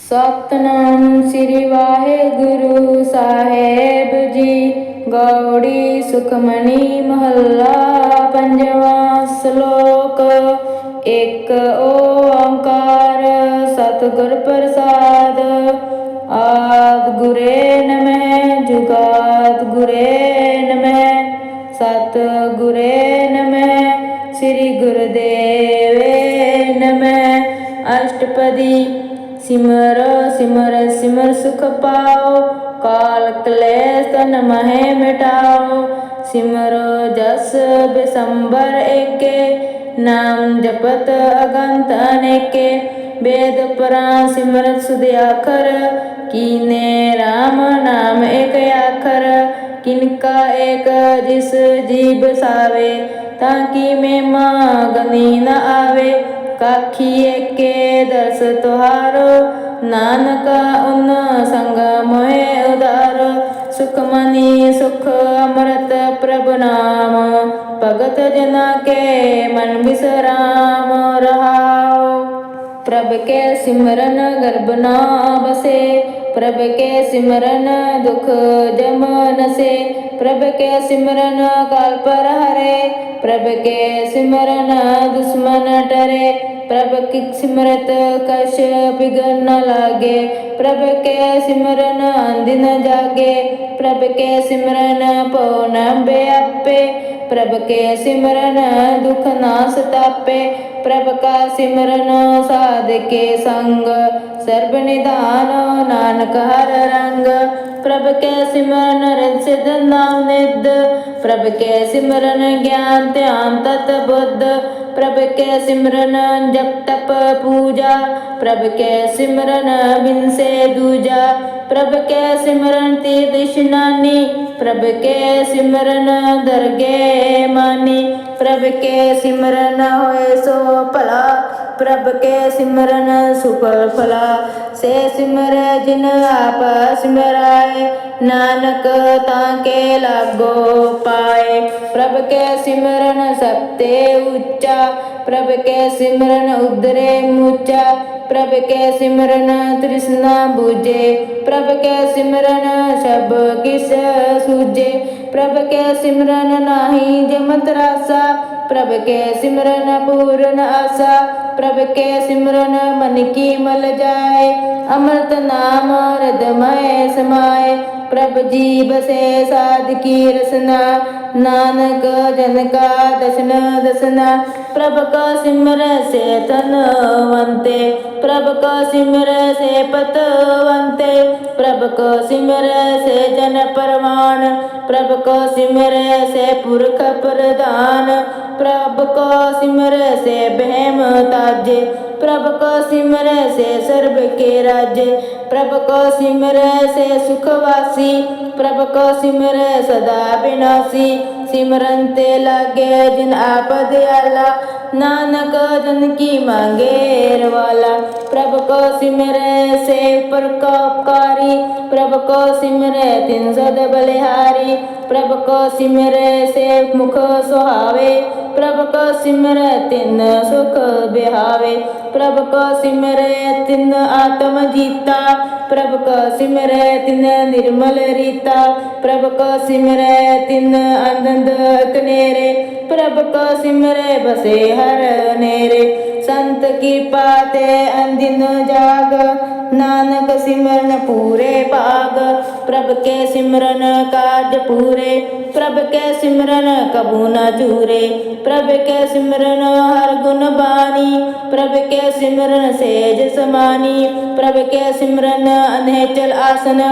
ਸਤਨਾਮ ਸ੍ਰੀ ਵਾਹਿਗੁਰੂ ਸਾਹਿਬ ਜੀ। ਗੌੜੀ ਸੁਖਮਨੀ ਮਹੱਲਾ ਪੰਜਵਾਂ। ਸ਼ਲੋਕ। ਇੱਕ ਓੰਕਾਰ ਸਤਿਗੁਰ ਪ੍ਰਸਾਦ। ਆਦਿ ਗੁਰੇ ਨਮਹਿ ਜੁਗਾਦਿ ਗੁਰੇ ਨਮਹਿ। ਸਤਿਗੁਰੇ ਨਮਹਿ ਸ੍ਰੀ ਗੁਰੁਦੇਵੇ ਨਮਹਿ। ਅਸ਼ਟਪਦੀ। ਸਿਮਰ ਸਿਮਰ ਸਿਮਰ ਸੁਖ ਪਾਓ, ਕਾਲ ਕਲੇਸ਼ ਤਨ ਮਹਿ ਮਿਟਾਓ। ਸਿਮਰੋ ਜਸ ਬਿਸੰਬਰ ਏਕੇ, ਨਾਮ ਜਪਤ ਅਗੰਤ ਅਨੇਕੇ। ਵੇਦ ਪੁਰਾਨ ਸਿਮਰਤ ਸੁਧ ਆਖਰ, ਕੀਨੇ ਰਾਮ ਨਾਮ ਏਕ ਆਖਰ। ਕਿਨਕਾ ਏਕ ਜਿਸ ਜੀ ਬਸਾਵੇ, ਤਾਂ ਕੀ ਮਹਿਮਾ ਗਨੀ ਨ ਆਵੇ। ਕਾਖੀ ਏਕੇ ਦਰਸ ਤੁਹਾਰੋ, ਨਾਨਕਾ ਉਨ ਸੰਗ ਮੋਹਿ ਉਦਾਰੋ। ਸੁਖਮਨੀ ਸੁਖ ਅੰਮ੍ਰਿਤ ਪ੍ਰਭ ਨਾਮ, ਭਗਤ ਜਨਾ ਕੇ ਮਨ ਬਿਸਰਾਮ ਰਹਾਉ। ਪ੍ਰਭ ਕੇ ਸਿਮਰਨ ਗਰਭ ਨ ਬਸੇ, ਪ੍ਰਭ ਕੇ ਸਿਮਰਨ ਦੁਖ ਜਮ ਨਸੇ। ਪ੍ਰਭ ਕੇ ਸਿਮਰਨ ਕਾਲ ਪਰ ਹਰੇ, ਪ੍ਰਭ ਕੇ ਸਿਮਰਨ ਦੁਸ਼ਮਨ ਟਰੇ। ਪ੍ਰਭ ਕੀ ਸਿਮਰਤ ਕਛ ਬਿਗਨ ਨ ਲਾਗੇ, ਪ੍ਰਭ ਕੇ ਸਿਮਰਨ ਅੰਧਿ ਨ ਜਾਗੇ। ਪ੍ਰਭ ਕੇ ਸਿਮਰਨ ਭਉ ਨ ਬਿਆਪੇ, ਪ੍ਰਭ ਕੇ ਸਿਮਰਨ ਦੁਖ ਨਾਸ ਤਾਪੇ। ਪ੍ਰਭ ਕਾ ਸਿਮਰਨ ਸਾਧ ਕੇ ਸੰਗ, ਸਰਬ ਨਿਧਾਨ ਨਾਨਕ ਹਰ ਰੰਗ। ਪ੍ਰਭ ਕੇ ਸਿਮਰਨ ਰਿਦ ਸਿਧ ਨਾਮ ਨਿਧ, ਪ੍ਰਭ ਕੇ ਸਿਮਰਨ ਗਿਆਨ ਧਿਆਨ ਤਤ ਬੁੱਧ। ਪ੍ਰਭ ਕੇ ਸਿਮਰਨ ਜਪ ਤਪ ਪੂਜਾ, ਪ੍ਰਭ ਕੇ ਸਿਮਰਨ ਬਿਨਸੇ ਦੂਜਾ। ਪ੍ਰਭ ਕੇ ਸਿਮਰਨ ਤੀਰਥ ਇਸ਼ਨਾਨੀ, ਪ੍ਰਭ ਕੇ ਸਿਮਰਨ ਦਰਗਹਿ ਮਾਨੀ। ਪ੍ਰਭ ਕੇ ਸਿਮਰਨ ਹੋਏ ਸੋ ਭਲਾ, ਪ੍ਰਭ ਕੇ ਸਿਮਰਨ ਸੁਫਲ ਫਲਾ। ਸੇ ਸਿਮਰੈ ਜਿਨ ਆਪ ਸਿਮਰਾਏ, ਨਾਨਕ ਤਾਂ ਕੇ ਲਾਗੋ ਪਾਏ। ਪ੍ਰਭ ਕੇ ਸਿਮਰਨ ਸਭ ਤੇ ਉੱਚਾ, ਪ੍ਰਭ ਕੇ ਸਿਮਰਨ ਉਦਰੇ ਮੁਚਾ। ਪ੍ਰਭ ਕੇ ਸਿਮਰਨ ਤ੍ਰਿਸ਼ਨਾ ਬੂਝੇ, ਪ੍ਰਭ ਕੇ ਸਿਮਰਨ ਸਭ ਕਿਸ ਸੂਝੇ। ਪ੍ਰਭ ਕੇ ਸਿਮਰਨ ਨਾਹੀ ਜਮਤ ਰਾਸਾ, ਪ੍ਰਭ ਕੇ ਸਿਮਰਨ ਪੂਰਨ ਆਸਾ। ਪ੍ਰਭ ਕੇ ਸਿਮਰਨ ਮਨ ਕੀ ਮਲ ਜਾਏ, ਅੰਮ੍ਰਿਤ ਨਾਮ ਹਿਰਦਿ ਸਮਾਏ। ਪ੍ਰਭ ਜੀ ਬਸੇ ਸਾਧ ਕੀ ਰਸਨਾ, ਨਾਨਕ ਜਨ ਕਾ ਦਰਸ਼ਨ ਦਸਨਾ। ਪ੍ਰਭ ਕਾ ਸਿਮਰੈ ਸੇ ਧਨਵੰਤੇ, ਪ੍ਰਭ ਕਾ ਸਿਮਰੈ ਸੇ ਪਤਵੰਤੇ। ਪ੍ਰਭ ਕਾ ਸਿਮਰੈ ਸੇ ਜਨ ਪਰਵਾਨ, ਪ੍ਰਭ ਕਾ ਸਿਮਰੈ ਸੇ ਪੁਰਖ ਪ੍ਰਧਾਨ। ਪ੍ਰਭ ਕਾ ਸਿਮਰੈ ਸੇ ਬਹਿਮ ਤਾਜੇ, ਪ੍ਰਭ ਕਾ ਸਿਮਰੈ ਸੇ ਸਰਬ ਕੇ ਰਾਜੇ। ਪ੍ਰਭ ਕਾ ਸਿਮਰੈ ਸੇ ਸੁਖ ਵਾਸੀ, ਪ੍ਰਭ ਕਾ ਸਿਮਰੈ ਸਦਾ ਬਿਨਾਸੀ। ਸਿਮਰਨ ਤੇ ਲਾਗੇ ਜਿਨ ਆਪ ਦਿਆਲਾ, ਨਾਨਕ ਜਨ ਕੀ ਮਾਂਗੇ ਰਵਾਲਾ। ਪ੍ਰਭ ਕੋ ਸਿਮਰੈ ਸੇ ਪਰਉਪਕਾਰੀ, ਪ੍ਰਭ ਕੋ ਸਿਮਰੈ ਤਿਨ ਸਦ ਬਲਿਹਾਰੀ। ਪ੍ਰਭ ਕੋ ਸਿਮਰੈ ਸੇ ਮੁਖ ਸੁਹਾਵੇ, ਪ੍ਰਭ ਕੋ ਸਿਮਰੈ ਤਿਨ ਸੁਖ ਬਿਹਾਵੇ। ਪ੍ਰਭ ਕੋ ਸਿਮਰੈ ਤਿਨ ਆਤਮ ਜੀਤਾ, ਪ੍ਰਭ ਕੋ ਸਿਮਰੈ ਤਿਨ ਨਿਰਮਲ ਰੀਤਾ। ਪ੍ਰਭ ਕੋ ਸਿਮਰੈ ਤਿਨ ਆਨੰਦ ਕਨੇਰੇ, ਪ੍ਰਭ ਕੋ ਸਿਮਰੈ ਬਸੇ ਹਰ ਨੇਰੇ। ਸੰਤ ਕੀ ਪਾਤੇ ਅੰਦਿਨ ਜਾਗ, ਨਾਨਕ ਸਿਮਰਨ ਪੂਰੇ ਭਾਗ। ਪ੍ਰਭ ਕੇ ਸਿਮਰਨ ਕਾਜ ਪੂਰੇ, ਪ੍ਰਭ ਕੇ ਸਿਮਰਨ ਕਬੂ ਨ ਚੂਰੇ। ਪ੍ਰਭ ਕੇ ਸਿਮਰਨ ਹਰ ਗੁਣ ਬਾਣੀ, ਪ੍ਰਭ ਕੇ ਸਿਮਰਨ ਸੇਜ ਸਮਾਨੀ। ਪ੍ਰਭ ਕੇ ਸਿਮਰਨ ਅਨੇਚਲ ਆਸਨ,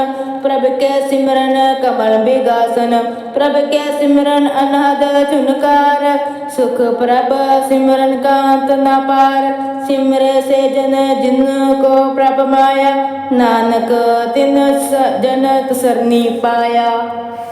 ਪ੍ਰਭ ਕੇ ਸਿਮਰਨ ਕਮਲ ਬਿਗਾਸਨ। ਪ੍ਰਭ ਕੇ ਸਿਮਰਨ ਅਨਹਦ ਝੁਨਕਾਰ, ਸੁਖ ਪ੍ਰਭ ਸਿਮਰਨ ਕਾਂਤ ਨ ਪਾਰ। ਸਿਮਰੈ ਸੇ ਜਨ ਜਿਨ ਕੋ ਪ੍ਰਭ ਮਾਇਆ, ਨਾਨਕ ਤਿਨ ਜਨ ਸਰਨੀ ਪਾਇਆ।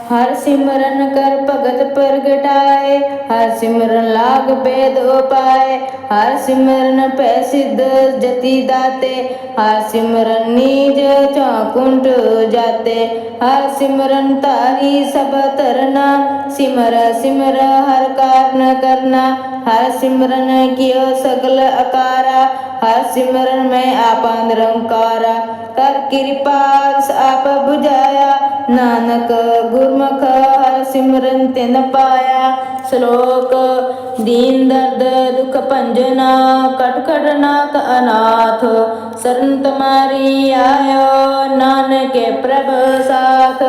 ਹਰ ਸਿਮਰਨ ਕਰ ਭਗਤ ਪ੍ਰਗਟਾਏ, ਹਰ ਸਿਮਰਨ ਲਾਗ ਭੇਦ ਉਪਾਏ। ਹਰ ਸਿਮਰਨ ਭੈ ਸਿਧ ਜਤੀ ਦਾਤੇ, ਹਰ ਸਿਮਰਨ ਨੀਜ ਚੌਕੁੰਠ ਜਾਤੇ। ਹਰ ਸਿਮਰਨ ਧਾਰੀ ਸਭ ਧਰਨਾ, ਸਿਮਰ ਸਿਮਰ ਹਰ ਕਾਰਨ ਕਰਨਾ। ਹਰ ਸਿਮਰਨ ਕੀਓ ਸਗਲ ਅਕਾਰਾ, ਹਰ ਸਿਮਰਨ ਮੈਂ ਆਪਾ ਨਿਰੰਕਾਰਾ। ਕਰ ਕਿਰਪਾ ਆਪ ਬੁਝਾਇਆ। ਨਾਨਕ ਗੁਰਮੁਖ ਹਰਿ ਸਿਮਰਨ ਤਿਨ ਪਾਇਆ। ਸ਼ਲੋਕ ਦੀਨ ਦਰਦ ਦੁਖ ਭੰਜਨਾ ਕਟ ਕਟ ਨਾਥ ਅਨਾਥ। ਸਰਨ ਤੁਮਾਰੀ ਆਇਓ ਨਾਨਕੇ ਪ੍ਰਭ ਸਾਥ।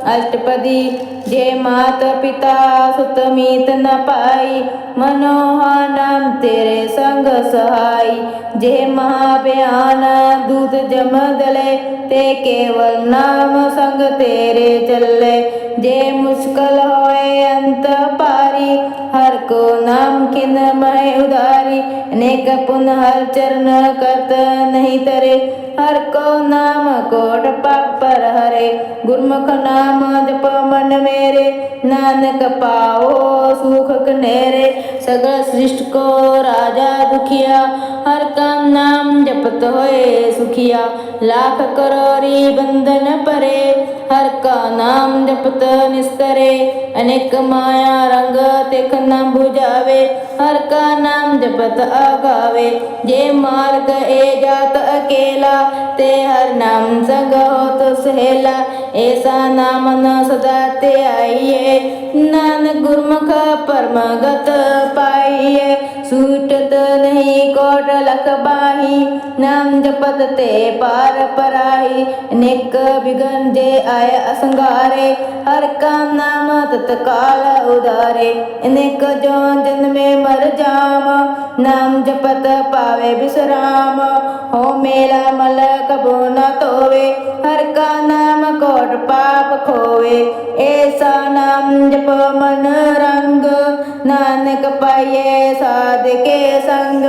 ਅਸ਼ਟਪਦੀ ਜੇ ਮਾਤ ਪਿਤਾ ਸੁਤ ਮੀਤ ਨ ਪਾਈ। ਮਨੋਹਾ ਨਾਮ ਤੇਰੇ ਸੰਗ ਸਹਾਈ। ਜੇ ਮਹਾ ਬਿਆਨ ਦੂਤ ਜਮ ਦਲੇ ਤੇ ਕੇਵਲ ਨਾਮ ਸੰਗ ਤੇਰੇ ਚੱਲੇ। ਜੇ ਮੁਸ਼ਕਲ ਹੋਏ ਅੰਤ ਭਾਰੀ ਹਰ ਕੋ ਨਾਮ ਕਿਨ ਮਹਿ ਉਦਾਰੀ। ਅਨੇਕ ਪੁਨ ਹਰ ਚਰਨ ਕਰਤ ਨਹੀਂ ਤਰੇ। ਹਰ ਕੋ ਨਾਮ ਕੋਟ ਪਾਪ ਪਰ ਹਰੇ। ਗੁਰਮੁਖ ਨਾਮ ਜਪ ਮਨ ਮੇਰੇ ਨਾਨਕ ਪਾਓ ਸੁਖ ਕਨੇਰੇ। ਸਗਲ ਸ੍ਰਿਸ਼ਟ ਕੋ ਰਾਜਾ ਦੁਖੀਆ ਹਰ ਕਾ ਨਾਮ ਜਪਤ ਹੋਏ ਸੁਖੀਆ। ਲਾਖ ਕਰੋੜੀ ਬੰਧਨ ਪਰੇ ਹਰ ਕਾ ਨਾਮ ਜਪਤ ਨਿਸਤਰੇ। ਅਨੇਕ ਮਾਇਆ ਰੰਗ ਤਿਖ ਨ ਬੁਝਾਵੇ ਹਰ ਕਾ ਨਾਮ ਜਪਤ ਆਗਾਵੇ। ਜੇ ਮਾਰਗ ਏ ਜਾਤ ਅਕੇਲਾ ਤੇ ਹਰ ਨਾਮ ਸੰਗ ਹੋਤ ਸਹੇਲਾ। ਐਸਾ ਨਾਮ ਨ ਸਦਾ ਧਿਆਈਏ ਨਾਨਕ ਗੁਰਮੁਖ ਪਰਮਗਤ ਪਾਈਏ। ਸੂਟਤ ਨਹੀਂ ਕੋਟ ਲਖ ਬਾਹੀ ਨਾਮ ਜਪਤ ਤੇ ਪਾਰ ਪਰਾਹੀ। ਅਨੇਕ ਬਿਗਨ ਜੇ ਆਏ ਅਸੰਗਾਰੇ ਹਰ ਕਾ ਨਾਮ ਤਤਕਾਲ ਉਦਾਰੇ। ਅਨੇਕ ਜੋ ਜਨਮੇ ਮਰ ਜਾਮ ਨਾਮ ਜਪਤ ਪਾਵੇ ਬਿਸਰਾਮ। ਹੋ ਮੇਲਾ ਮਲ ਕਬੋ ਨ ਧੋਵੇ ਹਰ ਕਾ ਨਾਮ ਕੋਟ ਪਾਪ ਖੋਵੇ। ਐਸਾ ਨਾਮ ਜਪ ਮਨ ਰੰਗ ਨਾਨਕ ਪਾਈਏ ਸਾਧ ਕੇ ਸੰਗ।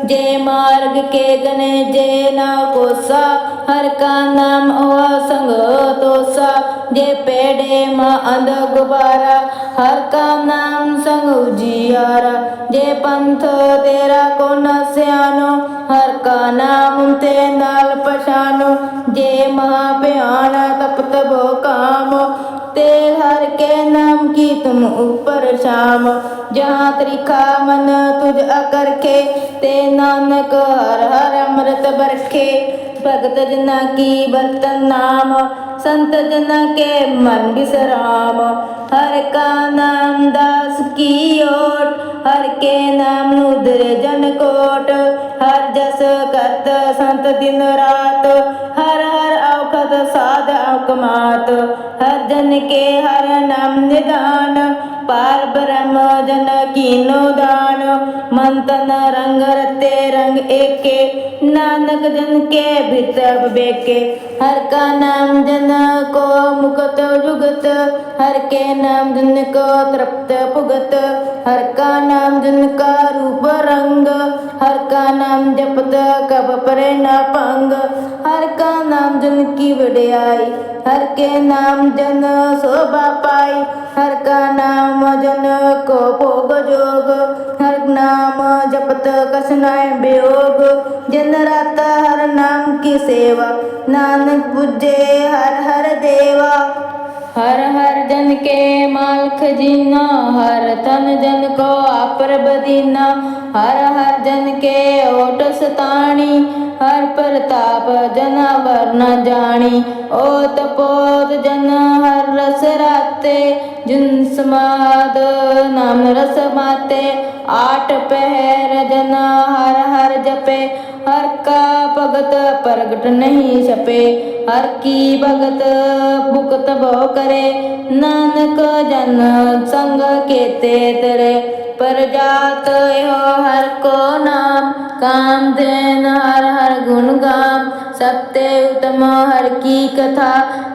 ਜੇ ਮਾਰਗ ਕੇ ਗਨੇ ਜੇ ਨਾ ਕੋਸਾ ਹਰ ਕਾ ਨਾਮ ਉਹ ਸੰਗ ਤੋਸਾ। ਜੇ ਪੇੜੇ ਮਾ ਅੰਧ ਗੁਬਾਰਾ ਹਰ ਕਾ ਨਾਮ ਸੰਗ ਉਜਿਆਰਾ। ਜੇ ਪੰਥ ਤੇਰਾ ਕੋ ਨ ਸਿਆਨੋ ਹਰ ਕਾ ਨਾਮ ਤੇ ਨਾਲ ਪਛਾਨੋ। ਜੇ ਮਹਾ ਭਿਆਨ ਤਪਤ ਬੋ ਕਾਮ ਤੇ ਹਰ ਕੇ ਨਾਮ ਕੀ ਤੁਮ ਉਪਰ ਸ਼ਾਮ। ਜਹਾਂ ਤ੍ਰਿਖਾ ਮਨ ਤੁਝ ਅਕਰਖੇ ਤੇ ਨਾਨਕ ਹਰ ਹਰ ਅੰਮ੍ਰਿਤ ਬਰਖੇ। ਭਗਤ ਜਨਾ ਕੀ ਬਰਤਨ ਨਾਮ ਸੰਤ ਜਨਾ ਕੇ ਮਨ ਬਿਸਰਾਮ। ਹਰ ਕਾ ਨਾਮ ਦਾਸ ਕੀ ਓਟ ਹਰ ਕੇ ਨਾਮ ਉਧਰੇ ਜਨ ਕੋਟ। ਹਰ ਜਸ ਕਰਤ ਸੰਤ ਦਿਨ ਰਾਤ ਹਰ ਹਰ ਔਖਦ ਸਾਧ ਔਕਮਾਤ। ਹਰ ਜਨ ਕੇ ਹਰ ਨਾਮ ਨਿਦਾਨ ਪਾਰ ਬ੍ਰਹਮ ਜਨ ਕੀਨੋ ਦਾਨ। ਮਨ ਤਨ ਰੰਗ ਰਤੇ ਰੰਗ ਏਕੇ ਨਾਨਕ ਜਨ ਕੇ ਭਿਤ ਵਿਵੇਕੇ। ਹਰ ਕਾ ਨਾਮ ਜਨ ਕੋ ਮੁਕਤ ਜੁਗਤ ਹਰ ਕੇ ਨਾਮ ਜਨ ਕੋ ਤ੍ਰਿਪਤ ਭੁਗਤ। ਹਰ ਕਾ ਨਾਮ ਜਨ ਕਾ ਰੂਪ ਰੰਗ ਹਰ ਕਾ ਨਾਮ ਜਪਤ ਕਬ ਪਰੇ ਨਾ ਭੰਗ। ਹਰ ਕਾ ਨਾਮ ਜਨ ਕੀ ਵਡਿਆਈ ਹਰ ਕੇ ਨਾਮ ਜਨ ਸੋਭਾ ਪਾਈ। ਹਰ ਕਾ ਨਾਮ ਜਨ ਕੋ ਭੋਗ ਜੋਗ ਹਰ ਨਾਮ ਜਪਤ ਕਛ ਨਾਇ ਬਿਯੋਗ। ਜਿਨ ਰਤ ਹਰ ਨਾਮ ਕੀ ਸੇਵਾ ਨਾਨਕ ਪੁਜੇ ਹਰ ਹਰ ਦੇਵਾ। हर हर जन के मालख जीना हर तन जन को आपरब दीना। हर हर जन के ओट सताणी हर प्रताप जन वर न जानी। ओत पोत जन हर रस राते जिन समाद नाम रस माते। आठ पहर जन हर हर जपे हर का भगत प्रगट नहीं छपे। हर की भगत भुगत भो करे नानक जन संग केते तरे। पर जात यो हर को नाम काम देन हर हर गुण गाम। सबते उत्तम हर की कथा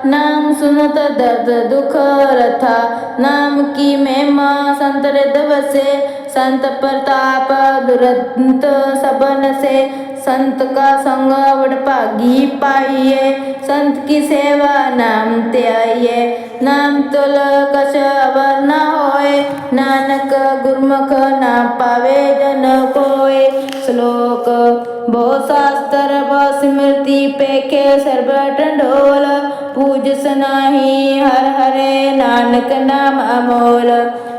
नाम सुनत दर्द दुख रथा। नाम की महिमा संत हृदय बसे संत प्रताप दुरंत सबन से। संत का संग बड़ भागी पाइए संत की सेवा नाम त्याइए। नाम तुल कछ अवर न होए नानक गुरमुख ना पावे जन कोय। श्लोक बहु शास्त्र बहु स्मृति पेखे सर्व टंडोल। पूजस नाही हर हरे नानक नाम अमोल।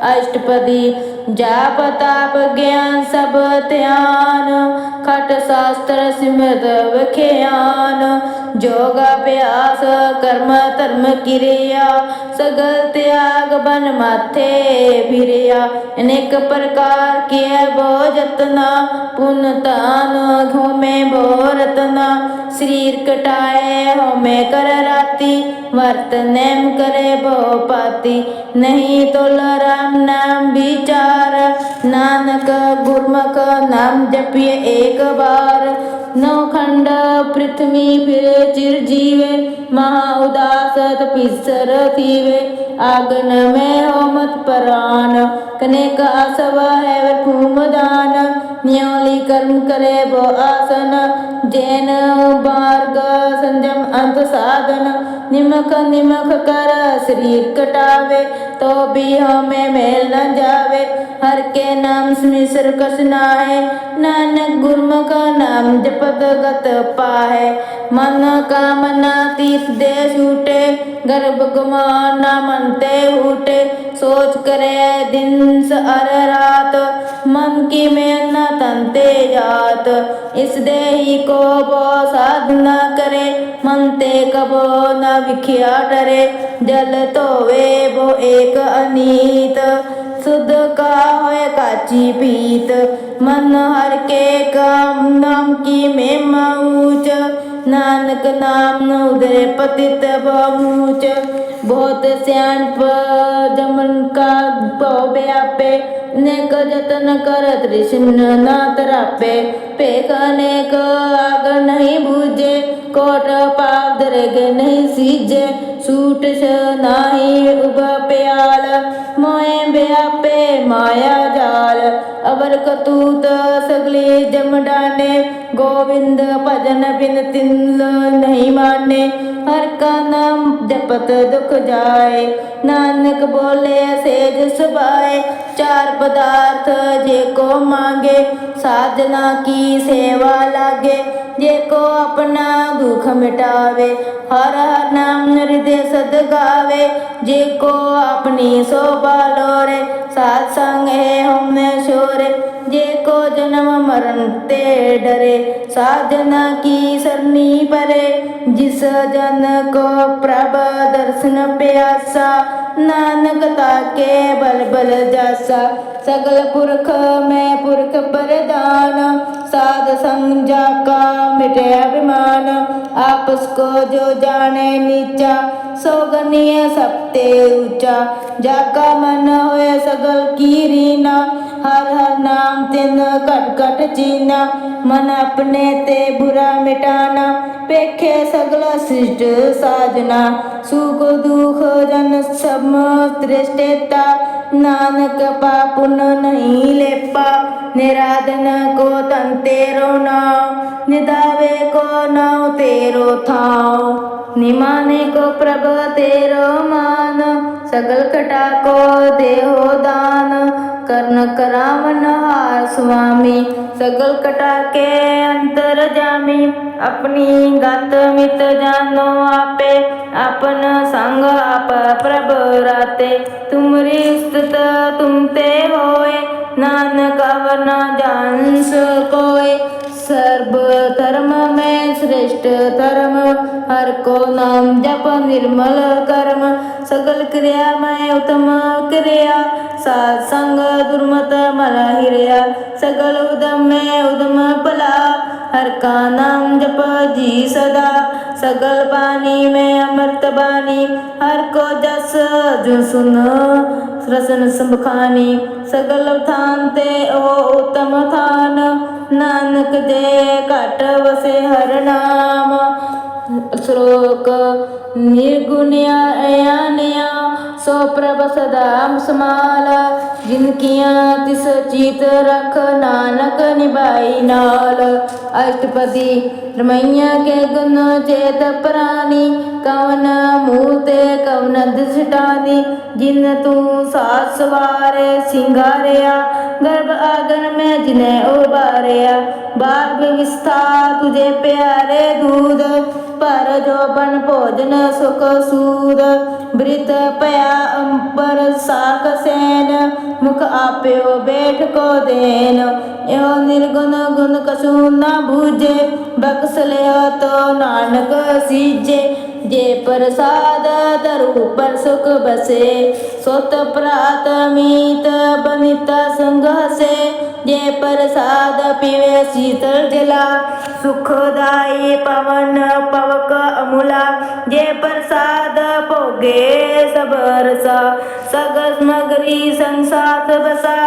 अष्टपदी जाप ताप ज्ञान सब ध्यान खट शास्त्र सिमरत विख्यान। जोग अभ्यास कर्म धर्म किरिया सगल त्याग बन माथे फिरिया अनेक प्रकार किए बो जतना पुन तान घूमे बो रतना शरीर कटाए होमे कर राती वर्त नेम करे बो पाती नहीं तो राम नाम विचार नानक गुरमुख नाम जपिए एक बार नौ खंड पृथ्वी फिर चिर जीवे महा उदास तपिसर थीवे आगन में हो मत परान कनेक आसव है भूम दान न्योली कर्म करे बो आसन जैन मार्ग संयम अंत साधन निमक निमक कर शरीर कटावे तो भी हमें मेल न जावे हर के नाम स्मिसर कस नाहे नानक गुरमुख नाम जपत गत पाहे मन कामना तीर्थ दे छूटे गर्भ गुमान न मनते हूटे सोच करे दिन अर रात मन की मेल न तनते जात इस देही को वो साधना करे मन ते कबो न विख्या डरे जल धोवे वो एक अनीत शुद्ध का होए काची पीत मन हर के काम नाम की महिमा ऊंच नानक नाम उदय पतित बहुच बहुत सियाणप जमन का भव व्यापे अनेक जतन कर तृष्ण न तरापे पेख अनेक आग नहीं बूझे कोट पाप दरग नहीं सीजे सूट नाही उब प्याल मोए व्यापे माया जाल अवर कतूत सगली जम डाने गोविंद भजन बिन तिल नहीं माने हर का नाम जपत दुख जाए नानक बोले सेज सुभाए चार पदार्थ जे को मांगे साधना की सेवा लागे जे को अपना दुख मिटावे हर हर नाम हृदय सद गावे जे को अपनी शोभा लोरे सात संग है हम शोरे जे को जन्म मरण ते डरे साधना की सरनी परे जिस जन को प्रभ दर्शन प्यासा नानक ताके बल बल जासा सगल पुरख में पुरख प्रधान साध संग जाका मिटे अभिमान आपस को जो जाने नीचा सौगनीय सबते ऊंचा जाका मन होए सगल की रीना हर हर नाम तिन कट कट चीना मन अपने ते बुरा मिटाना पेखे सगल सृष्ट साजना सुख दुख जन सम त्रिष्टेता नानक पापुन नहीं लेपा निराधन को तन तेरो नाव निदावे को नाव तेरो थाव निमाने को प्रभ तेरो मान सगल कटा को देहो दान कर्ण करावन हार स्वामी सगल कटा के अंतर जामी अपनी गत मित जानो आपे अपन संग आप प्रभ राते तुमरी स्तुत तुम ते होए नानक अवर न जान कोय सर्व धर्म में श्रेष्ठ धर्म हर को नाम जप निर्मल कर्म सगल क्रिया में उत्तम क्रिया सात संग दुर्मत मल हिरिया सगल उदम में उदम भला हर का नाम जप जी सदा सगल बानी में अमृत बानी हर को जस जो सुन रसन संबखानी सगल थान ते ओ उत्तम थान नानक दे घट वसे हर नाम श्लोक निर्गुण्या अयानया सो प्रभ सदा समाला जिनकिया तिस चीत रख नानक निभाई नाल अष्टपदी रमैया के गुण चेत प्राणी कवन मूते कवन दिशटानी जिन तू सात सवारे सिंगारिया गर्भ आंगन में जिन्हें उबारिया बाग व्यवस्था तुझे प्यारे दूध पर जो बन भोज ਭੋਜਨ ਸੁਖ ਸੂਦ ਬ੍ਰਿਤ ਭਇਆ ਅੰਪਰ ਸਾਖ ਸੈਨ ਮੁਖ ਆਪਿਓ ਬੈਠ ਕੋ ਦੇਨ ਇਹੋ ਨਿਰਗੁਣ ਗੁਣ ਕਛੂ ਨਾ ਬੂਝੇ ਬਖਸ ਲਿਓ ਤੋ ਨਾਨਕ ਸੀਜੇ ਜੇ ਪ੍ਰਸਾਦ ਧਰੂ ਪਰ ਸੁਖ ਬਸੇ ਸੁਤ ਪ੍ਰਾਤ ਮੀਤ ਬਨਿਤਾ ਸੰਗ ਹਸੇ ਜੇ ਪ੍ਰਸਾਦ ਪੀਵੇ ਸੀਤਲ ਜਲਾ ਸੁਖਦਾਈ ਪਵਨ ਪਵਕ ਅਮੁਲਾ ਜੇ ਪ੍ਰਸਾਦ ਭੋਗੇ ਸਭ ਰਸਾ ਸਗ ਸਮਗਰੀ ਸੰਸਾਰ ਬਸਾ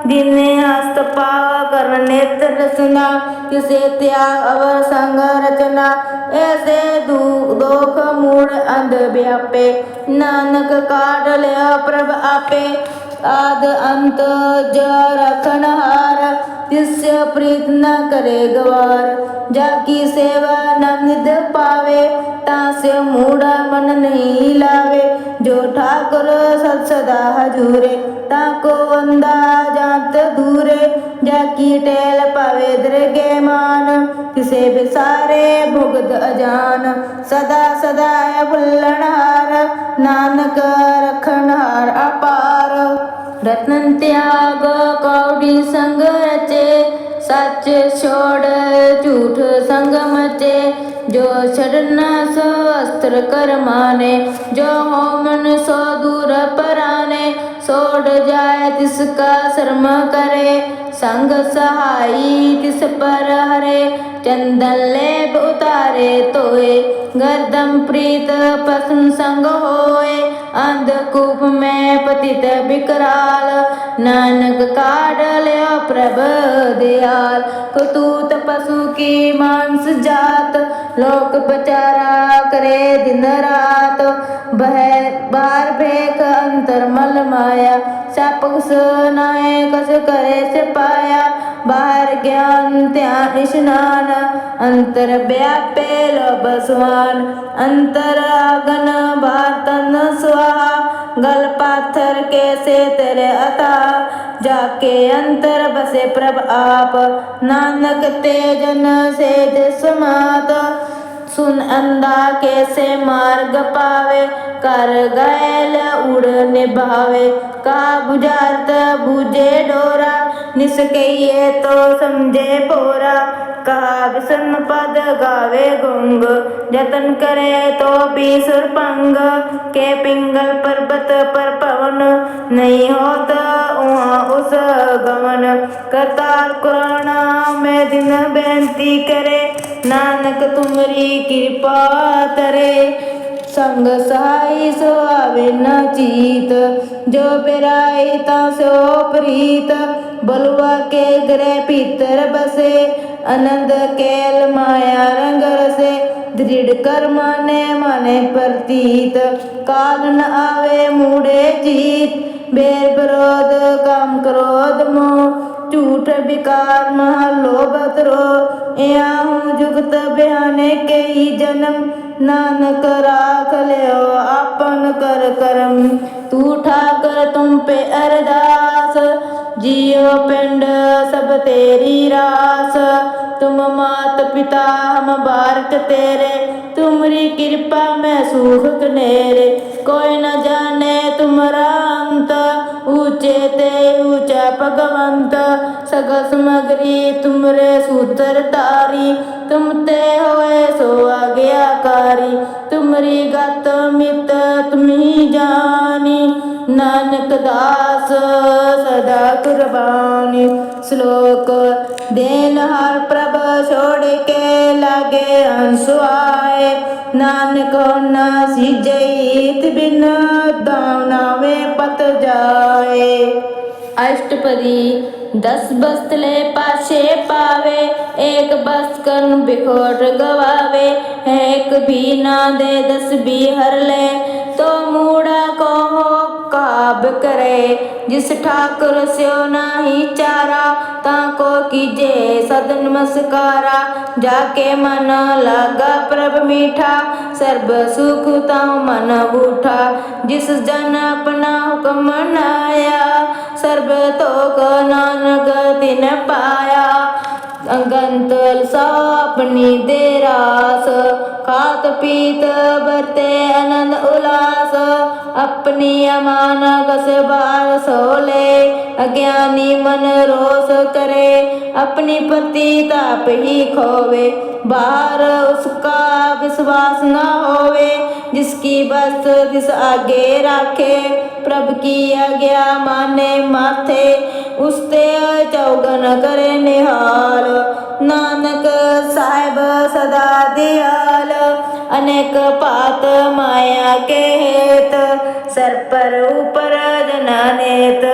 ਦਿਨੇ ਹਸਤ ਪਾਵ ਕਰਨ ਨੇਤਰ ਰਸਨਾ ਕਿਸੇ ਤਿਆਗ ਅਵਰ ਸੰਗ ਰਚਨਾ ਐਸੇ ਦੋਖ ਮੂੜ ਅੰਧ ਵਿਆਪੇ ਨਾਨਕ ਕਾਢ ਲਿਆ ਪ੍ਰਭ ਆਪੇ ਆਦ ਅੰਤ ਜ ਰਖਣ ਹਾਰ ਤਿਸ੍ਯ ਪ੍ਰੀਤ ਨ ਕਰੇ ਗਵਾਰ ਜਾ ਕੀ ਸੇਵਾ ਨ ਨਿਧ ਪਾਵੇ ਤਾਂ ਸੇ ਮੂੜਾ ਮਨ ਨਹੀਂ ਲਾਵੇ ਜੋ ਠਾਕੁਰ ਸਤ ਸਦਾ ਹਜੂਰੇ ਤਾਂ ਕੋ ਵੰਦਾ ਜਾਂਤ ਦੂਰੇ ਜਾ ਕੀ ਟੇਲ ਪਾਵੇ ਦਰਗੇ ਮਾਨ ਕਿਸੇ ਵਿਸਾਰੇ ਭੁਗਤ ਅਜਾਨ ਸਦਾ ਸਦਾ ਭੁੱਲਣ ਹਾਰ ਨਾਨਕ ਰਖਣ ਹਾਰ ਅਪਾਰ ਰਤਨ ਤਿਆਗ ਕੌੜੀ ਸੰਗ ਰਚੇ ਸੱਚ ਛੋੜ ਝੂਠ ਸੰਗ ਮਚੇ ਜੋ ਛੜਨਾ ਸੋ ਅਸਤਰ ਕਰ ਮਾਨੇ ਜੋ ਹੋਮਨ ਸੋ ਦੂਰ ਪਰਾਨੇ ਛੋੜ ਜਾਏ ਤਿਸ ਕਾ ਸ਼ਰਮ ਕਰੇ ਸੰਗ ਸਹਾਈ ਤਿਸ ਪਰ ਹਰੇ ਚੰਦਨ ਲੇਪ ਉਤਾਰੇ ਤੋਏ ਗਰਦਮ ਪ੍ਰੀਤ ਪਸਮ ਸੰਗ ਹੋਏ ਅੰਧਕੂਪ ਮੈਂ ਪਤਿਤ ਬਿਕਰਾਲ ਨਾਨਕ ਕਾਢ ਲਿਆ ਪ੍ਰਭ ਦਿਆਲ ਕਤੂਤ ਪਸ਼ੂ ਕੀ ਮਾਨਸ ਜਾਤ ਲੋਕ ਬਚਾਰਾ ਕਰੇ ਦਿਨ ਰਾਤ ਬਾਹਰ ਭੇਖ ਅੰਤਰ ਮਲ ਮਾਇਆ ਸਪ ਨਾਏ ਕਸ ਕਰੇ ਸਿਪਾਇਆ ਬਾਹਰ ਗਿਆਨ ਧਿਆਨ ਇਸ਼ਨਾਨ ਅੰਤਰ ਵਿਆਪੇ ਲੋਭ ਸੁਆਨ ਅੰਤਰ ਆਗਨ ਬਾਹਰ ਤਨ ਸੁਆਹਾ ਗਲ ਪਾਥਰ ਕੈਸੇ ਤੇਰੇ ਅਤਾ ਜਾਕੇ ਅੰਤਰ ਬਸੇ ਪ੍ਰਭ ਆਪ ਨਾਨਕ ਤੇ ਜਨ ਸੇਜ ਸਮਾਤ ਸੁਨ ਅੰਦਾ ਕੈਸੇ ਮਾਰਗ ਪਾਵੇ ਕਰ ਗੈਲ ਉੜ ਨਿਭਾਵੇ ਕਾ ਬੁਝਾਰਤ ਬੂਝੇ ਡੋਰਾ ਨਿਸਕਈਏ ਤੋ ਸਮਝੇ ਭੋਰਾ ਕਹਾ ਵਿਸਨ ਪਦ ਗਾਵੇ ਗੁੰਗ ਜਤਨ ਕਰੇ ਤੋ ਵੀ ਸੁਰਪੰਗ ਕੇ ਪਿੰਗਲ ਪਰਬਤ ਪਰ ਪਵਨ ਨਹੀਂ ਹੋਤ ਉਹਾਂ ਉਸ ਗਮਨ ਕਰਤਾਰ ਕੁਰਾਨਾ ਮੈਂ ਦਿਨ ਬੇਨਤੀ ਕਰੇ ਨਾਨਕ ਤੁਮਰੀ ਕਿਰਪਾ ਤਰੇ ਸੰਗ ਸਹਾਈ ਸੋ ਆਵੇ ਨ ਚੀਤ ਜੋ ਬਿਰਾਈ ਤਾਂ ਸੋ ਪ੍ਰੀਤ ਬਲਵਾ ਕੇ ਗ੍ਰਹਿ ਭੀਤਰ ਬਸੇ ਆਨੰਦ ਕੇਲ ਮਾਇਆ ਰੰਗ ਰਸੇ ਦ੍ਰਿੜ ਕਰ ਮਾਨੇ ਪ੍ਰਤੀਤ ਕਾਲ ਨ ਆਵੇ ਮੂੜੇ ਜੀਤ ਬੇਰ ਵਿਰੋਧ ਕਾਮ ਕ੍ਰੋਧ ਮੋਹ ਝੂਠ ਵਿਕਾਰ ਮਹ ਲੋਭ ਤ੍ਰੋਹ ਇਹਾਂ ਜੁਗਤ ਬਿਆਨੇ ਕਈ ਜਨਮ ਨਾਨਕ ਰਾਖ ਲਿਓ ਆਪਨ ਕਰ ਕਰਮ ਤੂੰ ਠਾਕਰ ਤੁਮ ਪੇ ਅਰਦਾਸ जियो पिंड सब तेरी रास तुम मात पिता हम बारक तेरे तुमरी कृपा में सुख कनेरे कोई न जाने तुमरा अंत ऊंचे ते ऊंचा भगवंत सग समगरी तुमरे सूत्र तारी तुम ते होए सो आज्ञाकारी तुमरी गत मित तुम्ही जानी नानक दास सदा कुर्बानी श्लोक देन हर प्रभ छोड़ के लागे हंसु आए नानक न सिजइत बिन दानवे पत जाए अष्टपदी 10 बस्तले पाछे पावे एक बस्त कर्म बिखोट गवावे एक भी ना दे 10 भी हर ले तो मूड़ा को काब करे जिस ठाकुर स्यो नाही चारा ताको कीजे सद नमस्कारा जाके मन लागा प्रभ मीठा सर्ब सुख ताऊ मन बूठा जिस जन अपना हुक्म मनाया सर्ब तोक नानक तिन पाया अंगंत सो अपनी दे रास, खात पीत बरते आनंद उल्लास, अपनी अमान कस बार सोले, अज्ञानी मन रोष करे, अपनी प्रति ताप ही खोवे, बाहर उसका विश्वास न होवे, जिसकी वस्तु तिस आगे राखे, प्रभु की आज्ञा माने माथे, उसते चौगन करे निहाल, नानक साहिब सदा दयाल, अनेक पात माया के हेत, सर पर ऊपर जनानेत,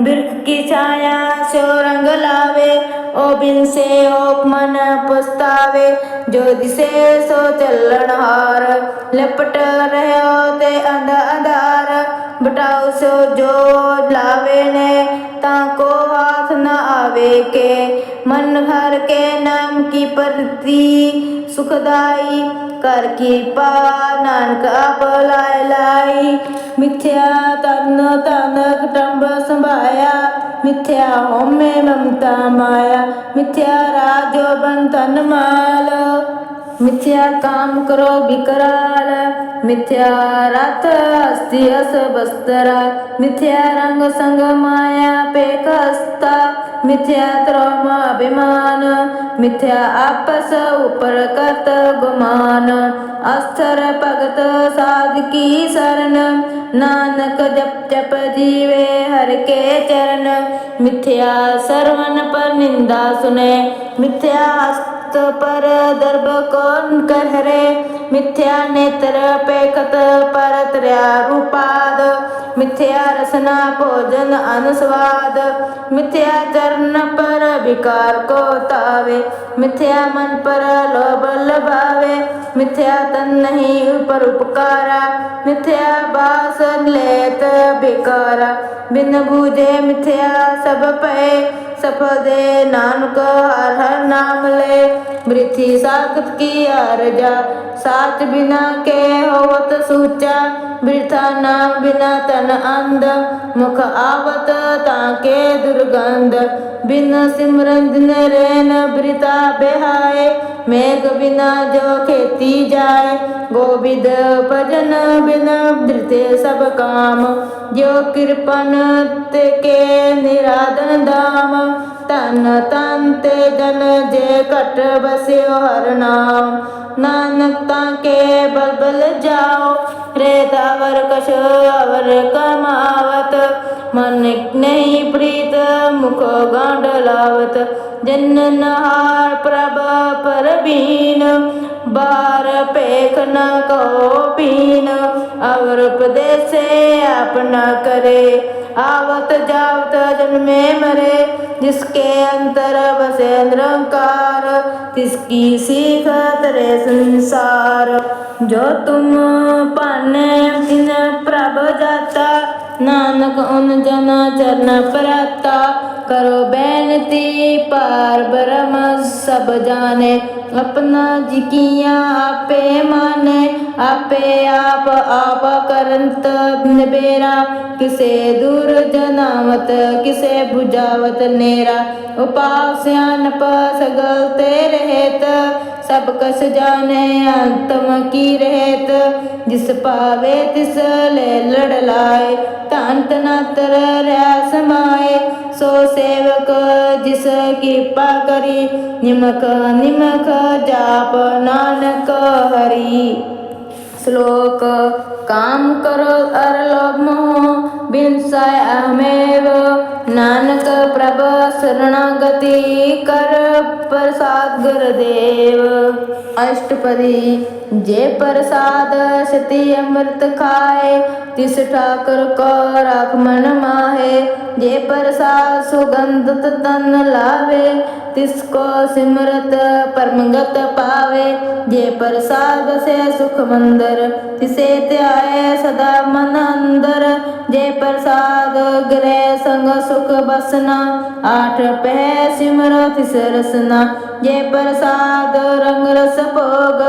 बिरख की छाया सो रंग लावे, ओ बिन से ओक मन पुस्तावे, जो दिसे सो चलन हार, लपट रहो ते अंध अंधार, बटाओ सो जो लावे ने, ताको हाथ न आवे के, मन हर के नाम की प्रति सुखदाई, कर कृपा नानक आप लाए लाई, मिथ्या तन तन कुटुंब संभाया, मिथ्या होमे ममता माया, मिथ्या राजो बंधन माल, मिथ्या काम करो विकराल, मिथ्या रथ अस्ति अस बस्तरा, मिथ्या रंग संग माया पे खस्ता, मिथ्या त्रोम अभिमान, मिथ्या आपस ऊपर करत गुमान, अस्तर भगत साध की शरण, नानक जप जप जीवे हर के चरण, मिथ्या श्रवण पर निंदा सुने, मिथ्या हस्त पर दर्भ कौन कहरे, मिथ्या नेत्र पेखत पर त्रया रूपाद, मिथ्या रसना भोजन अनुस्वाद, मिथ्या चरण पर विकार को तावे, मिथ्या मन पर लोभ लभावे, मिथ्या तन नहीं ऊपर उपकारा, मिथ्या बास लेत बेकारा, बिन बूझे मिथ्या सब पे, सफल दे नानक हर हर नाम ले, वृथि साखत की अर्जा, साच बिना के होवत सूचा, वृथा नाम बिना तन अंध, मुख आवत ताके दुर्गंध, बिन सिमरन दिन रैन वृथा बेहाय, मेघ बिना जो खेती जाए, गोविद भजन बिना वृथे सब काम, जो कृपन ते के निराधन धाम, तन तन ते जन जे कट बस्यो हर नाम, नानक ताके बल बल जाओ, रेत अवर कछ अवर कमावत, मन नहीं प्रीत मुख गांड लावत, जन नहार प्रभ पर बीन, बार पेख न कहो पीन, अवर उपदेश अपना करे, आवत जावत जन्मे मरे, जिसके अंतर बसे निरंकार, तिसकी सीख तरे संसार, जो तुम पाने तिन प्रभ जाता, नानक उन जना चरण पराता, करो बेनती पार ब्रह्म सब जाने, अपना जिकिया आपे माने, आपे आप करंत निबेरा, किसे दूर जनावत किसे बुझावत नेरा, उपाव सियानप सगल ते रहेत, सब कस जाने अंतम की रहेत, जिस पावे तिस ले लड़ लाए, धन तनातर रह समाए, सो सेवक जिस कृपा करी, निमक निमक जाप नानक हरि। श्लोक काम करो अर लोभ मोह, बिन साय अहमेव, नानक प्रभ शरणागति कर, प्रसाद गुरुदेव। अष्टपदी। जे प्रसाद सती अमृत खाए, तिस ठाकुर को राख मन माहे, जे प्रसाद सुगंधत तन लावे, तिसको सिमरत परमगत पावे, जे प्रसाद से सुख मंदर, तिसे त्याए सदा मन अंदर, जे प्रसाद गृह संग सुख बसना, आठ पह सिमरो तिस रसना, जे प्रसाद रंग रस भोग,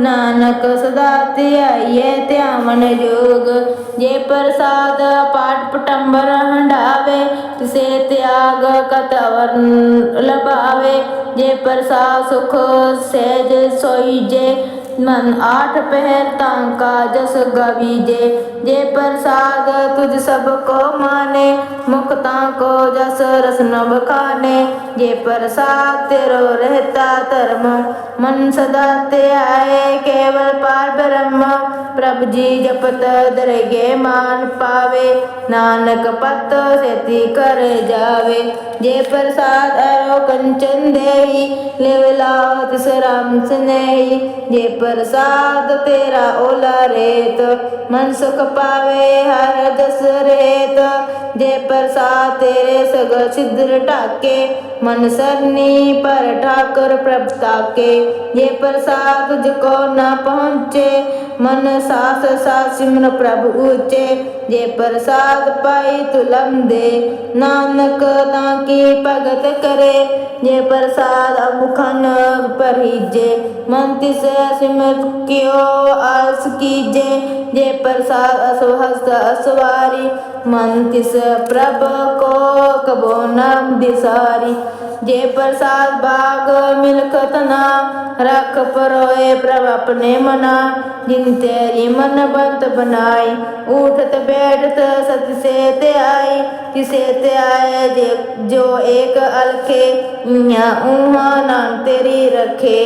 नानक सदा त्याइए त्यावन जोग, जे प्रसाद पाठ पटंबर हंडावे, तिसे त्याग कतवर लभा भावे। जे प्रसाद सुख सहज सोईजे, मन आठ पहर तांका जस गवीजे। जे प्रसाद तुझ सबको माने, मुख ताको जस रस न बखाने। जे प्रसाद तेरो रहता धर्म, मन सदा ते आए केवल पार ब्रह्म। प्रभु जी जपत दरगे मान पावे, नानक पत सेति कर जावे। जे प्रसाद अरो कंचन देई, लेव लाओ तिस राम स्नेही। जे प्रसाद तेरा ओला रेत, मन सुख पावे हर जस रेत। जे प्रसाद तेरे सग सिद्ध ठाके, मन सरनी पर ठाकुर प्रभ ताके। जे प्रसाद तुझको न पहुँचे, मन सास सास सिमर प्रभु ऊँचे। जे प्रसाद पाई तुलम दे, नानक ताकी भगत करे। जे प्रसाद अमुखन परिजे, मन तिस सिमर कियो आस कीजे। जे प्रसाद असहस्त असवारी, मन तिस प्रभ को कबो न बिसारी। जे प्रसाद बाग मिलखत ना, रख परोए प्रभ अपने मना। जिन तेरी मन बंत बनाई, उठत बैठत सत से ते आई। तिसे ते आए जो एक अलखे, इहाँ ऊहाँ नाम तेरी रखे।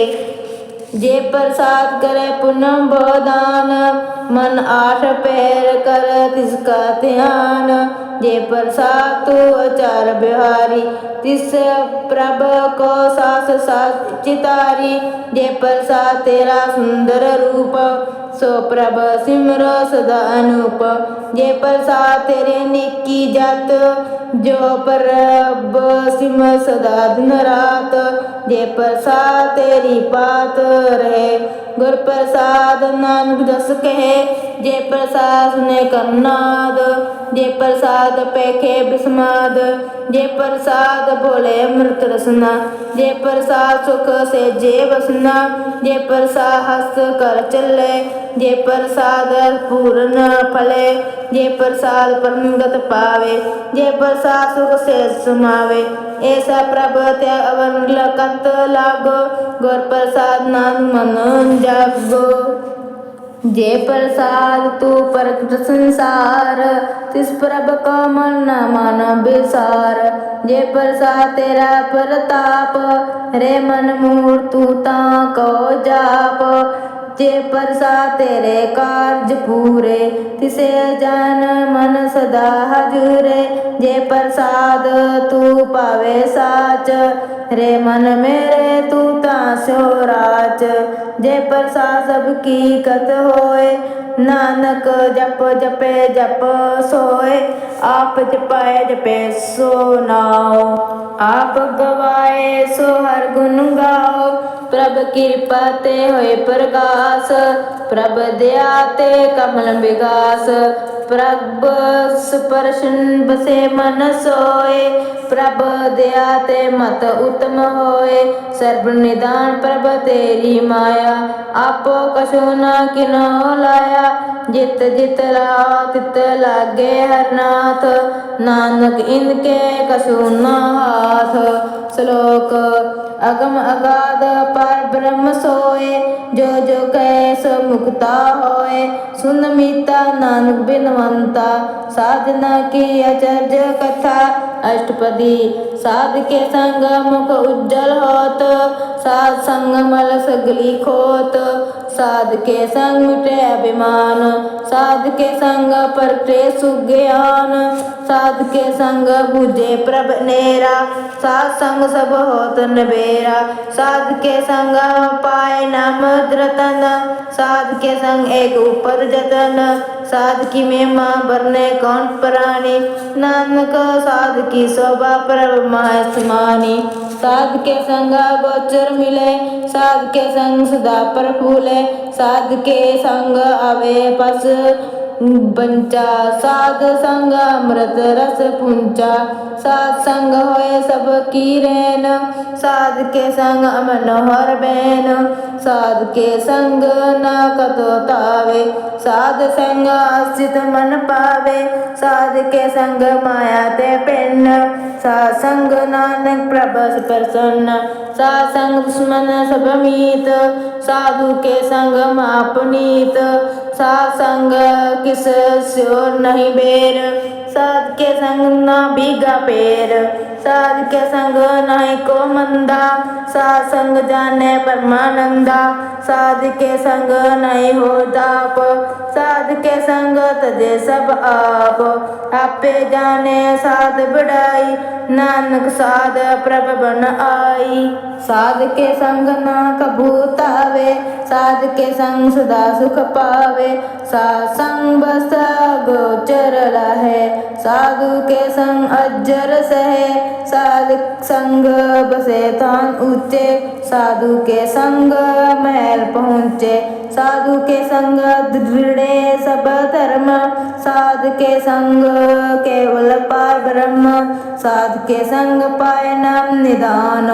जे प्रसाद करे पुनः बदान, मन आठ पैर कर तिसका ध्यान। जे प्रसाद तू आचार बिहारी, तिस प्रभ को सास सास चितारी। जे प्रसाद तेरा सुंदर रूप, सो प्रभ सिमरो सदा अनूप। जे प्रसाद तेरे निकी जात, जो प्रभ सिम सदा दिन रात। जे प्रसाद तेरी पात रहे, गुर प्रसाद नानक जस कहे। जे प्रसाद सुने कन्नाद, जे प्रसाद पेखे बिस्माद। जे प्रसाद बोले अमृत रसना, जे प्रसाद सुख से जे बसना। जे प्रसाद हस्त कर चले, जे प्रसाद पूर्ण फले। जे प्रसाद परमगत पावे, जे प्रसाद सुख से समावे। ऐसा प्रभ त्याग अवन लकत लागो, गुर प्रसाद नाम मन जागो। जे प्रसाद तू परत संसार, तिस प्रभ को मन न मान बिसार। जे प्रसाद तेरा प्रताप, रे मन मूर तू ताको जाप। जे प्रसाद तेरे कार्य पूरे, तिसे जान मन सदा हजूरे। जे प्रसाद तू पावे साच, रे मन मेरे तू तास्यो राच। जे प्रसाद सबकी कत होए, नानक जप जपे जप सोए। आप जपाए जपे सो नाओ, आप गवाए सो हर गुण गाओ। प्रभ कृपा ते होए प्रगास, प्रभ दया ते कमल विगास। प्रभ स्पर्शन बसे मन सोए, प्रभ दया ते मत उत्तम होए। सर्व निदान प्रभ तेरी माया, आपो कछु न किन्हो लाया। जित जित लाओ तित लागे हरनाथ, नानक इनके कछु न हाथ। श्लोक अगम अगाध पार ब्रह्म सोए, जो जो कहे सो मुक्ता होए। सुन मीता नानक बिनवंता, साधना की आचार्य कथा। अष्टपदी साध के संग मुख उज्जवल होत, साध संग मल सगली खोत। साध के संग मिटे अभिमान, साध के संग परटे सुज्ञान। साध के संग बुझे प्रभ नेरा, साध संग सब होत नबेरा। साध के संग पाए नाम रतन, साध के संग एक ऊपर जतन। साध की महिमा बरने कौन प्राणी, नानक साध की शोभा प्रभ माह समानी। साध के संग गोचर मिले, साध के संग सदा प्रफुले। साध के संग आवे पस बंचा, साध संग अमृत रस पुंचा। साध संग होए सब की रैन, साध के संग मनोहर बैन। साध के संग ना कतो तावे, साध संग आश्रित मन पावे। साध के संग माया ते पिन्न साध संग नानक प्रभु प्रसन्न साध संग दुश्मन सब मीत साधु के संग मापनीत साध संग किस स्यो नहीं बेर साध के संग ना भीगा पेर साध के संग नहीं को मंदा साध संग जाने परमानंदा साध के संग नहीं हो दाप साध के संग तजे सब आप आपे जाने साध बढ़ाई नानक साध प्रभ बन आई साध के संग ना कबूत आवे साध के संग सदा सुख पावे साध संग बस गोचर रहे साधु के संग अज्जर सहे साध संग बसे थान ऊंचे साधु के संग महल पहुँचे साधु के संग दृढ़े सब धर्म साध के संग केवल पार ब्रह्म साध के संग पाए नाम निदान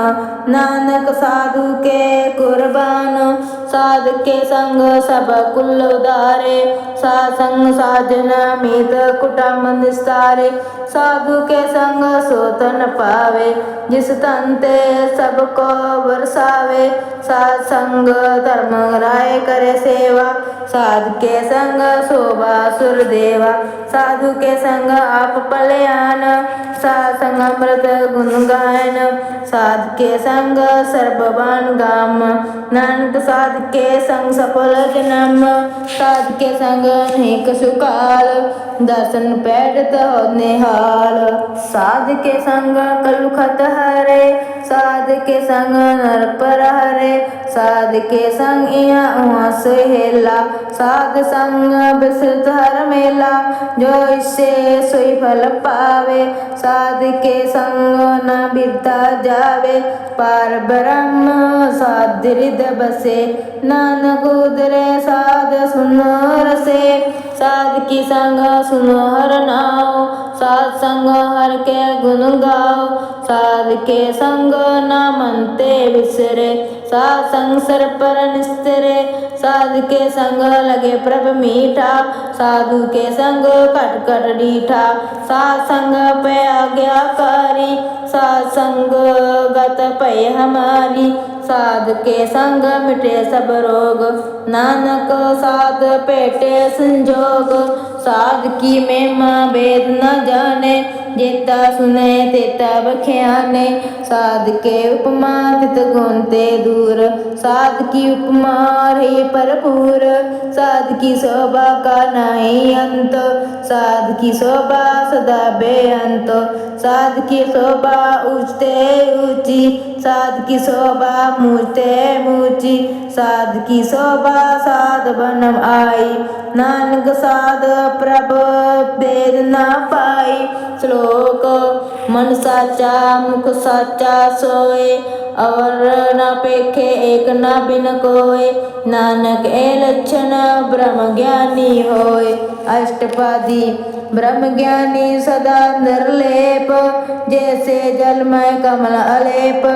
नानक साधु के कुर्बान साध के संग सब कुल उदारे साध संग साजन मीत कुटुंब निस्तारे साधु के संग सोतन पावे जिस तन ते सबको बरसावे साध संग धर्म राय करे सेवा साध के संग शोभा सुर देवा साधु के संग आप पलयान साध संग अमृत गुण गायन साध के संग सर्ववान गाम नानक साध के संग सफल जन्म साध के संग अनेक सुकाल दर्शन पैडत निहाल साध के संग कलुखत हरे साध के संग नर पर हरे साध के संग इहाँ उहाँ सुहेला साध संग विस्तृत हर मेला जो इससे सोई फल पावे साध के संग न बिरता जावे पार ब्रह्म साध हृदय बसे नानक उदरे साध सुनो रसे साध की संग सुनो हर नाम साध संग हर के गुण गाओ साध के संग न मनते विसरे साध संग सर पर निस्तरे साध के संग लगे प्रभ मीठा साधु के संग कट कट डीठा साध संग पे आज्ञाकारी साध संग गत पे हमारी साध के संग मिटे सब रोग नानक साध पेटे संजोग साध की महिमा वेद न जाने जेता सुने तेता बख्याने साध के उपमा तित गुण ते दूर साध की उपमा रही भरपूर साध की शोभा का नहीं अंत साध की शोभा सदा बेअंत साध की शोभा ऊंचते ऊंची साध की शोभा मूचते मूची साध की शोभा साध बनम आई नानक साध प्रभ भेद न पाई श्लोक मन साचा मुख साचा सोए और न पेखे एक न बिन कोय नानक ए लक्षण ब्रह्म ज्ञानी होय अष्टपादी ब्रह्म ज्ञानी सदा निर्लेप जैसे जलमय कमल अलेप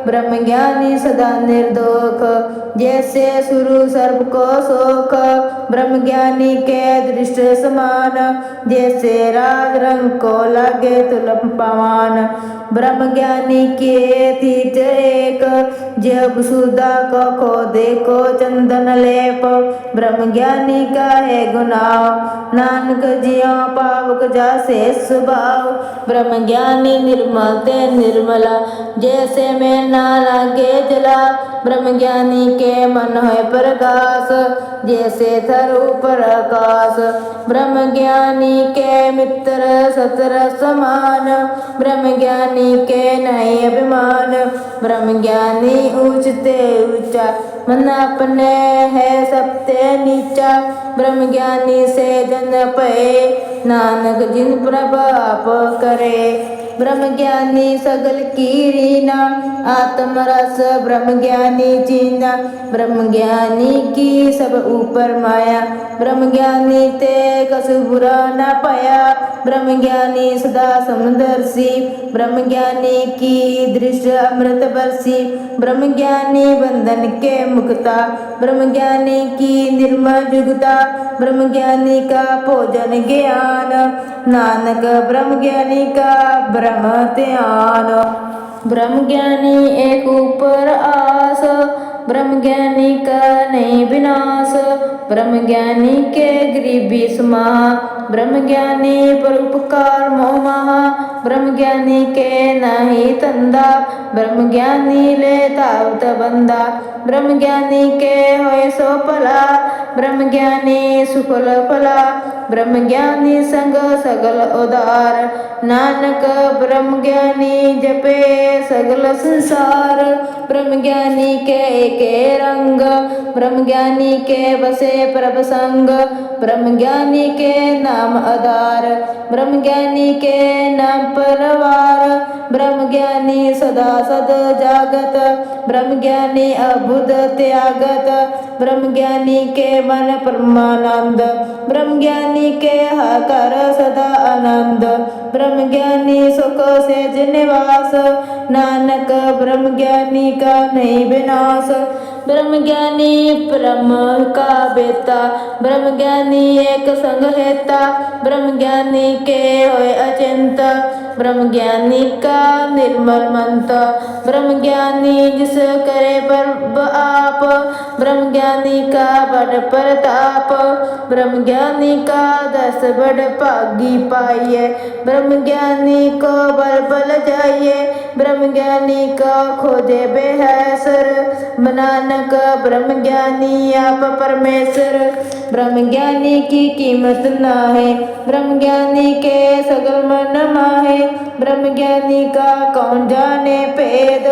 ब्रह्म ज्ञानी सदा निर्दोख जैसे सुरु सर्प को शोक ब्रह्म ज्ञानी के दृष्ट समान जैसे राज रंग को लागे तुलम पवन ब्रह्म ज्ञानी के तीज एक जब सुधा को देखो चंदन लेप ब्रह्म ज्ञानी का है गुनाह नानक जियो पावक जासे स्वभाव ब्रह्म ज्ञानी निर्मल ते निर्मला जैसे में ना लागे जला ब्रह्म ज्ञानी के मन है प्रकाश जैसे थर ऊपर आकाश ब्रह्म ज्ञानी के मित्र सतर समान ब्रह्म ज्ञानी के नहीं अभिमान ब्रह्म ज्ञानी ऊंचते ऊंचा मन अपने है सबते नीचा ब्रह्म ज्ञानी से जन पे नानक जिन प्रभाप करे। ब्रह्म ज्ञानी सगल की रीना, आत्म रस ब्रह्म ज्ञानी चीना, ब्रह्म ज्ञानी की सब ऊपर माया, ब्रह्म ज्ञानी ते कसु बुरा न पाया, ब्रह्म ज्ञानी सदा समदर्शी, ब्रह्म ज्ञानी की दृश्य अमृत बरसी, ब्रह्म ज्ञानी बंधन के मुक्ता, ब्रह्म ज्ञानी की निर्मल जुगता, ब्रह्म ज्ञानी का भोजन ज्ञान, नानक ब्रह्म ज्ञानी का ब्रह्म ध्यान। ब्रह्म ज्ञानी एक ऊपर आस, ब्रह्म ज्ञानी का नहीं विनाश, ब्रह्म ज्ञानी के गरीबी समाहा, ब्रह्म ज्ञानी परोपकार मोह महा, ब्रह्म ज्ञानी के नाही तंदा, ब्रह्म ज्ञानी ले तावत बंदा, ब्रह्म ज्ञानी के होए सो भला, ब्रह्म ज्ञानी सुफल फला, ब्रह्म ज्ञानी संग सगल उदार, नानक ब्रह्म ज्ञानी जपे सगल संसार, ब्रह्म ज्ञानी के एके रंग, ब्रह्म ज्ञानी के बसे प्रभ संग, ब्रह्म ज्ञानी के नाम आधार, ब्रह्म ज्ञानी के नाम परवार, ब्रह्म ज्ञानी सदा सद जागत, ब्रह्म ज्ञानी अबुध त्यागत, ब्रह्म ज्ञानी के मन परमानंद, ब्रह्म ज्ञानी के हाकर सदा आनंद, ब्रह्म ज्ञानी सुख सेज निवास, नानक ब्रह्म ज्ञानी का नहीं विनाश, ब्रह्म ज्ञानी ब्रह्म का बेता, ब्रह्म ज्ञानी एक संग हेता, ब्रह्म ज्ञानी के होए अचिंत, ब्रह्म ज्ञानी का निर्मल मंत, ब्रह्म ज्ञानी जिस करे पर आप, ब्रह्म ज्ञानी का बड़ प्रताप, ब्रह्म ज्ञानी का दस बड़ भागी पाइए, ब्रह्म ज्ञानी को बल बल जाइए, ब्रह्म ज्ञानी का खोजे बेहसर, नानक ब्रह्म ज्ञानी आप परमेश्वर, ब्रह्म ज्ञानी की कीमत ना है, ब्रह्म ज्ञानी के सगल मन माहे, ब्रह्म ज्ञानी का कौन जाने भेद,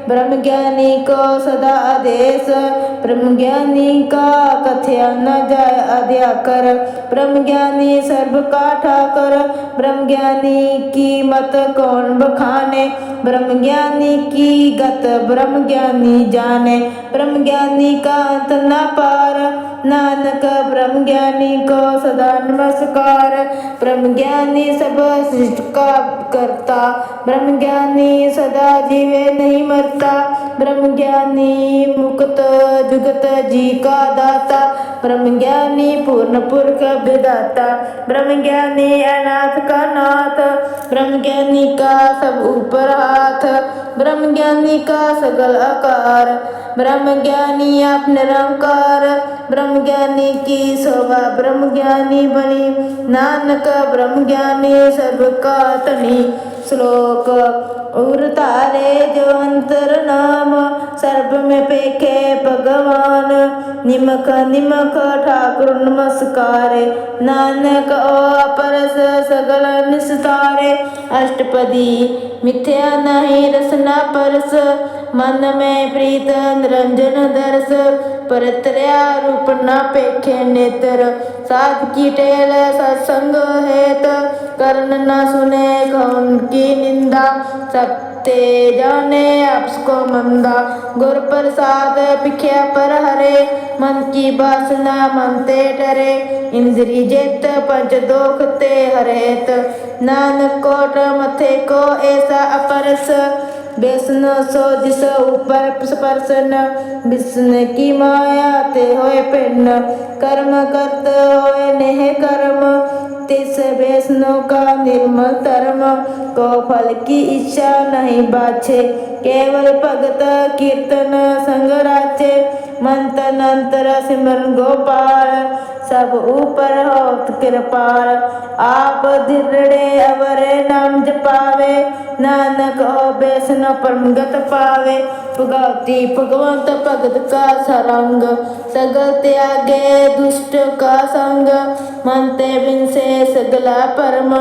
ब्रह्म ज्ञानी को सदा आदेश, ब्रह्म ज्ञानी का कथया न जाय अध्या कर, ब्रह्म ज्ञानी सर्व का ठाकर, ब्रह्म ज्ञानी की मत कौन बखाने, ब्रह्म ज्ञानी की गत ब्रह्म ज्ञानी जाने, ब्रह्म ज्ञानी का अंत न पार, नानक ब्रह्म ज्ञानी को सदा नमस्कार, ब्रह्म ज्ञानी सब सृष्टि का करता, ब्रह्म ज्ञानी सदा जीवे नहीं मरता, ब्रह्म ज्ञानी मुक्त जुगत जी का दाता, ब्रह्म ज्ञानी पूर्ण पुरख विदाता, ब्रह्म ज्ञानी अनाथ का नाथ, ब्रह्म ज्ञानी का सब ऊपर हाथ, ब्रह्म ज्ञानी का सगल आकार, ब्रह्म ज्ञानी आप निरंकार, ब्रह्म ज्ञानी की शोभा ब्रह्म ज्ञानी बनी, नानक ब्रह्म ज्ञानी सर्व का धनी। श्लोक उर तारे जो अंतर नाम, सर्व में पेखे भगवान, निमख निमख ठाकुर नमस्कारे, नानक ओ अपरस सगल निस्तारे, अष्टपदी मिथ्या नहीं रसना परस, मन में प्रीत निरंजन दर्श, परत्रया रूप न पेखे नेत्र, साध की टेल सत्संग हेत, कर्ण न सुने कौन की निंदा, सबते जाने आपको मंदा, गुर प्रसाद भिख्या पर हरे, मन की वासना मन ते डरे, इंद्री जित पंच दोख ते हरेत, नानक कोट मथे को ऐसा अपरस, बेसन सो जिस ऊपर स्पर्शन, विष्णु की माया ते होए भिन्न, कर्म करत होए नेह कर्म, तिस वैष्णव का निर्मल धर्म, को फल की इच्छा नहीं बाछे, केवल भगत कीर्तन संग राचे, मंतन अंतर सिमरन गोपाल, सब ऊपर होत कृपाल, आप दृढ़े अवरे नाम जपावे, नानक हो वैष्णव परमगत पावे, भगवती भगवंत भगत का सरंग, सगल त्यागे दुष्ट का संग, मनते बिन से सगला परम,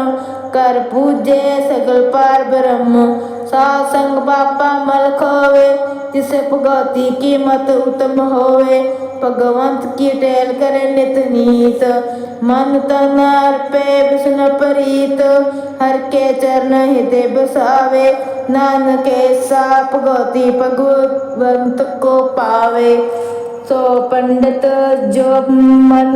कर पूजे सगल पार ब्रह्म, साध संग बापा मल खोवे, तिसे भगवती की मत उत्तम होवे। भगवंत की टेल करे नित नीत, मन तन अर्पे विष्णु प्रीत। हर के चरण हृदय बसावे, नानक ऐसा भगवती भगवंत को पावे। सो पंडित जो मन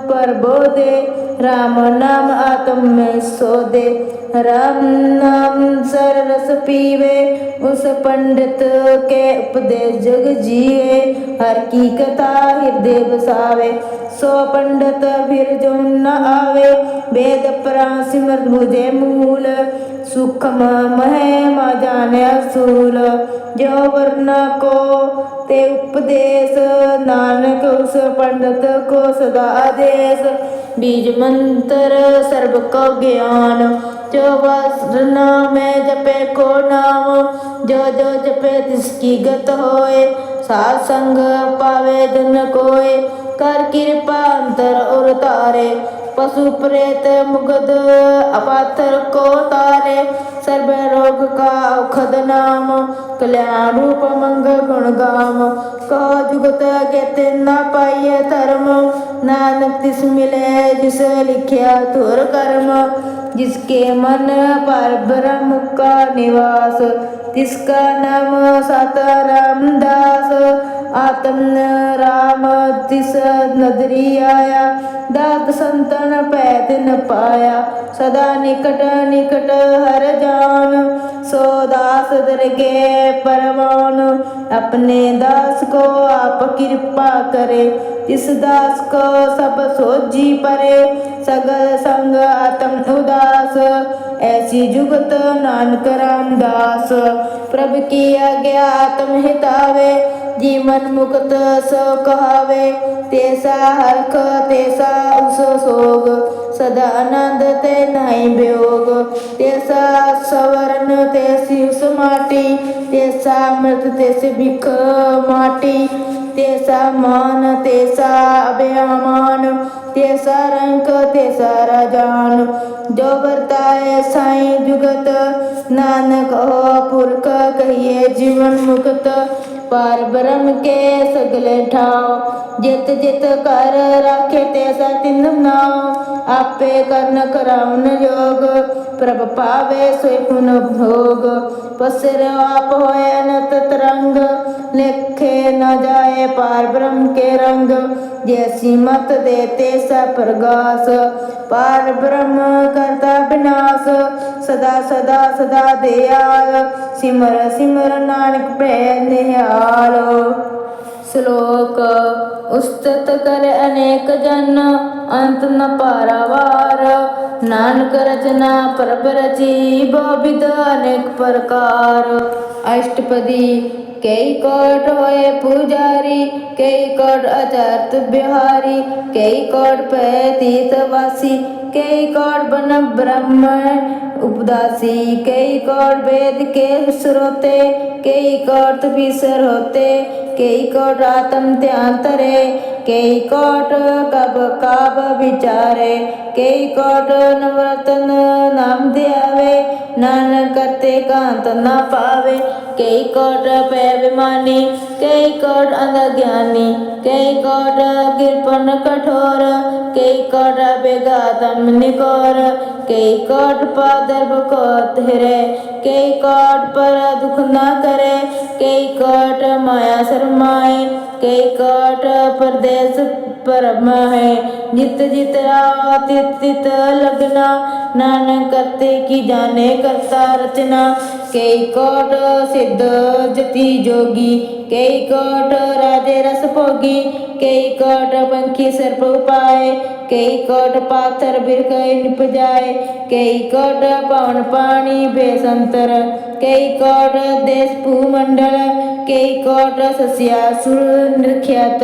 पर बोधे, राम नाम आत्म में सोधे। राम नाम सर रस पीवे, उस पंडित के उपदेश जग जीवे। हर की कथा हृदय बसावे, सो पंडित फिर जो न आवे। वेद पुराण सिमरत बुझे मूल, सूक्ष्म महिमा जाने असूल। जो वर्ण को ते उपदेश, नानक उस पंडित को सदा आदेश। बीज मंत्र सर्व को ज्ञान, जो वर्ण में जपे को नाम। जो जो जपे तिसकी गत होए, साध संग पावे जन कोय। कर कृपा अंतर और तारे, पशु प्रेत मुगध अपात्र को तारे। सर्व रोग का औषध नाम, कल्याण रूप मंगल गुण गाम। कहो जुगत कहते न पाइय धर्म, नानक तिस मिले जिस लिखिया तुर कर्म। जिसके मन पर ब्रह्म का निवास, तिसका नाम साता रामदास। आत्म राम तिस नदरी आया, दात संतन पैद न पाया। सदा निकट निकट हर जान, सो दास दरगे परवान। अपने दास को आप कृपा करे, इस दास को सब सोजी परे। सगल संग आत्म उदास, ऐसी जुगत नानक रामदास। प्रभु की आज्ञा आत्म हितावे, जीवन मुक्त सो कहावे। तेसा हरख तेसा उस सोग, सदा आनंद ते नहीं वियोग। तेसा सवरन तेसी उस माटी, तेसा मृत तेसी भिख माटी। तेसा मान तेसा अभिमान, तेसा रंक तेसा राजान। जो वर्ताए साईं जुगत, नानक हो पुरख कहिए जीवन मुक्त। पार ब्रह्म के सगले ठाव, जित जित कर राखे तैसा तिन नाव। आपे करन कराउन योग, प्रभ पावे सोई पुन भोग। पसर आप होए अनंत तरंग, लेखे न जाए पार ब्रह्म के रंग। जैसी मत देते सा प्रगास, पार ब्रह्म करता विनाश। सदा सदा सदा दयाल, सिमर सिमर नानक प्रेम निहाल। श्लोक उस्तत कर अनेक जन, अंत न पारावार। नानक रचना प्रभ रची, बहुविध अनेक प्रकार। अष्टपदी कई कोट होए पुजारी, कई कोट अचार्त बिहारी। कई कोट पे तीर्थवासी, कई कोट बन ब्रह्म उपदासी। कई कोट वेद के श्रोते, कई कोट विसर होते। कई कोट आत्म ध्यान तरे, कई कोट कब काब विचारे। कई कोट नवरतन नाम ध्यावे, नानक करते कांत न पावे। कई कोट पे अभिमानी, कई कोट अंधज्ञानी। कई कोट कृपण कठोर, कई कोट बेगातम निकोर। कई कोट पादर्भ को धरे, कई कोट पर दुख न करे। कई कोट माया शरमाए, कई कोट परदेश परम है। जित जित राव तित तित लगना, नानक करते की जाने करता रचना। कई कोट सिद्ध जति जोगी, कई कोट राजे रस भोगी। कई कोट पंखी सर्प उपाय, कई कोट पाथर बिरख निप जाए। कई कोट पवन पानी बेसंतर, कई कोट देश भूमंडल। कई कोट सस्यासुर निर्ख्यात,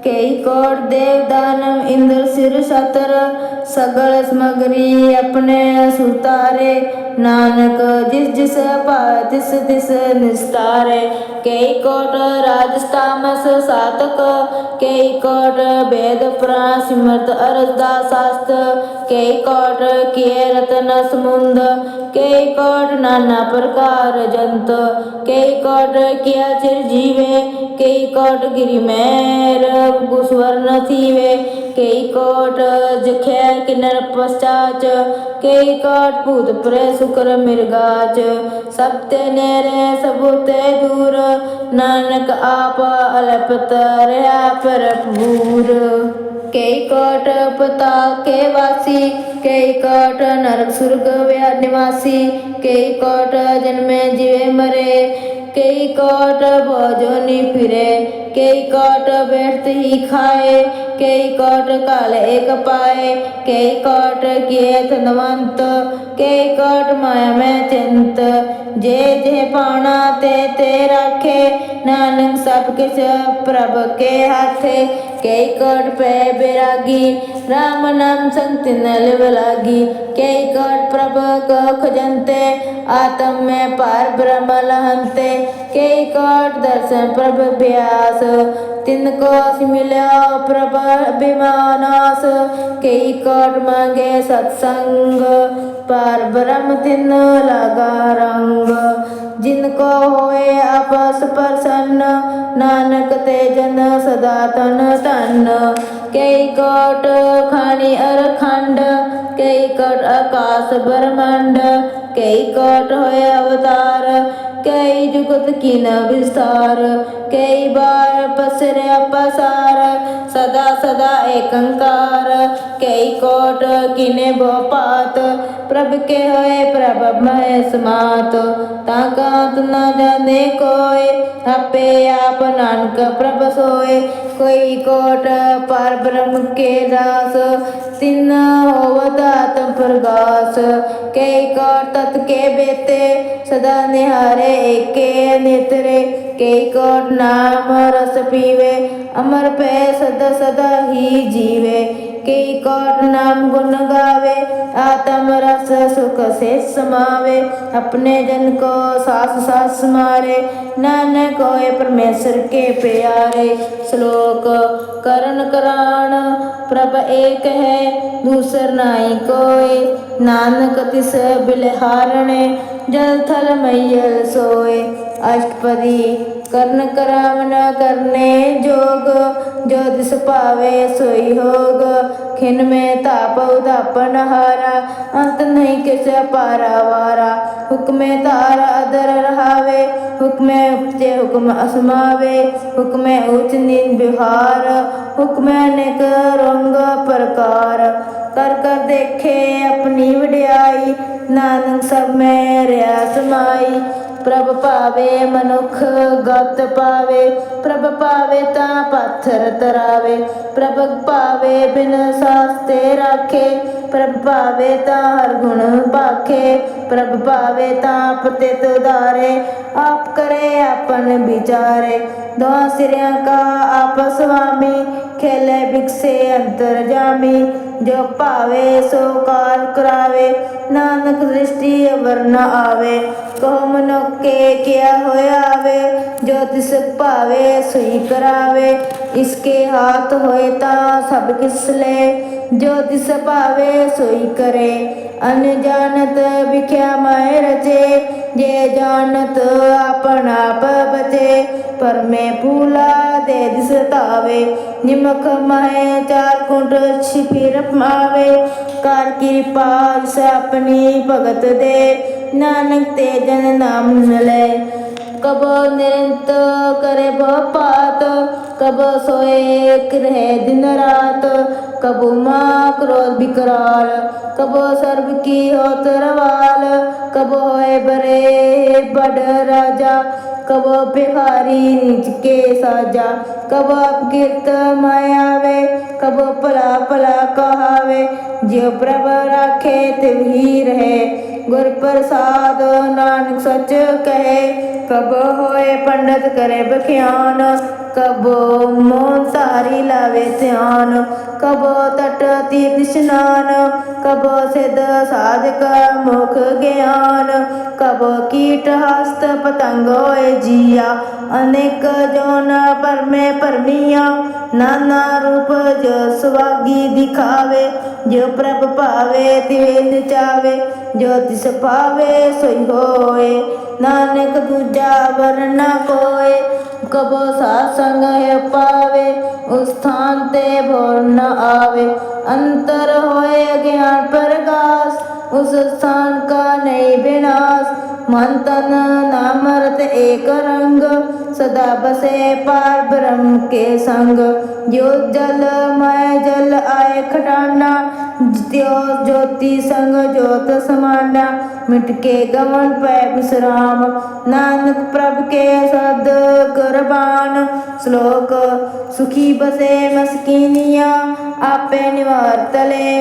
कई कोट देव दानव इंद्र सिर सतर। सगल समगरी अपने सुतारे, ਨਾਨਕ ਜਿਸ ਜਿਸ ਭਾਵੈ ਤਿਸ ਤਿਸ ਨਿਸਤਾਰੈ। ਕਈ ਕੋਟ ਰਾਜਸ ਤਾਮਸ ਸਾਤਕ, ਕਈ ਕੋਟ ਵੇਦ ਪੁਰਾਣ ਸਿਮਰਤ ਅਰਦਾਸ ਸ਼ਾਸਤਰ, ਕਈ ਕੋਟ ਕੀਏ ਰਤਨ ਸਮੁੰਦ, ਕਈ ਕੋਟ ਨਾਨਾ ਪ੍ਰਕਾਰ ਜੰਤ, ਕਈ ਕੋਟ ਕੀਆ ਚਿਰ ਜੀਵੇ, ਕਈ ਕੋਟ ਗਿਰੀ ਮੈਰ स्वर्ण थीवे, कई कोट जखै किन्नर पश्चाच, कई कोट भूत प्रे शुक्र मृगाच, सब ते नेरे सबु ते दूर, नानक आप अलपत रहा भरपूर। कई कोट पताल के वासी, कई कोट नरक सुरग निवासी, कई कोट जन्मे जीवे मरे, कई कोट भोजोनी फिरे, कई कोट बैठत ही खाए, कई कोट काल एक पाए, कई कोट किए धनवंत, कई कोट माया में चिंत, जे जे पाना ते ते राखे, नानक सब किछ प्रभ के हाथे। कई कोट पे बैरागी, राम नाम संग तिन लिव लागी, कई कोट प्रभ को खजनते, आत्म में पार ब्रह्म लहंते, कई कोट दर्शन प्रभ व्यास, तिनको मिलो प्रभ अभिमानास, कई कोट मांगे सत्संग, पार ब्रह्म तिन लगा रंग, जिनको होए आपस प्रसन्न, नानक ते जन सदा तन तन। कई कोट खानी अरखंड, कई कोट आकाश ब्रह्मांड, कई कोट होए अवतार, कई जुगत कीन विस्तार, कई बार पसरे पसार, सदा सदा एकंकार, कई कोट किने भोपात, प्रभ के होए प्रभ महेश मात, ताका न जाने कोय, आपे आप नानक प्रभ सोए, कोई कोट पार ब्रह्म के दास, तिन होवत आत्म प्रगास, कई कोट तत् के बेते, सदा निहारे एके नेत्रे, कई कोट नाम रस पीवे, अमर पे सदा सदा ही जीवे, कई कोट नाम गुण गावे, आत्म रस सुख से समावे, अपने जन को सास सास मारे, नानक होए परमेश्वर के प्यारे। श्लोक करण कराण प्रभ एक है, दूसर नाई कोय, नानक तिस बिलहारणे, जल थल मैयल सोए। अष्टपदी कर्ण कराम न करने जोग, जो दिस पावे सोई होग, खिन में ताप उदापन हारा, अंत नहीं किस पारा वारा, हुक्मे तारा अदर रहावे, हुक्मे उपजे हुक्म असमावे, हुक्मे उच्च नीच बिहार, हुक्मे अनेक रंग प्रकार, कर कर देखे अपनी वड्याई, नानक सब में रहा समाई। प्रभ पावे मनुख गत पावे, प्रभ पावे ता पत्थर तरावे, प्रभ पावे बिन सास्ते राखे, प्रभ पावे ता हर गुण पाखे, प्रभ पावे ता पतित उदारे, आप करे अपन विचारे, दो सिरिया का आप स्वामी, खेले भिक्षे अंतर जामी, जो पावे सो काल करावे, नानक दृष्टि अवर न आवे, कहो मनुख के क्या होया आवे, जो तिस पावे सोई करावे, इसके हाथ होए ता सब किस ले, जो तिस पावे सोई करे, अन जानत बिख्या माय रचे, जे जानत आपन आप बचे, पर में फूला दे दिस तावे, निमक माहे चार कुंट छिपिर मावे, कार कृपा से अपनी भगत दे, नानक ते जन नाम ले। कबो निरंत करे पात, कबो सोए रहे दिन रात, कबो माँ क्रोध विकराल, कबो सर्व की होत रवाल, कबो होए बड़े बड़ राजा, कबो भिखारी नीच के साजा, कबो अपकीर्त मायावे, कबो भला भला कहावे, जो प्रभ राखे तिवही रहे, गुर प्रसाद नानक सच कहे, कब होए पंडित करे बख्यान, कबो मोन तारी लावे ध्यान, कबो तट तीर्थ स्नान, कब सिद्ध साधक मुख ज्ञान, कब कीट हस्त पतंग होए जिया, अनेक जोन पर में परमिया, नाना रूप जो सुवागी दिखावे, जो प्रभ पावे तिवे निचावे, जो तिस पावे सोई होए, नानक दूजा वर न कोय, कबो सासंग है पावे, उस स्थान ते भोर न आवे, अंतर होए ज्ञान प्रकाश, उस स्थान का नहीं विनाश, मन तन नाम रत एक रंग, सदा बसे पार ब्रह्म के संग, जो जल मय जल आए खटाना, ज्यो ज्योति संग ज्योत समाना, मिट के गमन पै विश्राम, नानक प्रभ के शब्द कुर्बान, श्लोक सुखी बसे मस्किनिया, आपे निवार तले,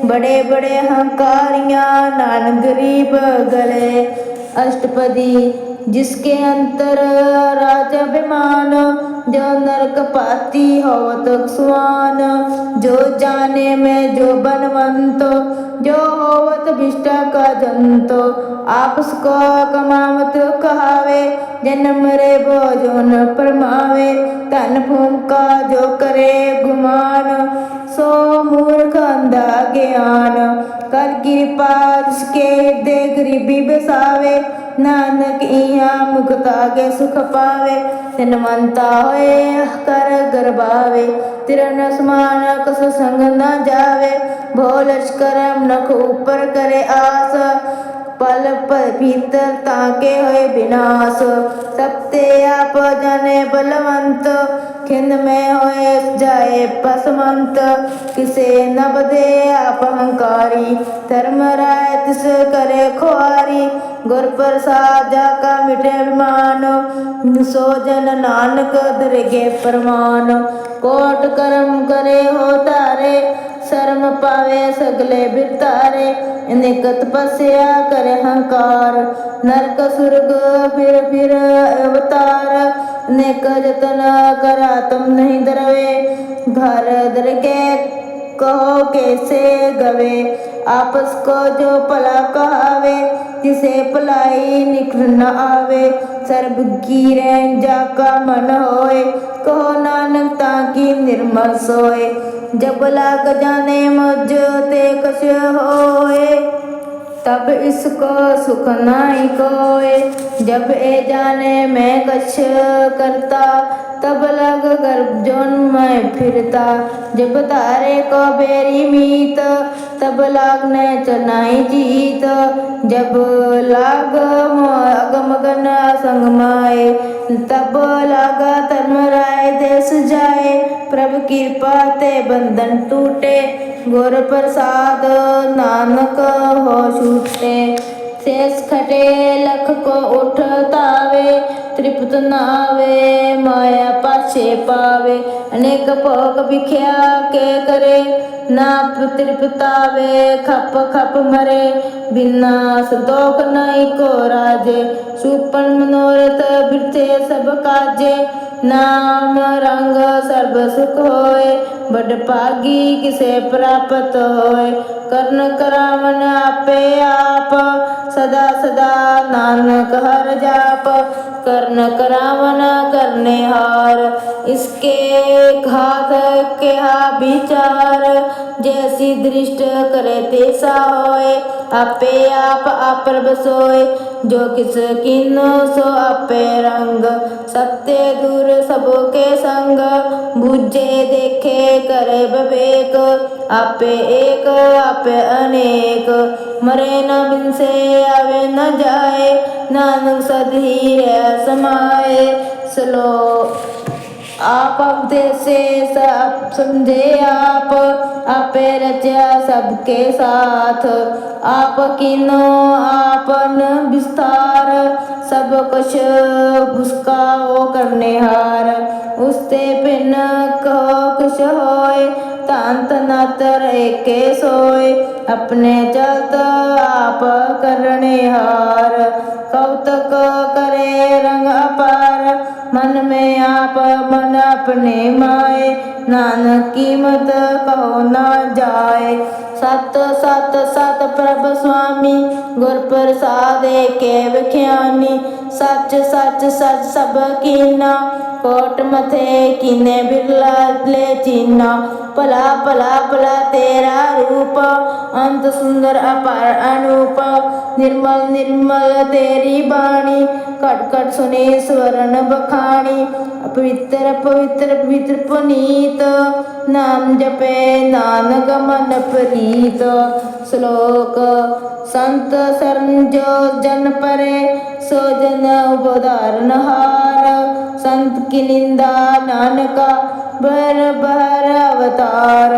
बड़े बड़े हंकारियां, नानक गरीब गले, अष्टपदी जिसके अंतर राज अभिमान, जो नरक पाती होवत सुआन, जो जाने में जो बनवंत, जो होवत विष्टा का जंतो, आपस को कमावत कहावे, जन्म रे बोझो न परमावे, तन भूम का जो करे गुमान, सो मूर्ख अंधा ज्ञान, कर कृपा जिसके हृदय गरीबी बसावे, नानक इहा मुक्ता के सुख पावे, धनवंता होए कर गरबावे, तिरन समान कस संग न जावे, भो लश्कर नख ऊपर करे आस, पल पल भीतर ताके होए विनाश, सबते आप जाने बलवंत, खिंद में होए जाए पसमंत, किसे न बदे आप अहंकारी, धर्म राय तिस करे खुआरी, गुर प्रसाद जाका मिटे अभिमान, सो जन नानक दरगे प्रमाण, कोट कर्म करे हो तारे, शर्म पावे सगले बिरतारे, अनेक तपस्या करे हंकार, नरक सुरग फिर अवतार, अनेक जतन करा तुम नहीं डरवे, घर दरगे कहो कैसे गवे, आपस को जो भला कहावे, जिसे भलाई निकल न आवे, सर्ब गिरे जाका मन होए, कहो नानक ताकि निर्मल सोए, जब लाग जाने मुझ ते कछ होए, तब इसको सुख नाई कोय, जब ए जाने मैं कछ करता, तब लग गर्भ जोन में फिरता, जब तारे को बेरी मीत, तब लागने चनाई जीत, जब लाग अगमगन संग माए, तब लागा धर्म राय देश जाए, प्रभु कृपा ते बंधन टूटे, गुर प्रसाद नानक हो छूटे, शेष खटे लख को उठतावे, तृप्त नावे माया पाछे पावे, अनेक भोग भिख्या के करे, ना तृप्तावे खप खप मरे, बिना संतोख नहीं को राजे, सुपन मनोरथ बिरथे सब काजे, नाम रंग सर्व सुख होए, बड़ पागी किसे प्राप्त होए, कर्ण करावन आपे आप, सदा सदा नानक हर जाप, कर्ण करावन करने हार, इसके घात के हा विचार, जैसी दृष्ट करे तैसा होए, आपे आप प्रभ सोए, जो किस किन्नो सो आपे रंग, सत्य दूर सबके संग, बुझे देखे करे विवेक, आपे एक आपे अनेक, मरे न बिन से आवे न जाए, नानक सदही रह समाए, श्लोक आप से सब समझे आप, आपे रचा सबके साथ, आप किनो आपन विस्तार, सब कुछ उसका वो करने हार, उसते बिन कहो कुछ होए, तांत नातर एके सोए, अपने चलत आप करने हार, कौतक करे रंग अपार, मन में आप मन अपने माए, नानक कीमत कहो ना जाए। सत सत सत प्रभ स्वामी, गुर प्रसाद के विख्यानी, सच सच सच सब कीना, कोट मथे कीने बिरला ले चीना। भला भला भला तेरा रूप, अंत सुंदर अपार अनूप, निर्मल निर्मल तेरी बाणी, कट कट सुने स्वरण बखानी। पवित्र पवित्र पवित्र पुनीत, नाम जपे नानक मन प्रीत। श्लोक संत शरण जो जन परे, सो जन उबधारण हार। संत की निंदा नानका, बर बहर अवतार।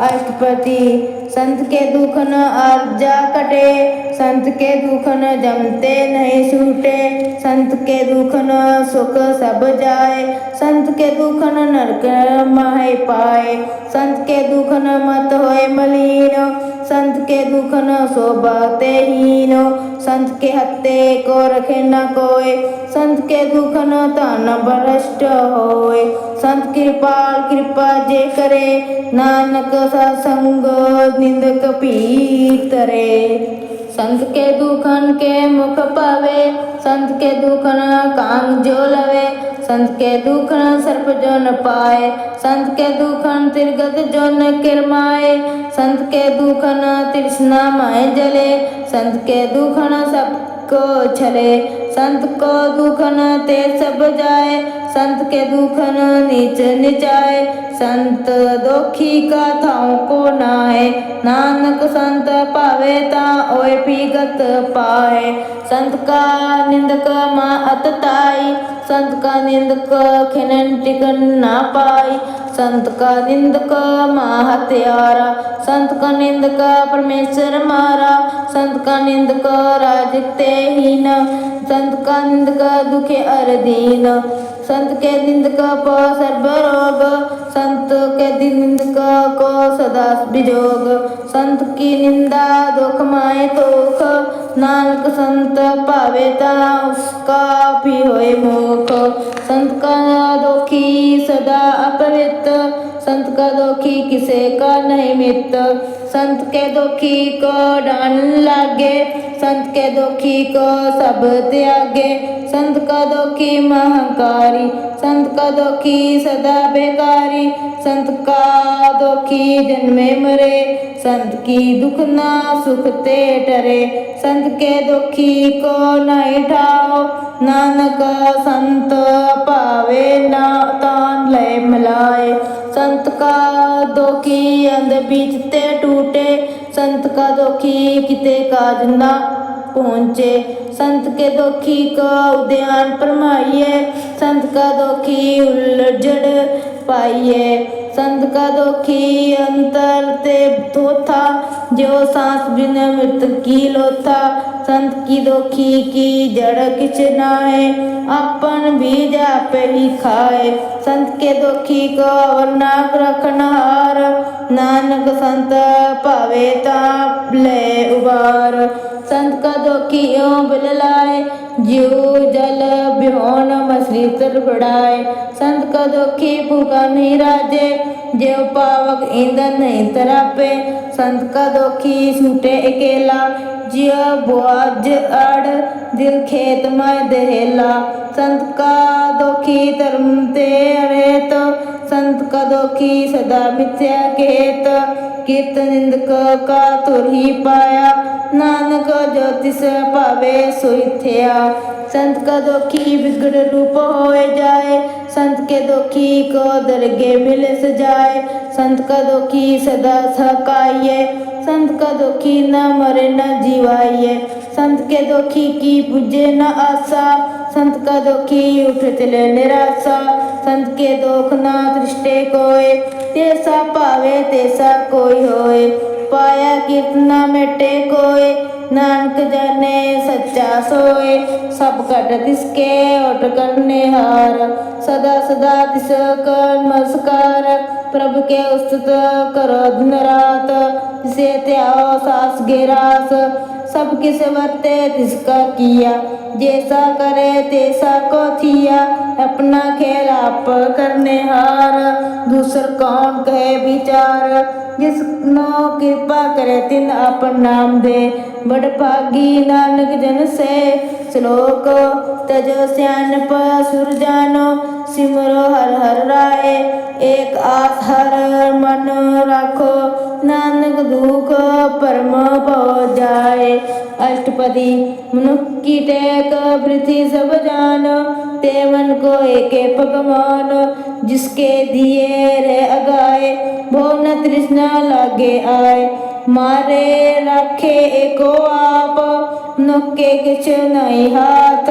अष्टपदी संत के दुख न आर्जा कटे, संत के दुख न जमते नहीं छूटे। संत के दुख न सुख सब जाए, संत के दुख न नरक माहे पाए। संत के दुख न मत होए मलीन, संत के दुख न शोभाते हीन। संत के हत्ते को रखे न कोय, संत के दुख न तान भ्रष्ट होए। संत कृपाल कृपा जे करे, नानक सत्संग निंदक पीतरे। संत के दुखन के मुख पावे, संत के दुखन कांग जो लवे। संत के दुखन सर्प जो न पाए, संत के दुखन तिरगत जो न किरमाए। संत के दुखन तृष्णा माए जले, संत के दुखन सबको छले। संत को दुखन ते सब जाए, संत के दुखन नीच निचाए। संत दोखी का थाऊ को नाए, नानक संत पावे ता ओए पीगत पाए। संत का निंदक माँ अतताई, संत का निंदक खिनन टिकन ना पाई। संत का निंदक माँ हत्यारा, संत का निंदक परमेश्वर मारा। संत का निंदक राजते हीन, संत का निंदक दुखे अरदीन। संत के निंदक को सर्व रोग, संत के निंदक को सदा विजोग। संत की निंदा दुख माए तोख, नानक संत पावे ता उसका भी होए मोख। संत का दोखी सदा अपवित्र, संत का दोखी किसे का नहीं मित्र। संत के दोखी को डांन लागे, संत के दोखी को सब त्यागे। संत का दोखी महंकारी, संत का दोखी सदा बेकारी। संत का दोखी जन्मे मरे, संत की दुख ना सुख ते टरे। संत के दोखी को नहीं ठाओ, नानक संत पावे ना तान ले मिलाए। संत का दोखी अंध बीचते टूटे, संत का दोखी किते काज ना पहुँचे। संत के दोखी को उद्यान फरमाइए, संत का दोखी उलझड़ पाइए। संत का दोखी अंतर ते थोथा, जो सांस बिन मृत्यु की लोथा। संत की दोखी की जड़ किछ नाहे, अपन बीज आपे ही खाए। संत के दोखी को वर्नाक रखनहार, नानक संत पावे ता ले उबार। संत का दोखी यों बिललाए, ज्यो जल बिहोन मछली तड़फड़ाए। संत का दोखी भूखा नहीं राजे, ज्यो पावक ईंधन नहीं तरापे। संत का दोखी छूटे अकेला, ज्यो बोझ अड़ दिल खेत में दहेला। संत का दोखी धर्म ते अरेत, संत का दोखी सदा मिथ्या कहत। कीर्त निंदक का तुर ही पाया, नानक ज्योतिष पावे सोई थया। संत का दोखी बिगड़ रूप होए जाए, संत के दोखी को दरगे मिले सजाए। संत का दोखी सदा सहकाइए, संत का दोखी न मरे न जीवाइए। संत के दोखी की पूजे न आशा, संत का दोखी उठ चले निराशा। संत के दोख न दृष्टे कोय, तैसा पावे तैसा कोई होए। पाया कीर्तना मिटे कोय, नानक जाने सच्चा सोए। सब कट तिसके ओट करने हार, सदा सदा तिस कर नमस्कार। प्रभु के उस्तुत करो दिन रात, तिसे त्याओ सास गेरास। सब किस वर्ते तिसका किया, जैसा करे तैसा को थिया, अपना खेल आप करने हार, दूसर कौन कहे विचार, जिसनो कृपा करे तिन अपन नाम दे, बड़ भागी नानक जन से। श्लोक तजो सियानप सुर जानो, सिमरो हर हर राय, एक आस हर मन राखो, नानक दुख परम पहुँच जाए। अष्टपदी मनुख की टेक पृथ्वी सब जान, ते मन को एके भगवान, जिसके दिए रे अगाए, भो न तृष्णा लागे आए, मारे राखे एको आप, नोके किछ नहीं हाथ,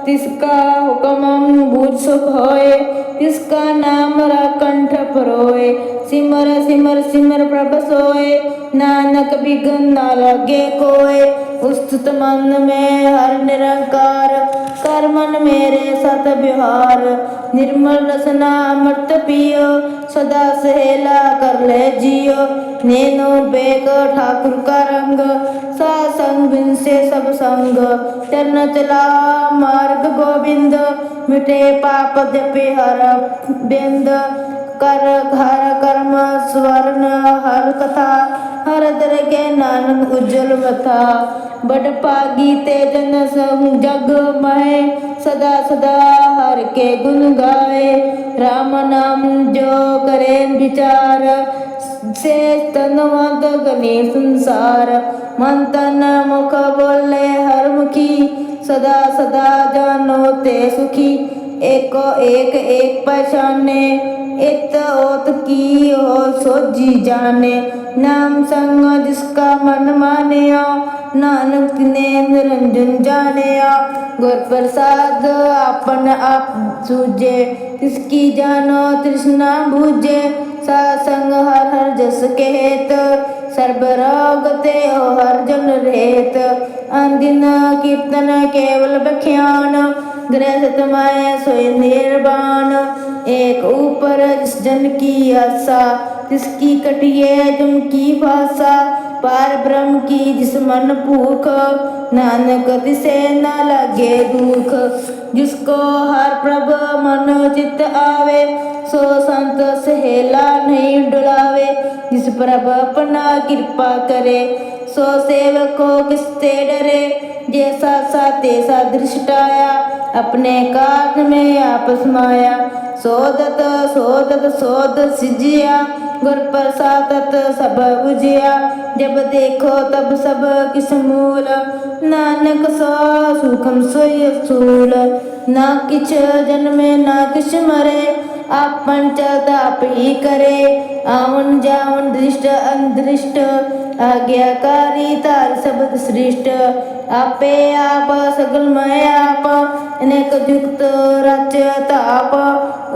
तिसका हुक्म बूझ सुख होए, तिसका नाम कंठ परोए, सिमर सिमर सिमर प्रभ सोए, नानक बिघन न लगे कोय, उस्तुत मन में हर निरंकार, कर मन मेरे सत व्यवहार, निर्मल रसना अमृत पियो, सदा सहेला कर ले जियो, नैनो बेग ठाकुर का रंग, सासंग बिन से सब संग, चरण चला मार्ग गोविंद, मिटे पाप जपे हर बिंद, कर घर कर्म स्वर्ण हर कथा, हर दर के नानक उज्जवल बथा, बड़ पागी ते जन जग महे, सदा सदा हर के गुण गाए, राम नाम जो करे विचार, से तनवंत गने संसार, मन तन मुख बोले हर मुखी, सदा सदा जानो ते सुखी, एको एक एक पहचाने, इत ओत की हो सोजी जाने, नाम संग जिसका मन मानिया, नानक तिने निरंजन जानिया, गुर प्रसाद आपन आप सूझे, तिसकी जानो तृष्णा बूझे, सासंग हर हर जस केत, सर्ब रोग ते हो हर जन रेत, अंदिन कीर्तन केवल बख्यान, गृहस्थ माय सोई निर्वाण, एक ऊपर जिस जन की आशा, जिसकी कटिए जम की भाषा, पार ब्रह्म की जिस मन भूख, नानक तिसे न लगे दुख, जिसको हर प्रभ मन चित आवे, सो संत सहेला नहीं डुलावे, जिस प्रभ अपना कृपा करे, सो सेवको किसते डरे, जैसा सा तैसा दृष्टाया, अपने कान में आप समाया, सोदत सोदत सोद सिजिया, गुर प्रसादत सब बुझिया, जब देखो तब सब किस मूल, नानक सो सुखम सोई सूल, ना किछ जन्मे ना किछ मरे, आपन चलता आप ही करे, आवन जावन दृष्ट अंदृष्ट, आज्ञाकारी तार शब्द श्रेष्ठ, आपे आप सगल मय आप, अनेक युक्त रच ताप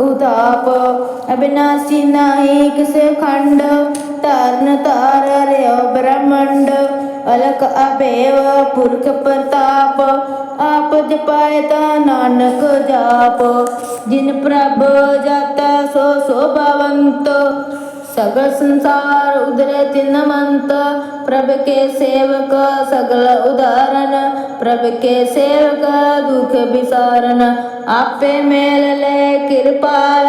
उताप, अविनाशी नाही किस खंड, तारन तार रे ब्रह्मंड, अलक अभेव पुरख प्रताप, आप जपाए ता नानक जाप, जिन प्रभ जाता सो शोभावंत, सगल संसार उदरे तिन्नमंत, प्रभ के सेवक सगल उदाहरण, प्रभ के सेवक दुख विसारन, आपे मेल ले कृपाल,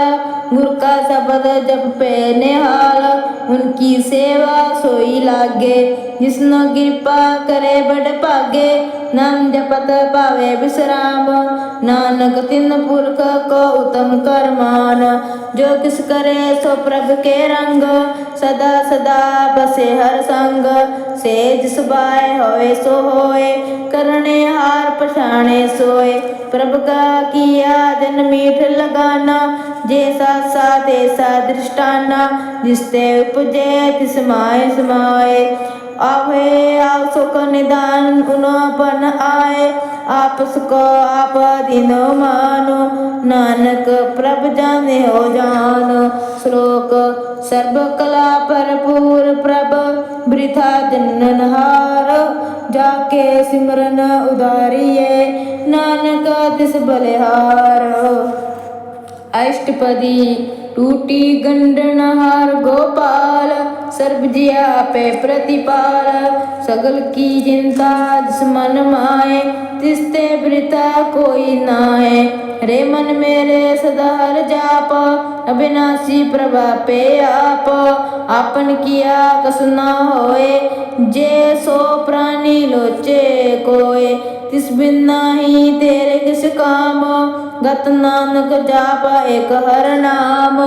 गुरु का शब्द जप पे निहाल, उनकी सेवा सोई लागे, जिसनो कृपा करे बड़ भागे, नाम जपत पावे विश्राम, नानक तिन पुरख को उत्तम कर मान, जो किस करे सो प्रभ के रंग, सदा सदा बसे हर संग, सेज सुभाए होए सो होए, करने हार पछाणे सोए, प्रभ का किया जन मीठ लगाना, जैसा सा तैसा दृष्टाना, जिसते उपजे तिस माय समाए, आवे आप सुख निदान उनपन आए, आपस को आप दिनो मानो, नानक प्रभ जाने हो जानो। श्लोक सर्व कला भरपूर प्रभ, वृथा जननहार, जाके सिमरन उदारिये, नानक तिस बलिहार। अष्टपदी टूटी गंडनहार गोपाल, सर्ब जिया पे प्रतिपाल। सगल की चिंता जिस मन माए, तिसते वृथा कोई नाए। रे मन मेरे सदा हर जाप, अविनाशी प्रभा पे आप। आपन किया कस न होए, जे सो प्राणी लोचे कोय। तिस बिन नाही तेरे किस काम, गत नानक जापा एक हर नाम।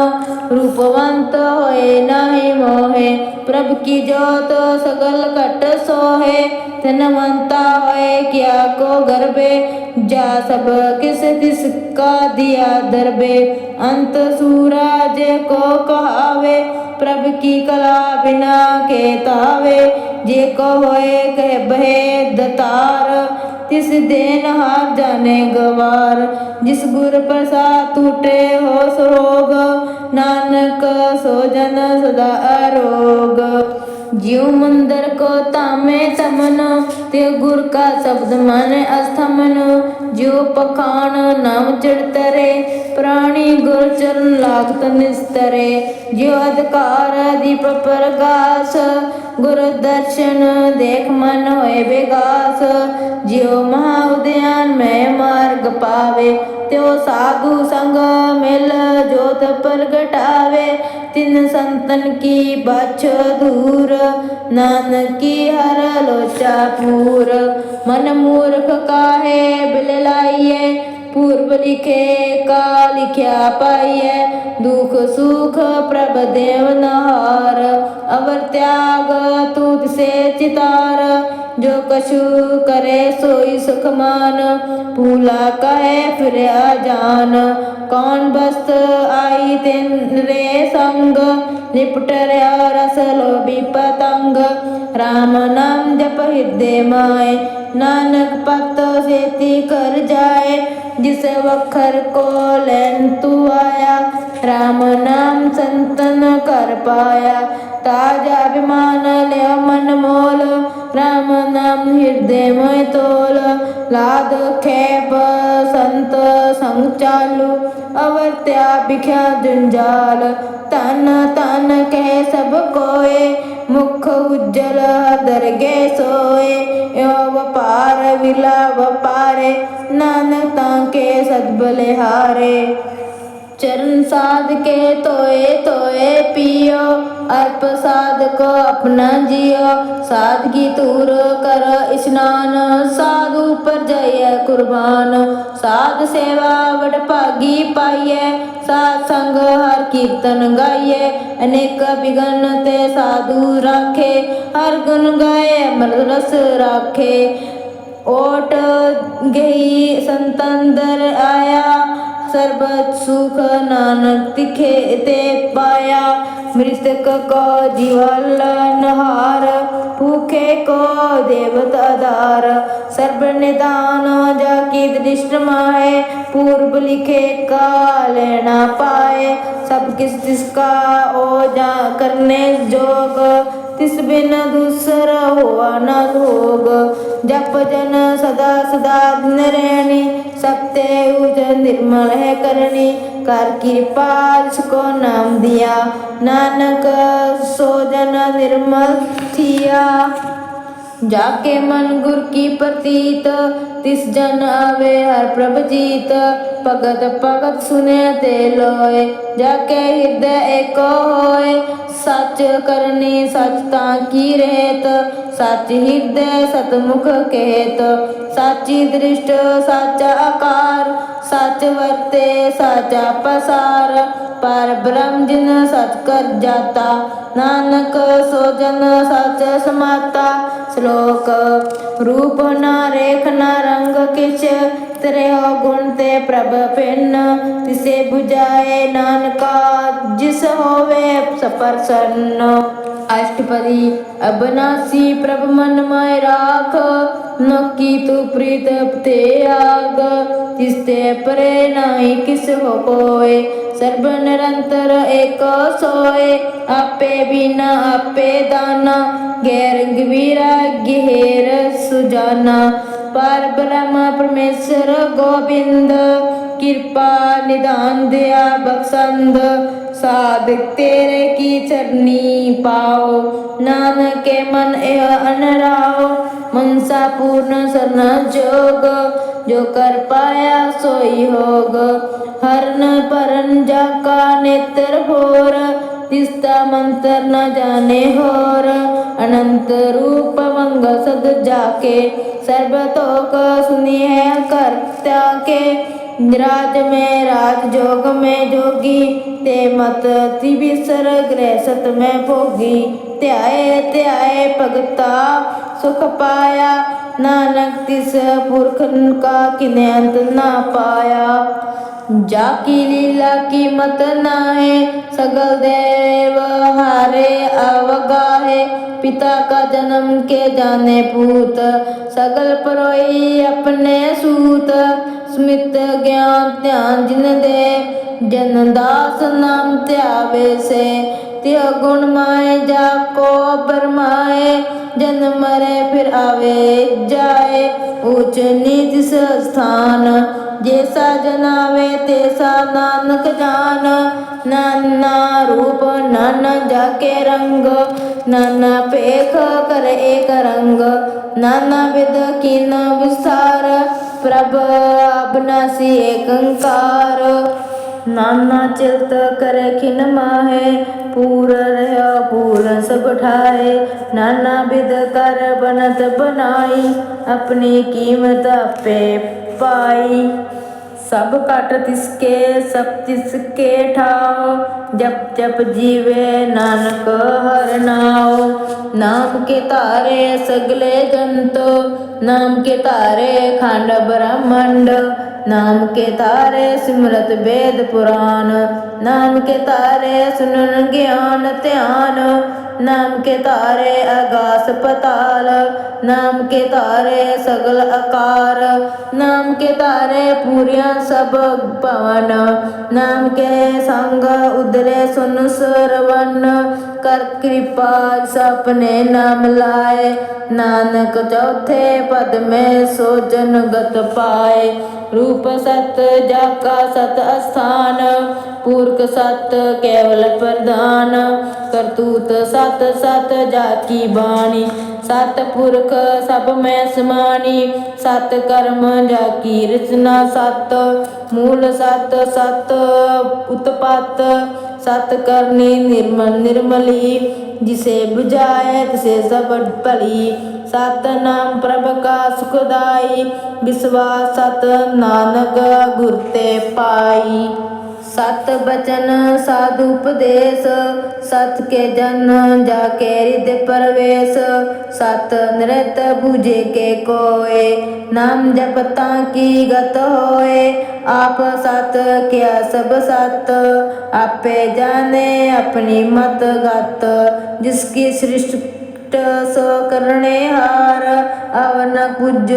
रूपवंत होए नाही मोहे, प्रभु की जोत सगल घट सोहे। धनवंता होए किया को गर्भे, जा सब किस तिसका दिया दरबे। अंत सूरज को कहावे, प्रभु की कला बिना के तावे। जे को होए कह बहे दतार, तिस देन हार जाने गवार। जिस गुर प्रसाद टूटे हो रोग, नानक सो जन सदा अरोग। ज्यों मंदिर को तामे तमन, ते गुर का शब्द माने अस्थमन। ज्यों पखान नाम चढ़तरे, प्राणी गुर चरण लागत निस्तरे। ज्यों अंधकार दीप प्रकाश, गुर दर्शन देख मन होए बेगास। ज्यों महा उद्यान में मार्ग पावे, त्यों साधु संग मिल जोत प्रगटावे। तिन संतन की बाछ दूर, नानक की हर लोचा पूर। मन मूर्ख काहे बिल लाइए, पूर्व लिखे का लिख्या पाइए। दुख सुख प्रभ देव नहार, अवर त्याग तुझ से चितार। जो कछु करे सोई सुख मान, भूला कहे फिर अजान। कौन बस्त आई तिन रे संग, लिपट रस लोभी पतंग। राम नाम जप हृदय माए, नानक पत सेति कर जाए। जिस वखर को लैन तू आया, राम नाम संतन कर पाया। ताजा अभिमान ले मन मोल, राम नाम हृदय में तोल। लाद खेप संत संग चालू, अवर त्या बिख्या जंजाल। तन तन कह सब कोय, मुख उज्जल दरगे सोए। यो वपार विला वपारे, नानक ताके सद्बलिहारे। चरण साध के तोए तोए पियो, अर्प साध को अपना जियो। सादगी दूर कर स्नान, साधु पर जय कुर्बान। साध सेवा बड़ भागी पाइये, साध संग हर कीर्तन गाइये। अनेक विघन ते साधु राखे, हर गुण गाए अमृत रस राखे। ओट गई संतंदर आया, सर्बत सुख नानक तिखे ते पाया। मृतक को जीवनहार, भूखे को देवत आधार। सर्व निदान जाकी दृष्ट माहे, पूर्व लिखे का लेना पाए। सब किस तिसका ओ जा करने जोग, तिस बिन दूसर हुआ न भोग। जप जन सदा सदा दिन रहनी, सत्य उज निर्मल है करनी। कर कृपा जिसको नाम दिया, नानक सो जन निर्मल थिया। जाके मन गुर की प्रतीत, तिस जन आवे हर प्रभ जीत। भगत भगत सुने ते लोय, जाके हृदय एको होय। सच करनी सच ताकी रहत, सच हृदय सतमुख कहत। साची दृष्ट साचा आकार, सच वर्ते साचा पसार। पर ब्रह्म जिन सच कर जाता, नानक सो जन सच समाता। श्लोक रूप न रेख न रंग किछ, तेरे हो गुण ते प्रभ भिन्न। तिसे बुझाए नानका जिस होवे सप्रसन्न। अष्टपदी अबनासी प्रभ मन माय राख, नकी तू प्रीत ते आग। तिसते परे नाई किस हो कोय, सर्व निरंतर एक सोए। आपे बिना आपे दाना, गैर विराग्य हेर सुजाना। पर ब्रह्म परमेश्वर गोविंद, कृपा निदान दया बख्शंद। साधिक तेरे की चरनी पाओ, नानक के मन यह अनराओ। मनसा पूर्ण सरन जोग, जो कर पाया सोई होग। हरन परन जाका नेत्र होर, तिसका मंत्र न जाने होर। अनंत रूप मंगल सद जाके, सर्वतोक सुनिए करता के। राज में राज जोग में जोगी, ते मत त्रिविसर ग्रह सत में भोगी। त्याए त्याए भगता सुख पाया, नानक तिस पुरख का किन्हीं अंत ना पाया। जाकी लीला की मत नाहे, सगल देव हारे अवगाहे। पिता का जन्म के जाने पूत, सगल परोई अपने सूत। स्मित ज्ञान ध्यान जिन दे, जन दास नाम त्यावे से। त्य गुण माए जाको बरमाए, जन मरे फिर आवे जाए। ऊंच नीच स्थान, जैसा जनावे तैसा नानक जान। नाना रूप नाना जाके रंग, नाना पेख कर एक रंग। नाना विध कीन विस्तार, प्रभ अविनाशी एकंकार। नाना चित करे खिन माहे, पूर रह पूर्ण सब ठाए। नाना विध कर बनत बनाई, अपनी कीमत पे पाई। सब कट तिसके सब तिसके ठाओ, जप जप जीवे नानक हर नाओ। नाम के तारे सगले जंतो, नाम के तारे खांड ब्रह्मंड। नाम के तारे सिमरत वेद पुराण, नाम के तारे सुनन ज्ञान ध्यान। नाम के तारे आकाश पताल, नाम के तारे सगल आकार। नाम के तारे पूरिया सब पवन, नाम के संग उदरे सुन सरवन। कर कृपा सपने नाम लाए, नानक चौथे पद में सो जन गत पाए। रूप सत जाका सत स्थान, पुरख सत केवल प्रधान। करतूत सत सत जाकी बाणी, सत पुरख सब में समानी। सत कर्म जाकी रचना सत, मूल सत सत उत्पात। सत करनी निर्मल निर्मली, जिसे बुझाए तिसे सब भली। सत नाम प्रभ का सुखदाई, विश्वास सत नानक गुर ते पाई। सत बचन साधु उपदेश, सत के जन जाके हृदय प्रवेश। सत नृत बूझे के कोय, नाम जपता की गत होए। आप सत क्या सब सत, आपे जाने अपनी मत गत। जिसकी सृष्टि सो करने हार, अवन कुछ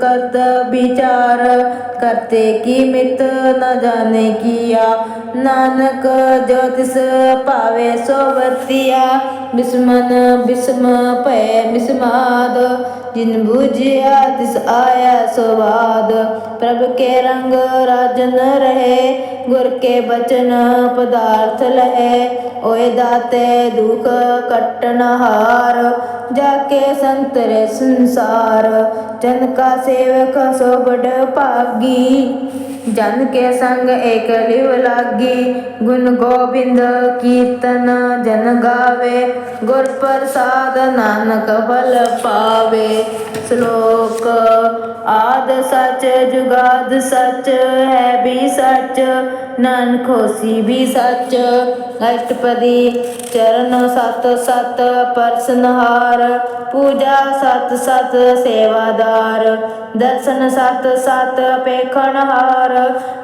करत विचार। करते की मित न जाने किया, नानक जो तिस पावे सो वर्तिया। बिस्मन बिस्म पै बिस्माद, जिन बुझिया तिस आया स्वाद। प्रभ के रंग राजन रहे, गुर के बचन पदार्थ लहे। ओए दाते दुख कटन हार, जाके संतरे संसार। जन का सेवक सो बड़ पागी, जन के संग एक लिव लागी। गुण गोविंद कीर्तन जन गावे, गुर प्रसाद नानक फल पावे। श्लोक आद सच जुगाद सच, है भी सच नानक होसी भी सच। अष्टपदी चरण सत सत परसनहार, पूजा सत सत सेवादार। दर्शन सत सत पेखनहार,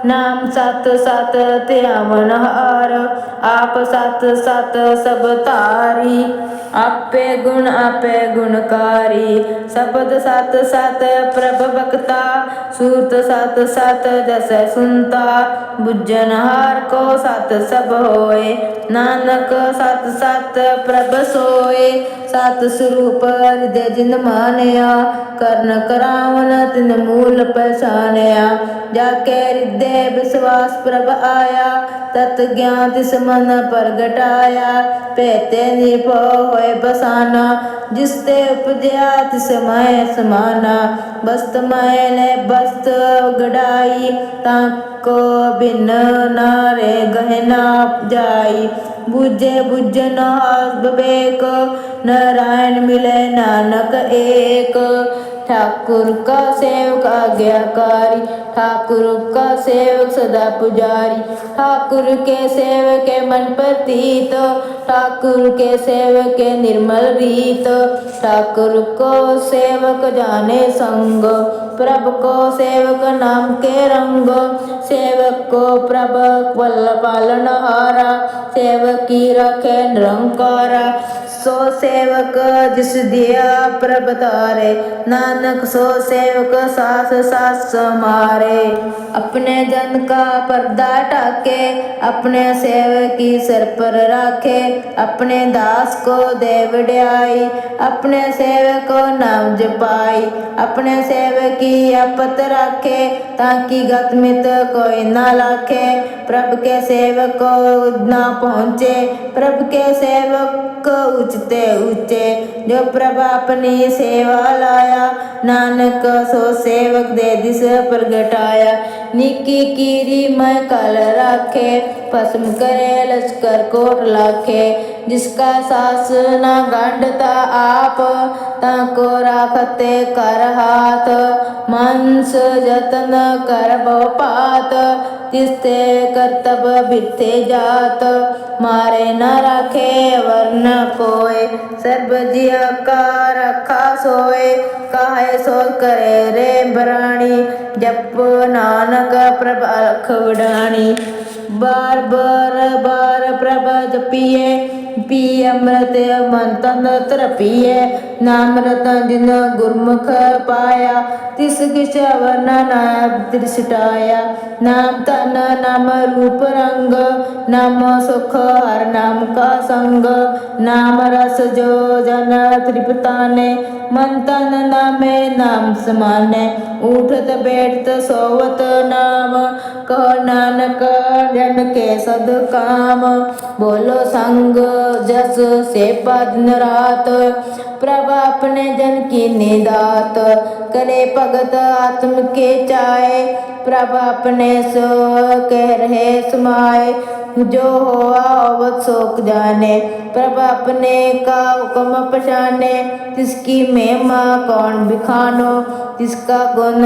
नाम सत सत ध्यावनहार। आप सत सत सब तारी, आपे गुणकारी। शब्द सत सत प्रभ भक्ता, सूत सत सत जस सुनता। बुझनहार को सत सब होए, नानक सत सत प्रभ सोए। सत स्वरूप हृदय जिन मानया, ਕਰਨ ਕਰਾਵਨ ਤਿਨ ਮੂਲ ਪਛਾਨਿਆ। ਜਾਕੇ ਹਿਰਦੇ ਵਿਸਵਾਸ ਪ੍ਰਭ ਆਇਆ, ਤਤ ਗਿਆਨ ਤਿਸ ਮਨ ਪ੍ਰਗਟਾਇਆ। ਭੇਤੇ ਨਿਰਭਉ ਹੋਏ ਬਸਾਨਾ, ਜਿਸ ਤੇ ਉਪਜਿਆ ਤਿਸ ਮਹਿ ਸਮਾਨਾ। ਬਸਤ ਮਹਿ ਲੈ ਬਸਤ ਗੜਾਈ, ਤਾਕੋ ਬਿਨ ਨਾਰੇ ਗਹਿਨਾ ਜਾਈ। ਬੁਝੇ ਬੁਝਨ ਹਾਸ ਵਿਵੇਕ, नारायण मिले नानक एक। ठाकुर का सेवक आज्ञाकारी, ठाकुर का सेवक सदा पुजारी। ठाकुर के सेवक के मन प्रतीत, ठाकुर के सेवक के निर्मल रीत। ठाकुर को सेवक जाने संग, प्रभु को सेवक नाम के रंग। सेवक को प्रभु वल्ल पालनहारा, सेवक की रखे निरंकारा। सो सेवक जिस दिया प्रभ तारे, नानक सो सेवक सास सास समारे। अपने जन का पर्दा ढाके, अपने सेवक की सिर पर राखे। अपने दास को दे वड्याई, अपने सेवक को नाम जपाई। अपने सेवक की आपत राखे, ताकि गत मित कोई ना लाखे। प्रभु के सेवक को ना पहुँचे, प्रभु के सेवक ऊंचते ऊंचे। जो प्रभु अपनी सेवा लाया, नानक सो सेवक दे दिस प्रगटाया। निकी कीरी मैं कल राखे, भस्म करे लश्कर कोट लाखे। जिसका सास ना गांडता आप, ताको राखते कर हाथ। मांस जतन कर बहु पात, तिसते करतब बिरथे जात। मारे न राखे वर्ण कोय, सर्ब जिय का रखा सोए। काहे सो करे रे बराणी, जप नानक प्रभ अलख वडाणी। बार बार प्रभ जपिए, पी अमृत मन तन तृपिए। नाम रतन जिन गुरमुख पाया, तिस किछ वर्ण न दृष्टाया। नाम तन नाम रूप रंग, नाम सुख हर नाम का संग। नाम रस जो जन तृप्ताने, मन तन नामे नाम समाने। उठत बैठत सोवत नाम, कहो नानक जन के सद काम। बोलो संग जस से दिन रात, प्रभु अपने जन की निदात। करे भगत आत्म के चाहे, प्रभु अपने सो कह रहे समाए। जो हुआ अवत शोक जाने, प्रभु अपने का हुक्म पछाने। तिसकी महिमा कौन बिखानो, तिसका गुण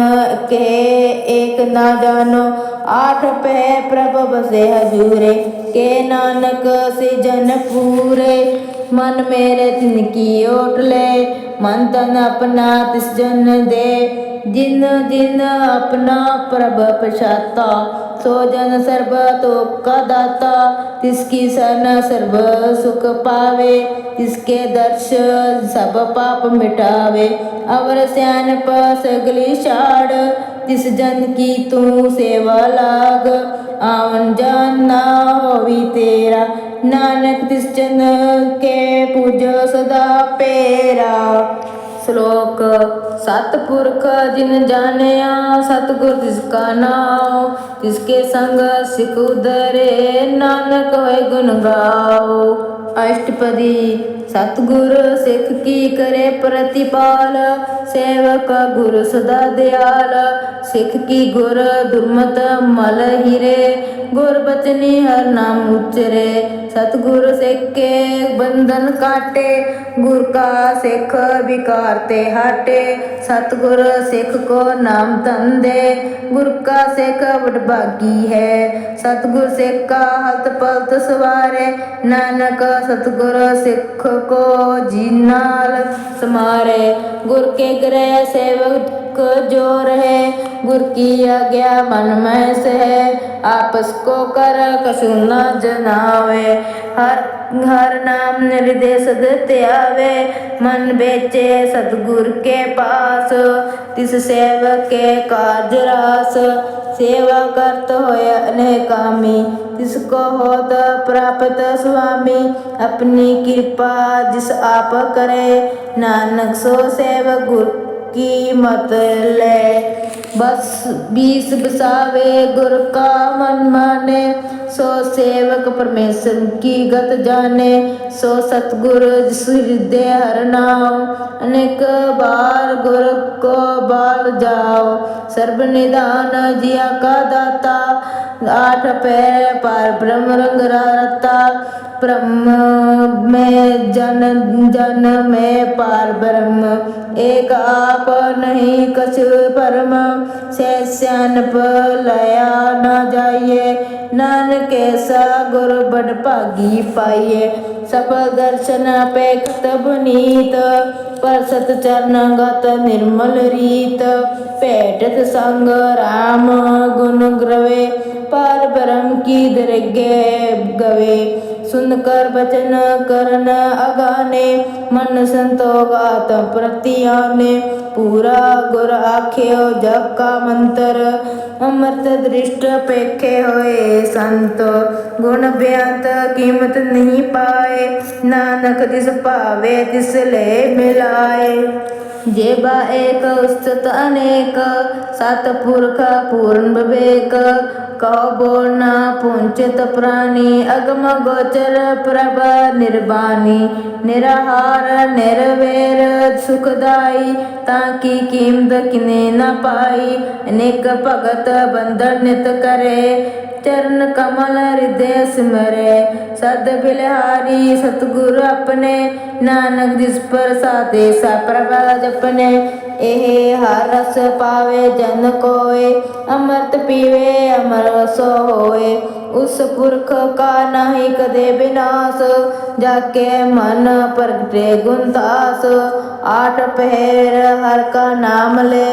कहे एक ना जानो। आठ पह प्रभु बसे हजूरे, के नानक से जन पूरे। मन मेरे तिनकी ओट ले, मन तन अपना तिस जन दे। जिन जिन अपना प्रभ पछाता, सो जन सर्ब तो का दाता। तिसकी शरण सर्ब सुख पावे, तिसके दर्श सब पाप मिटावे। अवर स्यानप सगली छाड़, तिस जन की तू सेवा लाग। आवन जान ना होवी तेरा, नानक तिस जन के पूजो सदा पेरा। श्लोक सतपुरख जिन जानिया, सतगुर तिसका नाम। तिसके संग सिख उधरे, नानक होए गुण गाओ। अष्टपदी सतगुर सिख की करे प्रतिपाल, सेवक गुरु सदा दयाल। सिख की गुर दुर्मत मल हिरे, गुर बचनी हर नाम उच्चरे। सतगुर सिख के बंधन काटे, गुर का सिख विकारते हाटे। सतगुर सिख को नाम तन दे, गुर का सिख वडभागी है। सतगुर सिख का हलत पलत सवारे, नानक सतगुर सिख को जीनाल समारे। गुर के ग्रह सेवक जो रहे, गुर की आज्ञा मन में सह। आपस को कर कछु न जनावे, हर नाम हृदय सदते आवे। मन बेचे सतगुर के पास, तिस सेवक के कार्य रास। सेवा करत होय अनेकामी, तिसको होत प्राप्त स्वामी। अपनी कृपा जिस आप करे, नानक सो सेवक गुर की मत ले। बस बीस बसावे गुर का मन माने, सो सेवक परमेश्वर की गत जाने। सो सतगुर जिस हृदय हर नाम, अनेक बार गुर को बाल जाओ। सर्व निधान जिया का दाता, आठ पैर पार ब्रह्म रंग रता। ब्रह्म में जन जन में पार ब्रह्म, एक आप नहीं कछु परम। सैस्यान लया न जाइए, नानक ऐसा गुर बड़ भागी पाइए। सफल दर्शन अपेक्षत पुनीत, पर सत चरण गत निर्मल रीत। भेटत संग राम गुण ग्रवे, पार ब्रह्म की दरगे गवे। सुनकर बचन करन अगाने, मन संतोषात प्रति आने। पूरा गुर आख्यो जग का मंत्र, अमृत दृष्ट पेखे होए संत। गुण बेअंत कीमत नहीं पाए, नानक जिस पावे तिस ले मिलाए। जेबा एक उस्तत अनेक, सतपुरख पूर्ण विवेक। कहो बोल न पुंचित प्राणी, अगम गोचर प्रभ निर्वाणी। निराहार निर्वैर सुखदाई, ताकि कीमत किने न पाई। अनेक भगत बंधन नित करे, चरण कमल हृदय सिमरे। सद बिलहारी सतगुर अपने, नानक जिस पर साधे सा प्रभा जपने। एहे हर रस पावे जन कोय, अमृत पीवे अमर सो होए। उस पुरख का नाही कदे विनाश, जाके मन प्रगटे गुण दास। आठ पहर हर का नाम ले,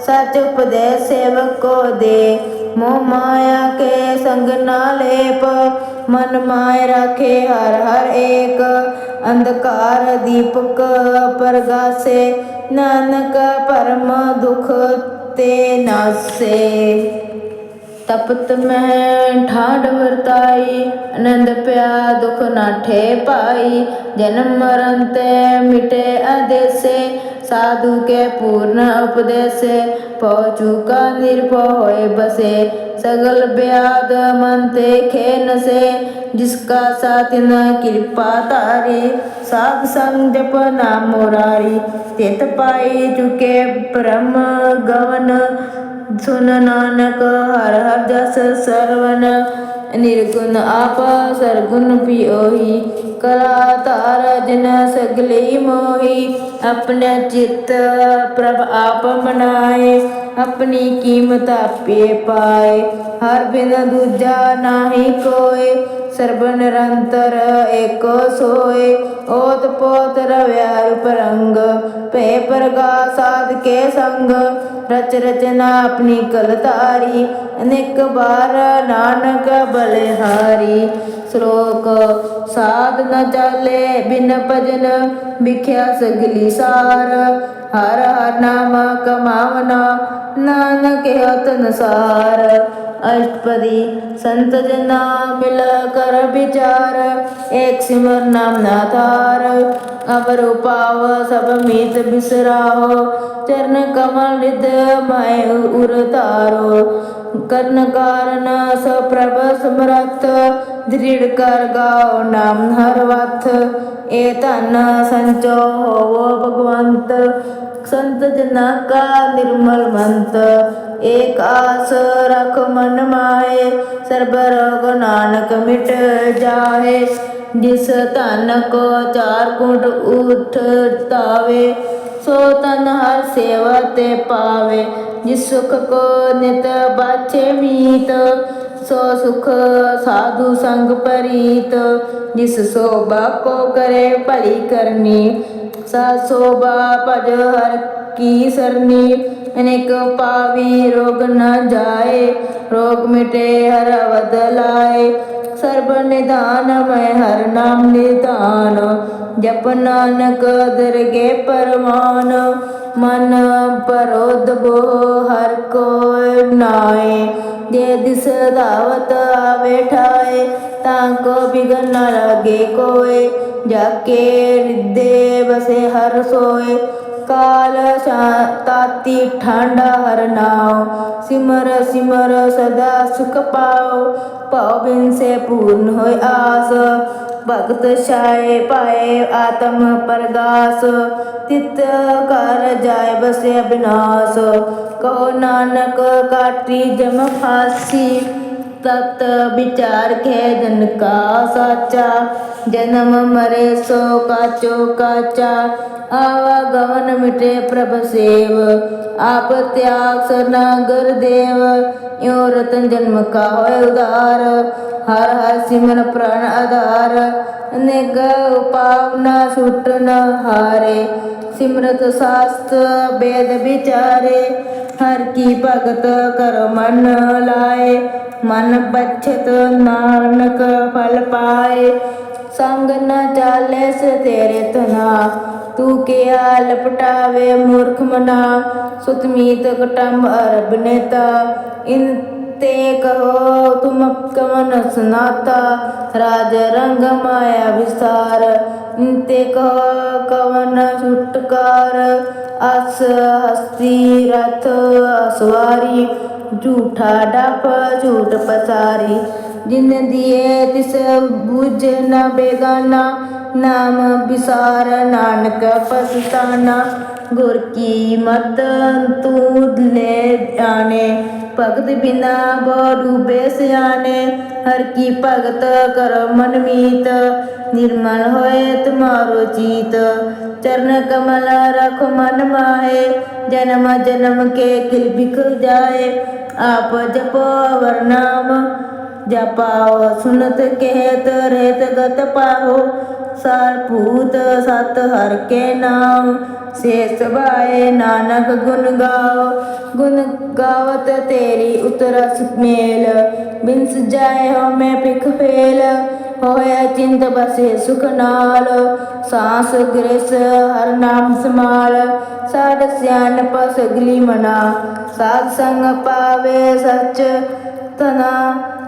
सच उपदेश सेवक को दे। मोह माया के संग ना लेप, मन माय रखे हर हर एक। अंधकार दीपक प्रगासे, नानक परम दुख ते नासे। तपत में ठाढ़ वर्ताई, आनंद प्या दुख नाठे पाई। जन्म मरण ते मिटे अदेसे, साधु के पूर्ण उपदेसे। पहुँचू का निर्भय होए बसे, सगल व्याध मन ते खेन से। जिसका साथ न कृपा तारी, साध संग जप नाम मुरारी। तित पाई चुके ब्रह्म गवन, सुन नानक हर हर जस सरवन। निर्गुण आप सरगुण पियोही, कला तार जिन सगली मोही। अपने चित्त प्रभ आप मनाए, अपनी कीमत आपे पाए। हर बिन दूजा नाही कोय, सर्ब निरंतर एको सोय। ओत पोत रव्या रूप रंग, पे प्रगास साध के संग। रच रचना अपनी कलतारी, अनेक बार नानक बलिहारी। श्लोक साध न चाले बिन भजन, बिख्या सगली सार। हर हर नाम कमावना, नानक होत सार। अष्टपदी संत जना मिल कर विचार, एक सिमर नाम ना तार। अवर पाव सब मीत बिसराहो, चरण कमल हृदय मय उर तारो। कर्ण कारण सप्रभ समरथ, दृढ़ कर गाओ नाम हर वथ। ए तन संचो होवो भगवंत, संत जना का निर्मल मंत। एक आस रख मन माहे, सर्ब रोग नानक मिट जाहे। जिस तन को चार कुंड उठतावे, सो तन हर सेवा ते पावे। जिस सुख को नित बाछे मीत, सो सुख साधु संग परीत। जिस शोभा को करे भली करनी, सा शोभा भज हर की सरनी। अनेक पावी रोग न जाए, रोग मिटे हर अवध लाए। सर्व निधान मैं हर नाम निधान, जप नानक दरगे परमान। मन परोध बो हर को नाए, जे दिस दावत आवे ठाए। ताको बिघन न लगे कोय, जाके हृदय बसे हर सोए। काल ताती ठंडा हर नाव। सिमर सिमर सदा सुख पाओ, पाओ बिन से पूर्ण होय आस। भगत छाए पाए आत्म प्रगास, तित कर जाय बसे अविनाश। कहो नानक काटी जम फांसी, तत विचार के जन का साचा। जन्म मरे सो काचो काचा, आवागमन मिटे प्रभ सेव। आप त्याग सनागर देव, यो रतन जन्म का होय उदार। हर हर सिमर प्राण आधार, अनेक उपाय न छूट न हारे। सिमरत शास्त्र वेद विचारे, हर की भगत कर मन लाए। मन बच्छत नानक फल पाए, संग न चाले से तेरे तना। तू किया लपटावे मूर्ख मना, सुतमीत कुटुंब अरब नेता। इन ते कहो तुम कवन सुनाता, राज रंग माया विस्तार। इन ते कहो कवन छुटकार, अस हस्ती रथ सवारी। झूठा डप झूठ पसारी, जिन दिए तिस बुझ न बेगाना। नाम विसार नानक पछताना, गुर की मत तू ले आने। भगत बिना बहु डूबे सियाने, हर की भगत करो मन मीत। निर्मल होए तुम्हारो चीत, चरण कमल रखो मन माहे। जन्म जन्म के किल बिख जाए, आप जपो अवर नाम। जपाओ सुनत कहत रहत गत पाहो, सारभूत सत हर के नाम। शेष भाए नानक गुण गाओ, गुण गावत तेरी उतरस मेल। बिंस जाए हो मैं पिख फेल, होया चिंत बसे सुख नाल। सांस ग्रेस हर नाम समाल, साध सियान सगली मना। साध संग पावे सच तना,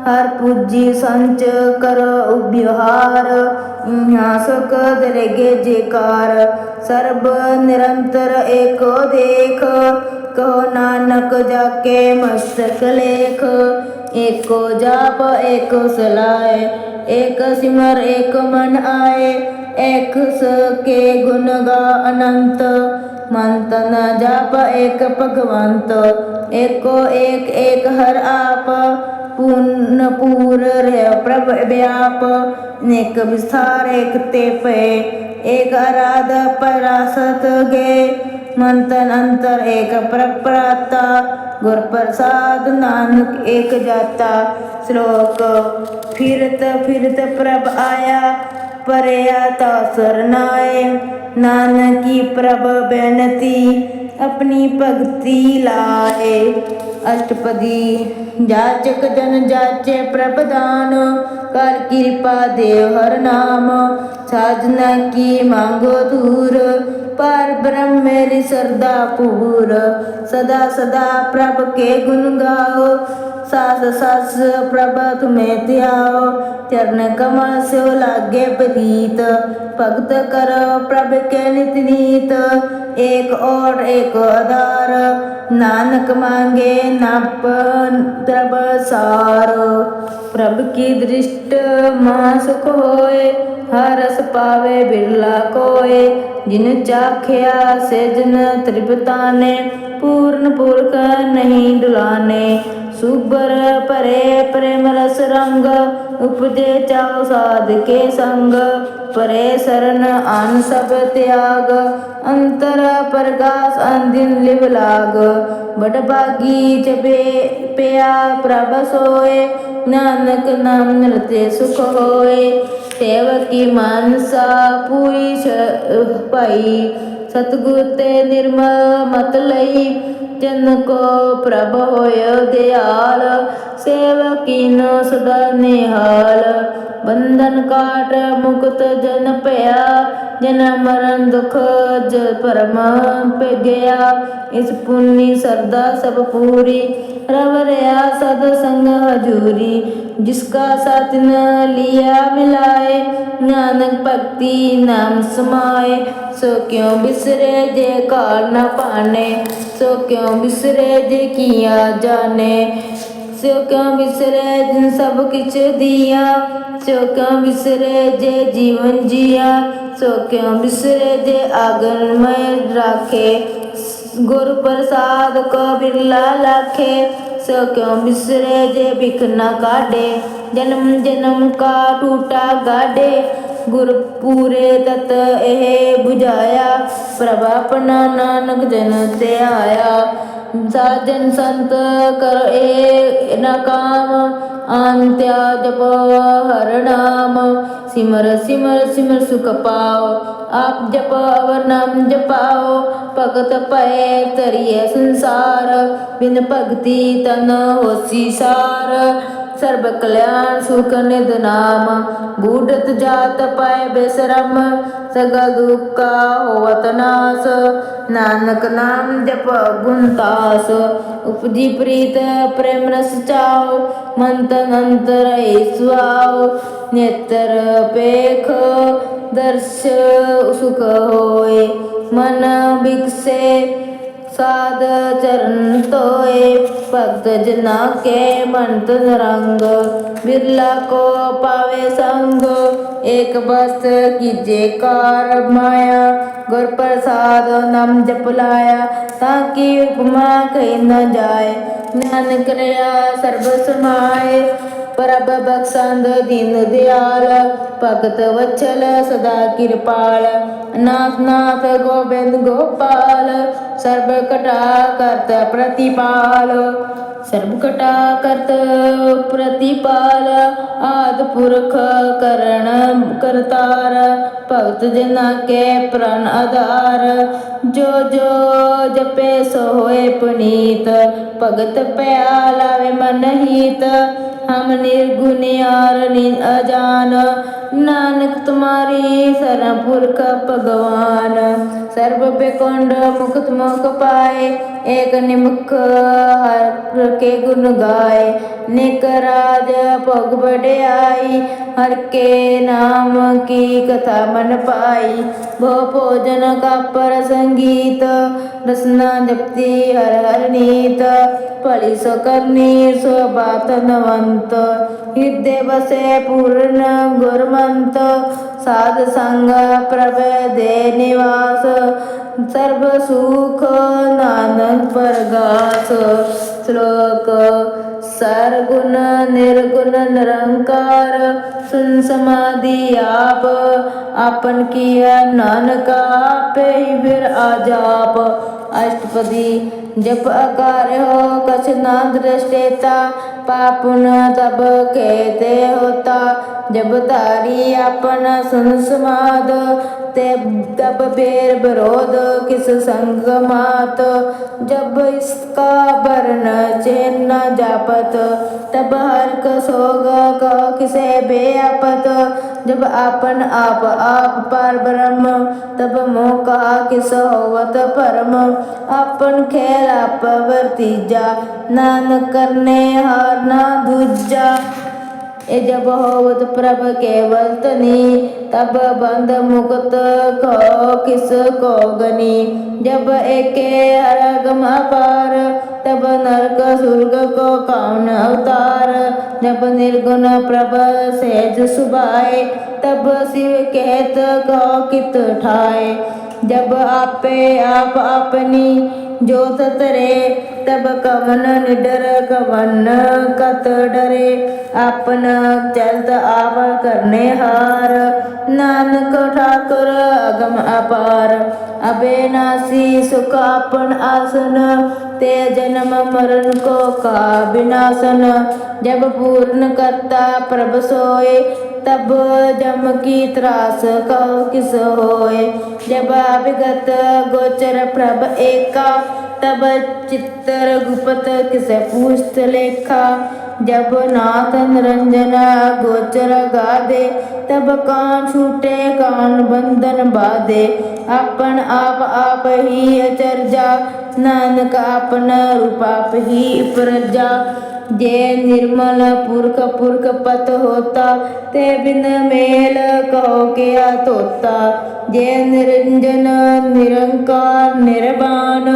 हर पूजी संच करो उबिहार। यहाँ सुख दरेगे जेकार, सर्ब निरंतर एको देख। कहो नानक जाके मस्तक लेख। एको जाप एको सलाए, एक सिमर एक मन आए। एक के गुण गा अनंत, मन तन जाप एक भगवंत। एको एक एक हर आप, पूर्ण पूर रह प्रभ व्याप। नेक विस्तार एक ते पे, एक आराध परासत गे। मन तन अंतर एक प्रप्राता, गुर प्रसाद नानक एक जाता। श्लोक फिरत फिरत प्रभ आया, परया ता सरनाए। नानकी प्रभ बेनती, अपनी भक्ति लाए। अष्टपदी जाचक जन जाचे प्रभ दान, कर कृपा देव हर नाम। साधना की मांगो दूर, पार ब्रह्म मेरी श्रद्धा पूर। सदा सदा प्रभ के गुण गाओ, सास सास प्रभ तुम्हें ध्याओ। चरण कमल से लागे प्रीत, भक्त करो प्रभ के नित नीत। एक और एक आधार, नानक मांगे नाप प्रभ सार। प्रभ की दृष्ट महा सुख होए, हर रस पावे बिरला कोय। जिन चाख्या से जन त्रिपताने, पूर्ण पुरख नहीं डुलाने। सुबर परे प्रेम रस रंग, उपजे चाओ साध के संग। परे शरण आन सब त्याग, अंतर प्रगास अंदिन लिव लाग। बटभागी जपे पिया प्रभ सोए, नानक नाम नरते सुख होए। सेवकी मानसा पूई पाई, सतगुर ते निर्मल मत लई। जन को प्रभ होय दयाल, सेवकीन सदा निहाल। बंधन काट मुक्त जन पया, जन्म मरण दुख जल परम पे गया। इस पुण्य सरदा सब पूरी रव रहा सद संग हजूरी। जिसका साथ न लिया मिलाए नानक भक्ति नाम समाए। सो क्यों बिसरे जे काल न पाने सो क्यों बिसरे जे किया जाने। सो क्यों बिसरे जिन सब किछ दिया सो क्यों बिसरे जे जीवन जिया। सो क्यों बिसरे जे आंगन में राखे गुरु प्रसाद को बिरला लाखे। सो क्यों बिसरे जे बिख न काढ़े जन्म जन्म का टूटा गाढ़े। गुर पूरे तत एह बुझाया प्रभ अपना नानक जन ते आया। साजन संत कर ए न काम अंत्या जप हर नाम। सिमर सिमर सिमर सुख पाओ आप जप अवर नाम जपाओ। भगत पए तरिए संसार बिन भगति तन होसी सार। सर्व कल्याण सुख निध नाम बूढ़त जात पाए बेसरम। सगल दुख का होवत नाश नानक नाम जप गुण तास। उपजी प्रीत प्रेम रस चाओ मन तन अंतर ईश्वाओ। नेत्र पेख दर्श सुख होए मन बिकसे साध चरण तोए। भक्त जना के मन तन रंग बिरला को पावे संग। एक बस कीजे कार माया गुर प्रसाद नाम जप लाया। ताकि उपमा कही न जाए नानक रया सर्ब समाए। प्रभ बख्शंद दीन दयाल भगत वत्सल सदा कृपाल। नाथ नाथ गोविंद गोपाल सर्व कटा करत प्रतिपाल। सर्व कटा करत प्रतिपाल आदि पुरख करण करतार। भगत जना के प्रण आधार जो जो जपे सो होए पुनीत। भगत प्या लावे मन हित हम निर्गुण और अजान। नानक तुम्हारी शरण पुरख भगवान। सर्व बेकुंड मुक्त मुख पाए एक निमुख हर के गुण गाए। निक राज भोग बढ़ाई हर के नाम की कथा मन पाई। भो भोजन का पर संगीत रसना जपती हर हर नीत। भली सो करनी सो बात नवंत हृदय बसे पूर्ण गुरमंत। साध संग प्रभ दे निवास सर्व सुख नानक परगास। श्लोक सरगुण निर्गुण निरंकार सुन समाधि आप। आपन किया नानक आपे ही फिर आजाप। अष्टपदी जप आकार हो कछ ना दृष्टेता। पापुन तब कहते होता जब तारी आपन सुन समाद। तब बेर विरोध किस संग मात। जब इसका वर्ण चैन न जापत तब हर्क सोग का किसे बेआपत। जब आपन आप पर ब्रह्म तब मोह कहा किस होवत परम। आपन खेल आप वर्तीजा नानक करने हार ना दूजा। ए जब होवत प्रभ केवल तनी तब बंध मुक्त को किस को गनी। जब एके हरगम अपार तब नरक स्वर्ग को कौन अवतार। जब निर्गुण प्रभ सहज सुभाए तब शिव कहत को कित ठाए। जब आपे आप अपनी जोत तरे तब कवन निडर कवन कत डरे। आपन चलत आप करने हार नानक ठाकुर अगम अपार। अबेनासी सुख आपन आसन ते जन्म मरण को का विनाशन। जब पूर्ण करता प्रभ सोए तब जम की त्रास कहो किस होए। जब विगत गोचर प्रभ एका, तब चित्तर गुपत किस पूछत लेखा। जब नाथ निरंजन गोचर गादे, तब कान छूटे कान बंधन बाधे। अपन आप ही अचरजा, नानक अपन रूप आप ही प्रजा। जे निर्मल पुरख पुरख पत होता, ते बिन मेल कहो क्या तोता। जे निरंजन निरंकार निर्वाण,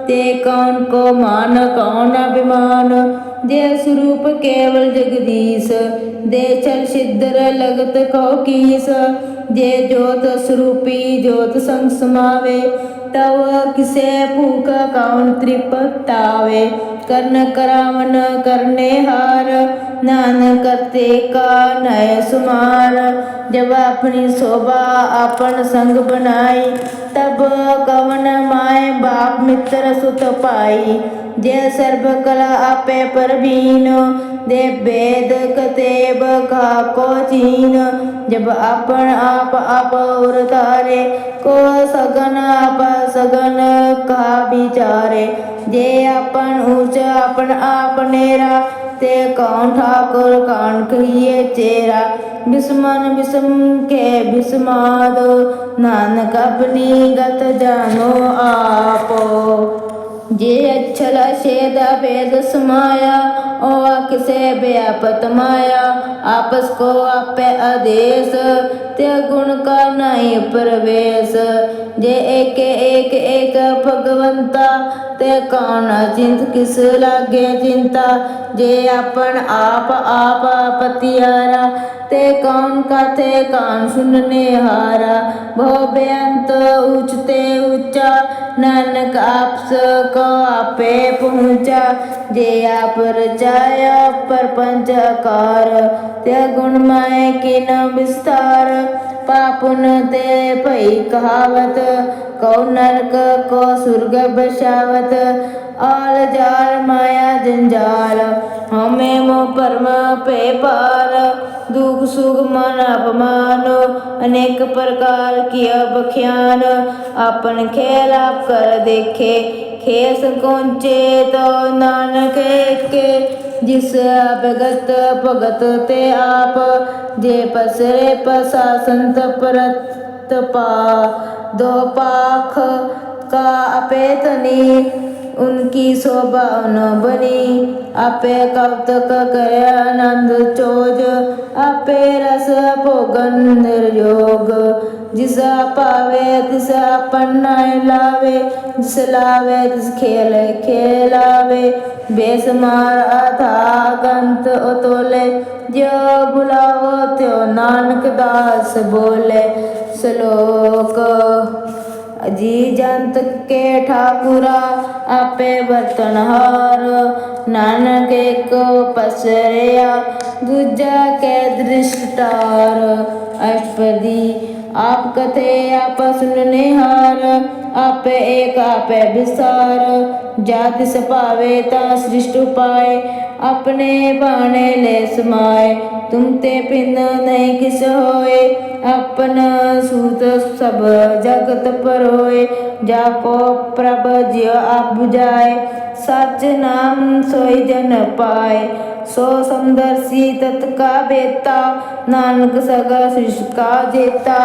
ते कौन को मान कौन अभिमान। जे स्वरूप केवल जगदीश, दे छल सिद्धर लगत कहो कीस। जे ज्योत स्वरूपी ज्योत संग समावे, तव किसे भूख कौन तृप्तावे। कर्ण करावन करने हार, नानक करते का नय सुमार। जब अपनी शोभा अपन संग बनाई, तब कवन माय बाप मित्र सुत पाई। जे सर्व कला आपे परवीन, दे वेद कतेब काको चीन। जब अपन आप और तारे, को सगन आप सगन कहा विचारे। जे अपन ऊंच अपन आप नेरा, ते कौन ठाकुर कौन कहिए चेरा। बिस्मन बिस्म के बिस्माद, नानक अपनी गत जानो आपो। जे अच्छल छेद भेद समाया, और किसे व्यापत माया। आपस को आपे आदेश, ते गुण का नहीं प्रवेश। जे एक भगवंता, ते कौन अचिंत किस लागे चिंता। जे अपन आप पतियारा, ते कौन काथे कौन सुनने हारा। भव बेअंत ऊंचते ऊंचा, नानक आपस को आपे पहुँचा। जे आप रचाया परपंच आकार, ते गुण माय किन विस्तार। पापुन ते भई कहावत, को नरक को सुर्ग बसावत। आल जाल माया जंजाल, हमें मोह परम पे पार। दुख सुख मन अपमान, अनेक प्रकार की बख्यान। अपन खेल आप कर देखे, खेस कौंचे तो नानक के। जिस भगत भगत ते आप, जे पसरे पसा संत परत पा। दो पाख का अपेतनी, उनकी शोभा न बनी। आपे कौतक करे आनंद चोज, आपे रस भोगन निर्योग। जिस पावे तिस अपन नाय लावे, जिस लावे तिस खेल खेलावे। बेसुमार अथागंत अतोले, ज्यो बुलाओ त्यो नानक दास बोले। श्लोक। जी जंत के ठाकुरा, आपे बर्तनहार। नानक एक पसरया, दूजा के दृष्टार। अष्टपदी। आप कथे आप सुनने हार, आपे एक आपे विसार। जाति सपावे ता सृष्ट पाए, अपने बाणे ले समाए। तुम ते पिन नहीं किस होए, अपन सूत सब जगत पर होए। जाको प्रभ जियो आप बुझाए, सच नाम सोई जन पाए। सो समदर्शी तत्का बेता, नानक सगा सृष्टि का जेता।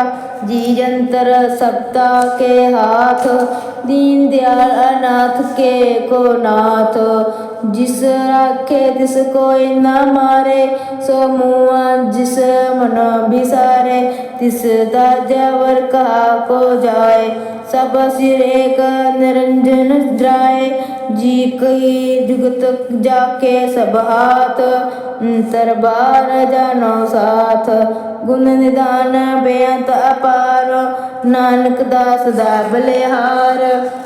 जी जंतर सप्ता के हाथ, दीन दयाल अनाथ के को नाथ। जिस राखे तिस कोई न मारे, सो मुआ जिस मन बिसारे। तिस दाजावर कहा को जाए, सब सिर एक निरंजन जाए। जी कही जुगत जाके सब हाथ, तरबार जानो साथ। गुण निदान बेअंत अपार, नानक दास दा बलिहार।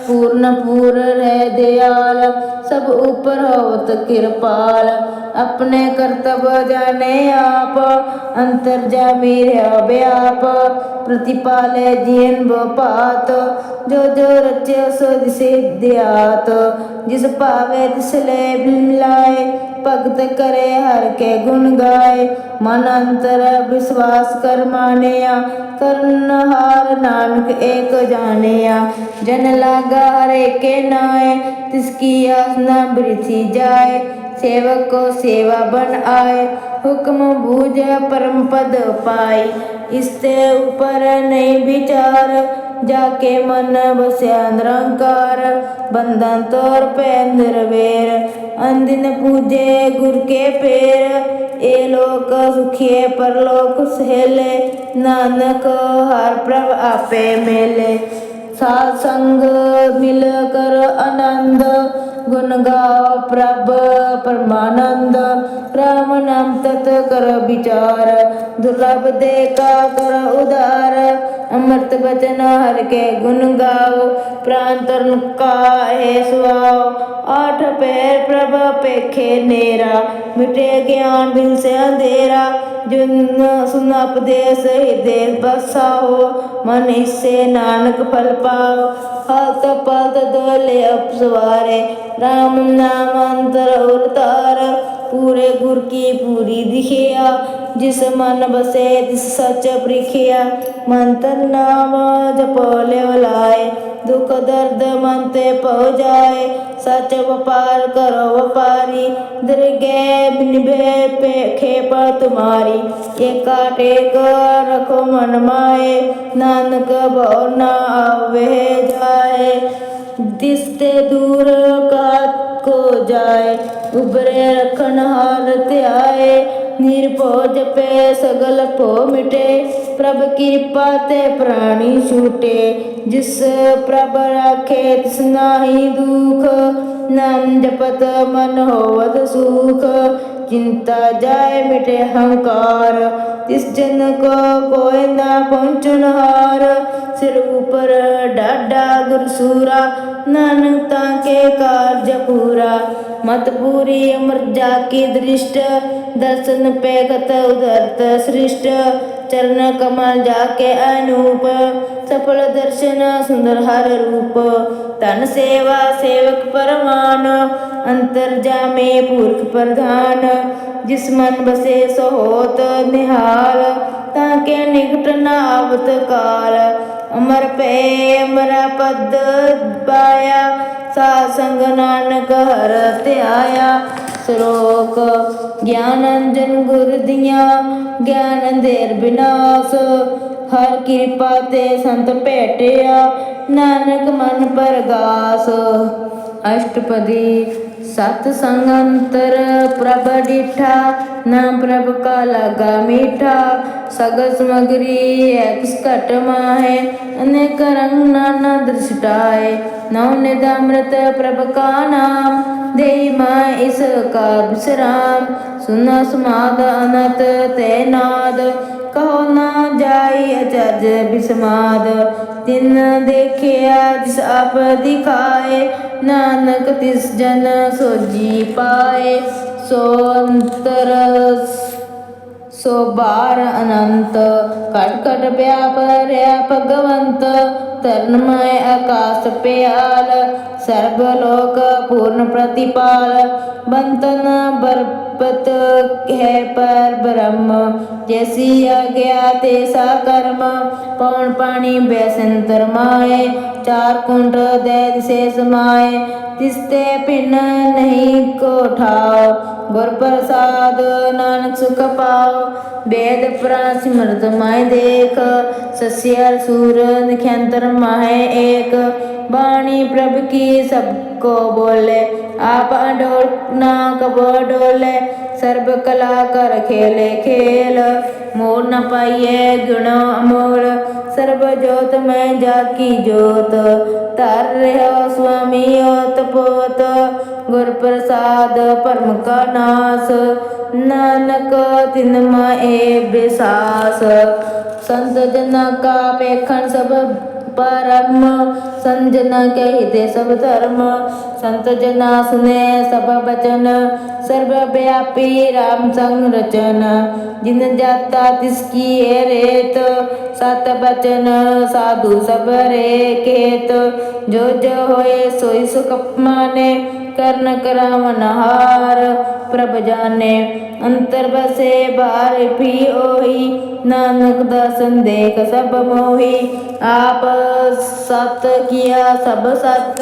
पूर्ण पूर्ण रह दयाल, सब ऊपर होत कृपाल। अपने कर्तव्य जाने आप, अंतर्जामी रह व्याप। प्रतिपाले जीन पात, जो जो रचे सो दिसे दियात। जिस पावे तिस ले मिलाए, भगत करे हर के गुण गाए। मन अंतर विश्वास कर मानिया, करनहार नानक एक जानिया। जन लागा हरे के नाए, तिसकी आस न बिरथी जाए। सेवक को सेवा बन आए, हुक्म बूझ परम पद पाई। इससे ऊपर नहीं विचार, जाके मन बस्या निरंकार। बंधन तोर पेंद्र बेर, अंदिन पूजे गुर के पेर। ए लोक सुखिए परलोक सहेले, नानक हर प्रभ आपे मेले। साध संग मिल कर आनंद, गुण गाओ प्रभ परमानंद। राम नाम तत कर विचार, दुर्लभ देखा कर उदार। अमृत बचन हर के गुण गाओ, प्राण तरण का है सुआओ। आठ पैर प्रभ पेखे नेरा, मिटे ज्ञान बिन से अंधेरा। जिन सुन उपदेश हृदय बसाओ, मन इससे नानक फल पाओ। हाथ पद दोले अपसवारे, राम नाम अंतर उतार। पूरे गुर की पूरी दिखिया, जिस मन बसे तिस सच प्रिखिया। मन तन नाम जपो लेव लाए, दुख दर्द मन ते पौ जाए। सच व्यापार करो व्यापारी, दृगे बिनबे पे खेप तुम्हारी। एका टेक रखो मन माए, नानक भव न आवे जाए। दिसते दूर का को जाए, उबरे रखन हार त्याए। निर्भो जपे सगल भो मिटे, प्रभ कृपा ते प्राणी छूटे। जिस प्रभ राखे तिस नाहि दुख, नाम जपत मन होवत सुख। चिंता जाए मिटे अहंकार, तिस जन को कोय ना पहुँचन हार। सिर ऊपर डाढ़ा गुर सूरा, नानक ताके कार्य पूरा। मत पूरी अमृत जाकी दृष्ट, दर्शन पे गत उदरत सृष्ट। चरण कमल जाके अनूप, सफल दर्शन सुंदर हर रूप। तन सेवा सेवक परमान, अंतर जामे पुरख प्रधान। जिस मन बसे सो होत निहाल, ताके निकट न आवत काल। अमर पे अमरा पद पाया, साध संग नानक हर त्याया। श्लोक ज्ञान अंजन गुर दिया, ज्ञान अंधेर विनाश। हर कृपा ते संत भेटिया, नानक मन परगास। अष्टपदी सत संग अंतर प्रभ डिठा, नाम प्रभ का लगा मीठा। सगल समगरी एक घट माहे, अनेक रंग नाना दृष्टाए। नवनिध अमृत प्रभ का नाम, देई माय इसका विश्राम। सुन समाद अनत ते नाद, कहो ना जाई अचरज विस्माद। तिन देखिया जिस आप दिखाए, नानक तिस जन सोजी पाए। सो अंतर सो बार अनंत, खट खट व्यापर भगवंत। तन्मय आकाश प्याल, सर्वलोक पूर्ण प्रतिपाल। बंतन बरपत है पर ब्रह्म, जैसी आज्ञा तैसा कर्म। पवन पानी बैसंतर माए, चार कुंड दे दिसे समाए। तिसते पिन नहीं को ठाओ, गुर प्रसाद नानक सुख पाओ। वेद पुराण सिमरत माय देख, सस्यर सूर निख्यंतर माहे एक। वाणी प्रभ की सबको बोले, आप अडोल ना कबो डोले। सर्व कला कर खेले खेल, मोल न पाइये गुण अमोल। सर्व जोत में जाकी जोत, तार रहो स्वामी ओत पोत। गुर प्रसाद परम का नास, नानक तिन माए विसास। संत जना का पेखन सब परम, संत जना के हिते सब धर्म। संत जना सुने सब बचन, सर्वव्यापी राम संग रचन। जिन जाता तिसकी है रेत, सत बचन साधु सब रे केत। जो जो होए सोई सुख माने, ਕਰਨ ਕਰਾਵਨਹਾਰ। ਪ੍ਰਭ ਜਾਣੇ ਅੰਤਰ ਬਸੇ ਬਾਹਰ ਵੀ ਉਹੀ, ਨਾਨਕ ਦਾਸਨ ਦੇਖ ਸਭ ਮੋਹੀ। ਆਪ ਸਤ ਕੀਆ ਸਭ ਸਤ,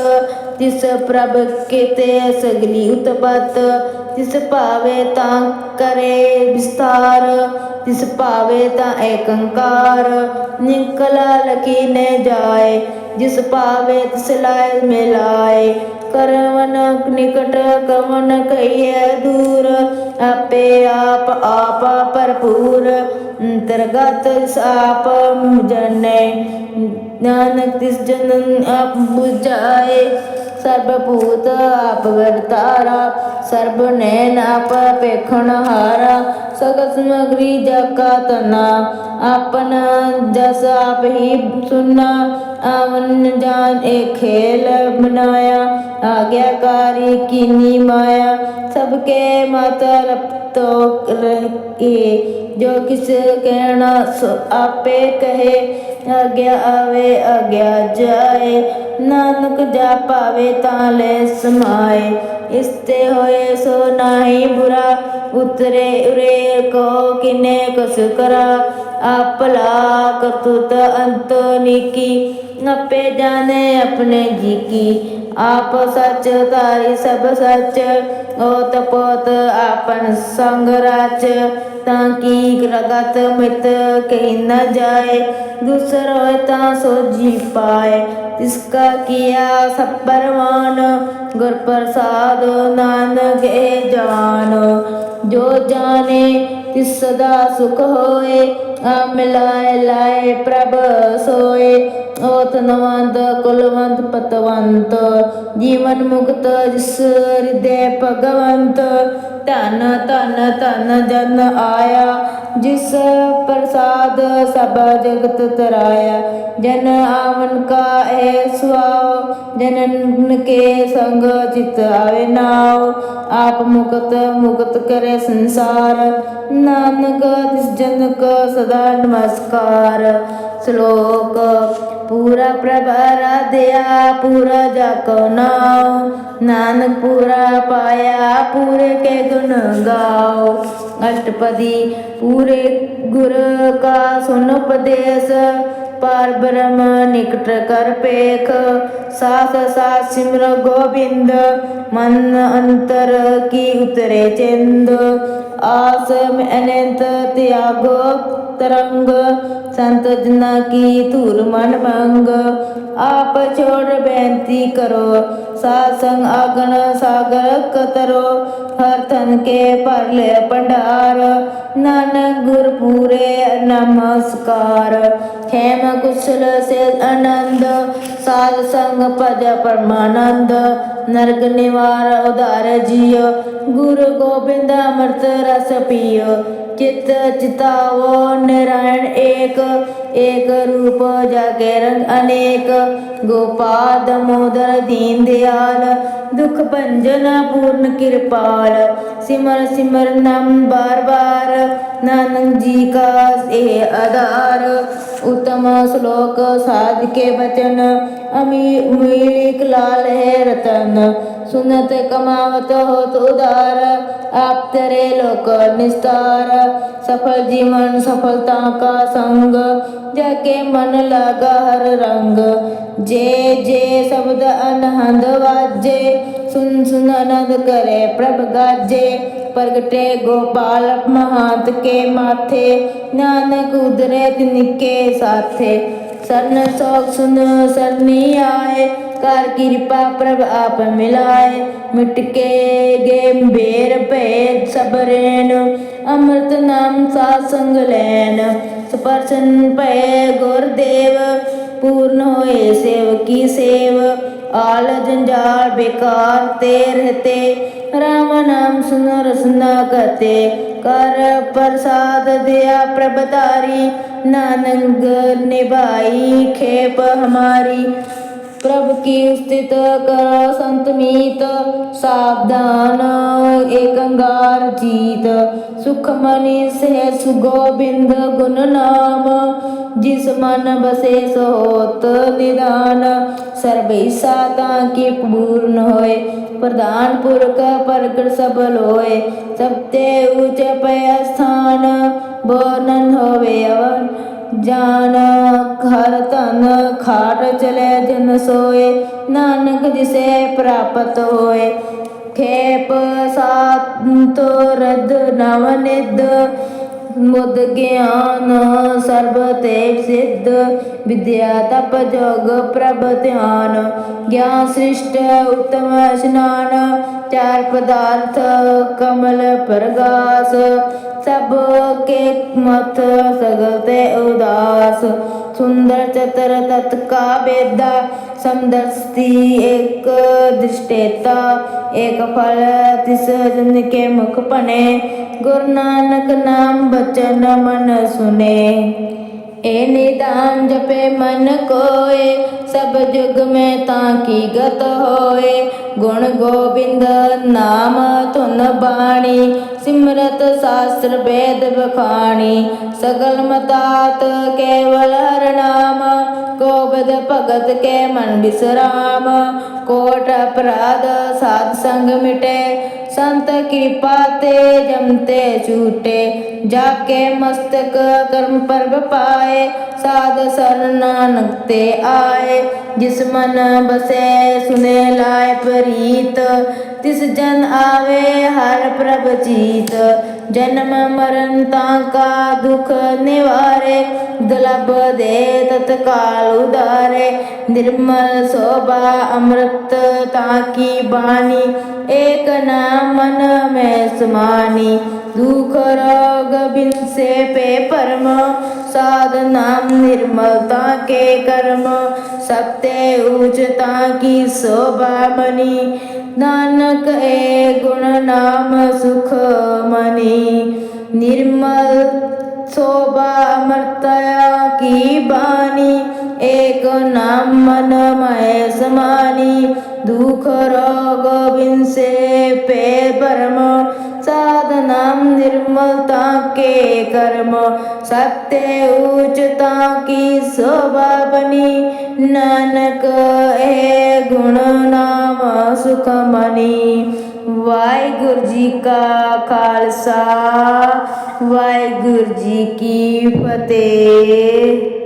ਜਿਸ ਪ੍ਰਭ ਕੀਤੇ ਸਗਲੀ ਉਤਪਤ। ਜਿਸ ਭਾਵੇ ਤਾਂ ਕਰੇ ਵਿਸਤਾਰ, ਜਿਸ ਭਾਵੇ ਤਾਂ ਏਕੰਕਾਰ। ਨਿਕਲਾ ਲਖੀਨੇ ਜਾਏ, ਜਿਸ ਭਾਵੇ ਤਿਸ ਲਾਇ ਮਿਲਾਏ। ਕਰਵਨ ਨਿਕਟ ਕਵਨ ਕਹੀਐ ਦੂਰ, ਆਪੇ ਆਪ ਆਪਾ ਭਰਪੂਰ। ਅੰਤਰਗਤ ਆਪ ਜਾਣੈ, ਨਾਨਕ ਤਿਸ ਜਨਨ ਆਪ ਬੁਝਾਏ। ਸਰਬ ਭੂਤ ਆਪ ਵਰਤਾਰਾ, ਸਰਬ ਨੈਣ ਆਪ ਪੇਖਣ ਹਾਰਾ। ਸਗਲ ਸਮਗਰੀ ਜਾਕਾ ਤਨਾ, ਆਪਨ ਜਸ ਆਪ ਹੀ ਸੁਨਾ। ਆਵਨ ਜਾਨ ਏ ਖੇਲ ਬਨਾਇਆ, ਆਗਿਆਕਾਰੀ ਕੀਨੀ ਮਾਇਆ। ਸਭ ਕੇ ਮਾਤਾ ਰਪਤੋ ਰਹੇ, ਜੋ ਕਿਸ ਕਹਿਣਾ ਸੋ ਆਪੇ ਕਹੇ। ਆਗਿਆ ਆਵੇ ਆਗਿਆ ਜਾਏ, ਨਾਨਕ ਜਾ ਪਾਵੇ ਤਾਂ ਲੈ ਸਮਾਏ। ਇਸ ਤੇ ਹੋਏ ਸੋ ਨਾਹੀ ਬੁਰਾ, ਉਤਰੇ ਉਰੇ ਕੋ ਕਿਨੇ ਕਸ ਕਰਾ। ਆਪ ਭਲਾ ਕਰਤੂਤ ਅੰਤ ਨੀਕੀ, ਆਪੇ ਜਾਣੇ ਆਪਣੇ ਜੀ ਕੀ। ਆਪ ਸੱਚ ਧਾਰੀ ਸਭ ਸੱਚ, ਓਤ ਪੋਤ ਆਪਨ ਸੰਗ ਰਾਚ। ਤਾਂ ਕੀ ਰਗਤ ਮਿਤ ਕਹੀ ਨ ਜਾਏ, ਦੂਸਰ ਹੋਏ ਤਾਂ ਸੋ ਜੀ ਪਾਏ। ਤਿਸਕਾ ਕੀਆ ਸਭ ਪਰਵਾਨ, ਗੁਰ ਪ੍ਰਸਾਦ ਨਾਨਕ ਏ ਜਾਨ। ਜੋ ਜਾਣੇ ਤਿਸ ਸਦਾ ਸੁਖ ਹੋਏ, ਆ ਮਿਲਾਏ ਲਾਏ ਪ੍ਰਭ ਸੋਏ। ਓਤ ਨਵੰਤ ਕੁਲਵੰਤ ਪਤਵੰਤ, ਜੀਵਨ ਮੁਕਤ ਜਿਸ ਹਿਰਦੈ ਭਗਵੰਤ। ਧਨ ਧਨ ਧਨ ਜਨ ਆਇਆ, ਜਿਸ ਪ੍ਰਸਾਦ ਸਭ ਜਗਤ ਤਰਾਇਆ। ਜਨ ਆਵਨ ਕਾ ਇਹ ਸੁਆਉ, ਜਨਨ ਕੇ ਸੰਗ ਚਿਤ ਆਵੇ ਨਾਉ। ਆਪ ਮੁਕਤ ਮੁਕਤ ਕਰੇ ਸੰਸਾਰ, ਨਾਨਕ ਤਿਸ ਜਨ ਕੋ ਸਦਾ ਨਮਸਕਾਰ। ਸ਼ਲੋਕ ਪੂਰਾ ਪ੍ਰਭ ਆਰਾਧਿਆ, ਪੂਰਾ ਜਾਕੋ ਨਾਉ। ਨਾਨਕ ਪੂਰਾ ਪਾਇਆ, ਪੂਰੇ ਕੇ ਗੁਣ ਗਾਓ। ਅਸ਼ਟਪਦੀ ਪੂਰੇ ਗੁਰ ਕਾ ਸੁਨ ਉਪਦੇਸ਼, ਪਾਰ ਬ੍ਰਹਮ ਨਿਕਟ ਕਰ ਪੇਖ। ਸਾਸ ਸਾਸ ਸਿਮਰ ਗੋਬਿੰਦ, ਮਨ ਅੰਤਰ ਕੀ ਉਤਰੇ ਚਿੰਦ। ਆਸ ਅਨੰਤ ਤਿਆਗੋ ਤਰੰਗ, ਸੰਤ ਜਨਾ ਕੀ ਧੂਰ ਮਨ ਭੰਗ। ਆਪ ਛੋੜ ਬੇਨਤੀ ਕਰੋ, ਸਾਧ ਸੰਗ ਆਗਨ ਸਾਗਰ ਕਤਰੋ। ਹਰ ਤਨ ਕੇ ਭਰ ਲੈ ਭੰਡਾਰ, ਨਾਨਕ ਗੁਰ ਪੂਰੇ ਨਮਸਕਾਰ। ਖੇਮ ਕੁਸ਼ਲ ਸੇ ਆਨੰਦ, ਸਾਧ ਸੰਗ ਭਜ ਪਰਮਾਨੰਦ। ਨਰਕ ਨਿਵਾਰ ਉਧਾਰ ਜੀਉ, ਗੁਰੂ ਗੋਬਿੰਦ ਅੰਮ੍ਰਿਤ ਰਸ ਪੀਉ। चित चितावो नारायण एक, एक रूप जाके रंग अनेक। गोपाल दामोदर दीन दयाल, दुख भंजन पूर्ण कृपाल। सिमर सिमर नाम बार बार, नानक जी का ये आधार। उत्तम श्लोक साध के वचन, अमीलिक लाल है रतन। सुनत कमावत होत उदार, आप तेरे लोक निस्तार। सफल जीवन सफलता का संग, जाके मन लागा हर रंग। जे जे शब्द अनहद वाजे, सुन सुन आनंद करे प्रभ गाजे। प्रगटे गोपाल महांत के माथे, नानक उदरे तिनके साथे। सरन सौख सुन सरनी आए, कर कृपा प्रभ आप मिलाए। मिट के गंभीर भेद सब रैन, अमृत नाम साध संग लैन। स्पर्शन भय गुरदेव, पूर्ण होए सेव की सेव। आल जंजाल बेकार ते रहते, राम नाम सुनो रसना करते। कर प्रसाद दिया प्रभतारी, नानक निभाई खेप हमारी। प्रभु की स्थित करो संत मीत, सावधान एक अंगार जीत। सुखमणि से सुगोबिंद गुण नाम, जिस मन बसे सो होत निदान। सर्वैसा ताकि पूर्ण होए, प्रधान पुरख प्रगट सब लोए। सबते ऊंच पय स्थान, वर्णन होवे अवन जान। हर तन खाट चले जन सोए, नानक जिसे प्राप्त होए। खेप सात रद नवनिध, मुद ज्ञान सर्व ते सिद्ध। विद्या तप जोग प्रभ ध्यान, ज्ञान सृष्ट उत्तम स्नान। चार पदार्थ कमल प्रगास, सब के मत सगल ते उदास। सुंदर चतर तत्का वेदा, समदर्शी एक दृष्टेता। एक फल तिस जन के मुख पने, गुरु नानक नाम बचन मन सुने। ए निदान जपे मन कोय, सब जुग में ताकी गत होए। गुण गोविंद नाम धुन बाणी, सिमरत शास्त्र वेद बखाणी। सगल मतात केवल हर नाम, गोविंद भगत के मन विश्राम। कोट अपराध साध संग मिटे, संत कृपा ते जमते छूटे। जाके मस्तक कर्म पर्व पाए, साध शरण नानक ते आए। जिस मन बसे सुने लाए प्रीत, तिस जन आवे हर प्रभ जीत। जन्म मरण ताका दुख निवारे, दुर्लभ दे तत्काल उदारे। निर्मल शोभा अमृत ताकी बानी, एक नाम मन में समानी। दुख रोग बिन से पे परम, साध नाम निर्मलता के कर्म। सबते ऊंचता की शोभा मनी, नानक ए गुण नाम सुख मनी। निर्मल शोभा अमृतया की बानी, एक नाम मन में समानी। दुख रोग बिन से पे परम, साध नाम निर्मलता के कर्म। सत्य उच्चता की शोभा बनी, नानक ए गुण नाम सुख मनी। वाहिगुरु जी का खालसा, वाहिगुरु जी की फतेह।